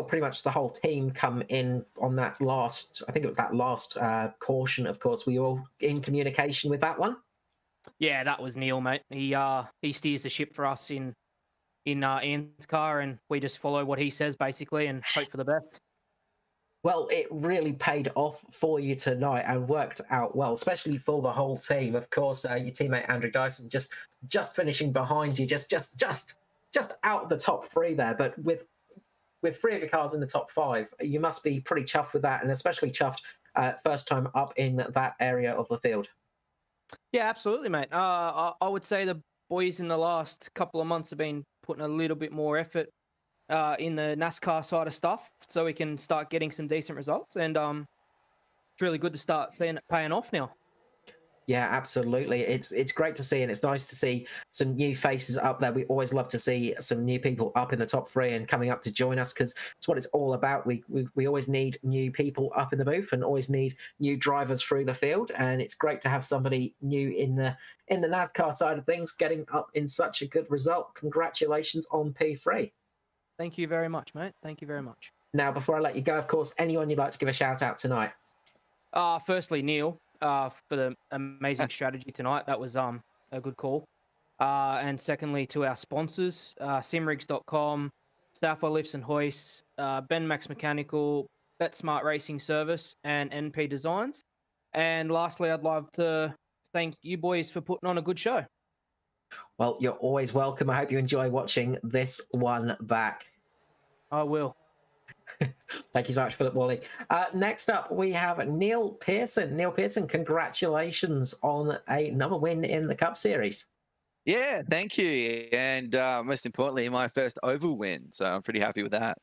pretty much the whole team come in on that last. I think it was that last caution. Of course, were you all in communication with that one? Yeah, that was Neil, mate. He steers the ship for us in ANZCAR, and we just follow what he says basically and hope for the best. Well, it really paid off for you tonight and worked out well, especially for the whole team. Of course, your teammate Andrew Dyson just finishing behind you, just out of the top three there. But with three of your cars in the top five, you must be pretty chuffed with that, and especially chuffed first time up in that area of the field. Yeah, absolutely, mate. I would say the boys in the last couple of months have been putting a little bit more effort in the NASCAR side of stuff, so we can start getting some decent results. And it's really good to start seeing it paying off now. Yeah, absolutely. It's great to see, and it's nice to see some new faces up there. We always love to see some new people up in the top three and coming up to join us because it's what it's all about. We always need new people up in the booth and always need new drivers through the field. And it's great to have somebody new in the NASCAR side of things getting up in such a good result. Congratulations on P3. Thank you very much, mate. Thank you very much. Now, before I let you go, of course, anyone you'd like to give a shout out tonight? Firstly, Neil, for the amazing strategy tonight. That was a good call. And secondly, to our sponsors, simrigs.com, Southwell Lifts and Hoists, Ben Max Mechanical, BetSmart Racing Service, and NP Designs. And lastly, I'd love to thank you boys for putting on a good show. Well, you're always welcome. I hope you enjoy watching this one back. I will. Thank you so much, Philip Wally. Next up, we have Neil Pearson. Neil Pearson, congratulations on another win in the Cup Series. Yeah, thank you. And most importantly, my first oval win. So I'm pretty happy with that.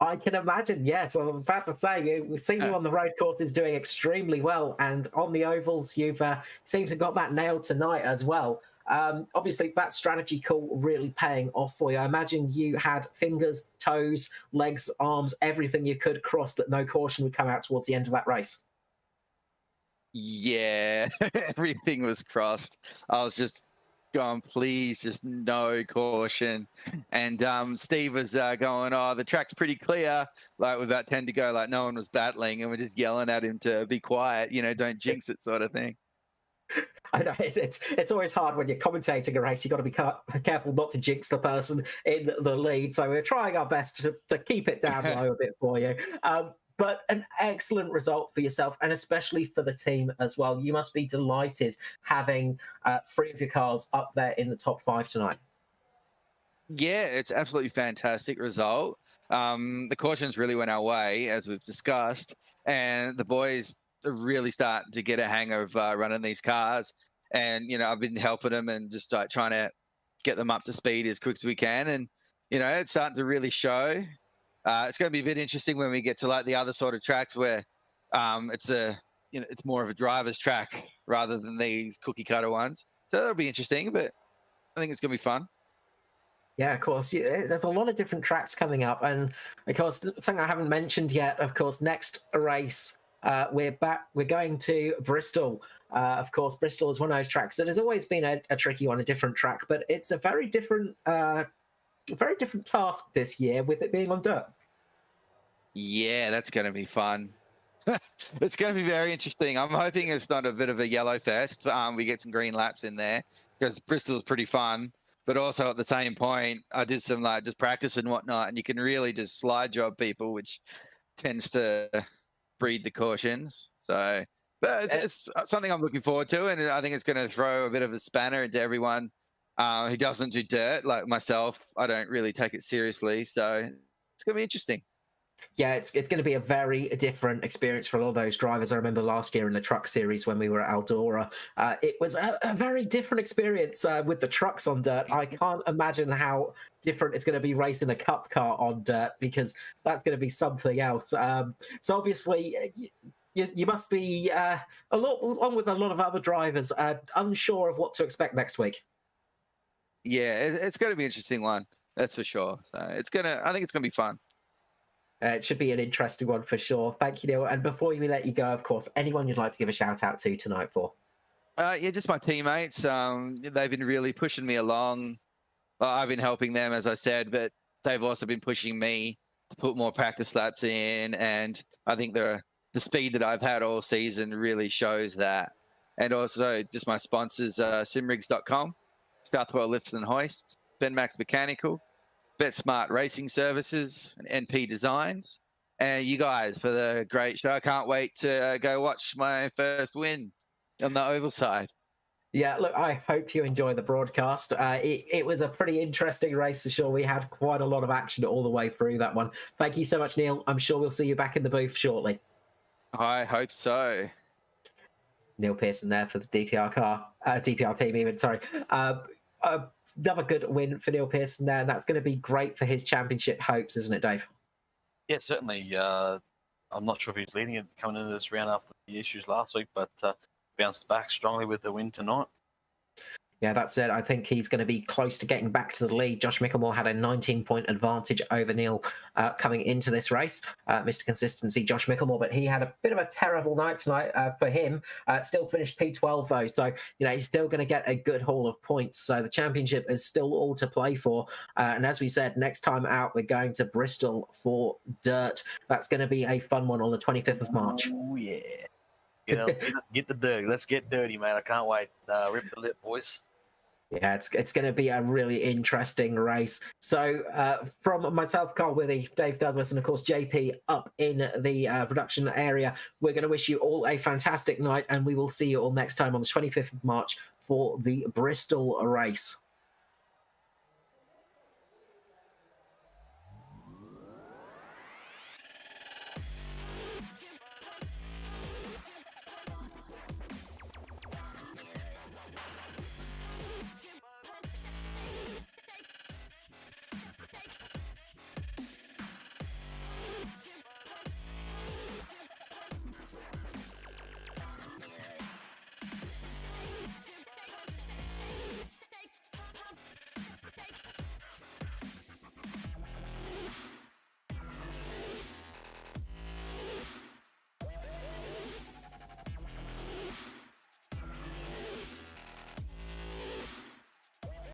I can imagine, yes. I'm about to say, we've seen you on the road courses doing extremely well, and on the ovals, you've seemed to have got that nailed tonight as well. Obviously, that strategy call really paying off for you. I imagine you had fingers, toes, legs, arms, everything you could cross that no caution would come out towards the end of that race. Yeah, everything was crossed. I was just going, please, just no caution. And Steve was going, oh, the track's pretty clear. Like with about 10 to go, like no one was battling, and we're just yelling at him to be quiet, don't jinx it, sort of thing. I know it's always hard when you're commentating a race. You've got to be careful not to jinx the person in the lead. So we're trying our best to keep it down low a bit for you. But an excellent result for yourself, and especially for the team as well. You must be delighted having 3 of your cars up there in the top 5 tonight. Yeah, it's absolutely fantastic result. The cautions really went our way, as we've discussed, and the boys are really starting to get a hang of running these cars. And, I've been helping them and just trying to get them up to speed as quick as we can. And, it's starting to really show. It's going to be a bit interesting when we get to like the other sort of tracks where it's more of a driver's track rather than these cookie cutter ones. So that'll be interesting, but I think it's going to be fun. Yeah, of course. Yeah, there's a lot of different tracks coming up. And of course, something I haven't mentioned yet, of course, next race, we're going to Bristol. Of course, Bristol is one of those tracks that has always been a tricky one, a different track, but it's a very different task this year with it being on dirt. Yeah, that's going to be fun. It's going to be very interesting. I'm hoping it's not a bit of a yellow fest. We get some green laps in there because Bristol's pretty fun. But also at the same point, I did some just practice and whatnot, and you can really just slide job people, which tends to breed the cautions. So, but it's something I'm looking forward to, and I think it's going to throw a bit of a spanner into everyone who doesn't do dirt, like myself. I don't really take it seriously, so it's going to be interesting. Yeah, it's going to be a very different experience for a lot of those drivers. I remember last year in the truck series when we were at Eldora, it was a very different experience with the trucks on dirt. I can't imagine how different it's going to be racing a cup car on dirt, because that's going to be something else. So obviously, you must be along with a lot of other drivers, unsure of what to expect next week. Yeah, it's going to be an interesting one, that's for sure. So I think it's going to be fun. It should be an interesting one for sure. Thank you, Neil. And before we let you go, of course, anyone you'd like to give a shout out to tonight for? Yeah, just my teammates. They've been really pushing me along. I've been helping them, as I said, but they've also been pushing me to put more practice laps in. And I think the speed that I've had all season really shows that. And also just my sponsors, simrigs.com, Southwell Lifts and Hoists, Ben Max Mechanical, BetSmart Racing Services, and NP Designs, and you guys for the great show. I can't wait to go watch my first win on the oval side. Yeah, look, I hope you enjoy the broadcast. It was a pretty interesting race for sure. We had quite a lot of action all the way through that one. Thank you so much, Neil. I'm sure we'll see you back in the booth shortly. I hope so. Neil Pearson there for the DPR team even, sorry. Another good win for Neil Pearson there, and that's going to be great for his championship hopes, isn't it, Dave? Yeah, certainly. I'm not sure if he's leading it coming into this round after the issues last week, but bounced back strongly with the win tonight. Yeah, that's it. I think he's going to be close to getting back to the lead. Josh Mickelmore had a 19-point advantage over Neil coming into this race. Mr. Consistency, Josh Mickelmore, but he had a bit of a terrible night tonight for him. Still finished P12 though, so he's still going to get a good haul of points. So the championship is still all to play for. And as we said, next time out we're going to Bristol for dirt. That's going to be a fun one on the 25th of March. Oh yeah, get the dirty. Let's get dirty, man. I can't wait. Rip the lip, boys. Yeah, it's going to be a really interesting race. So from myself, Carl Withy, Dave Douglas, and of course JP up in the production area, we're going to wish you all a fantastic night, and we will see you all next time on the 25th of March for the Bristol race.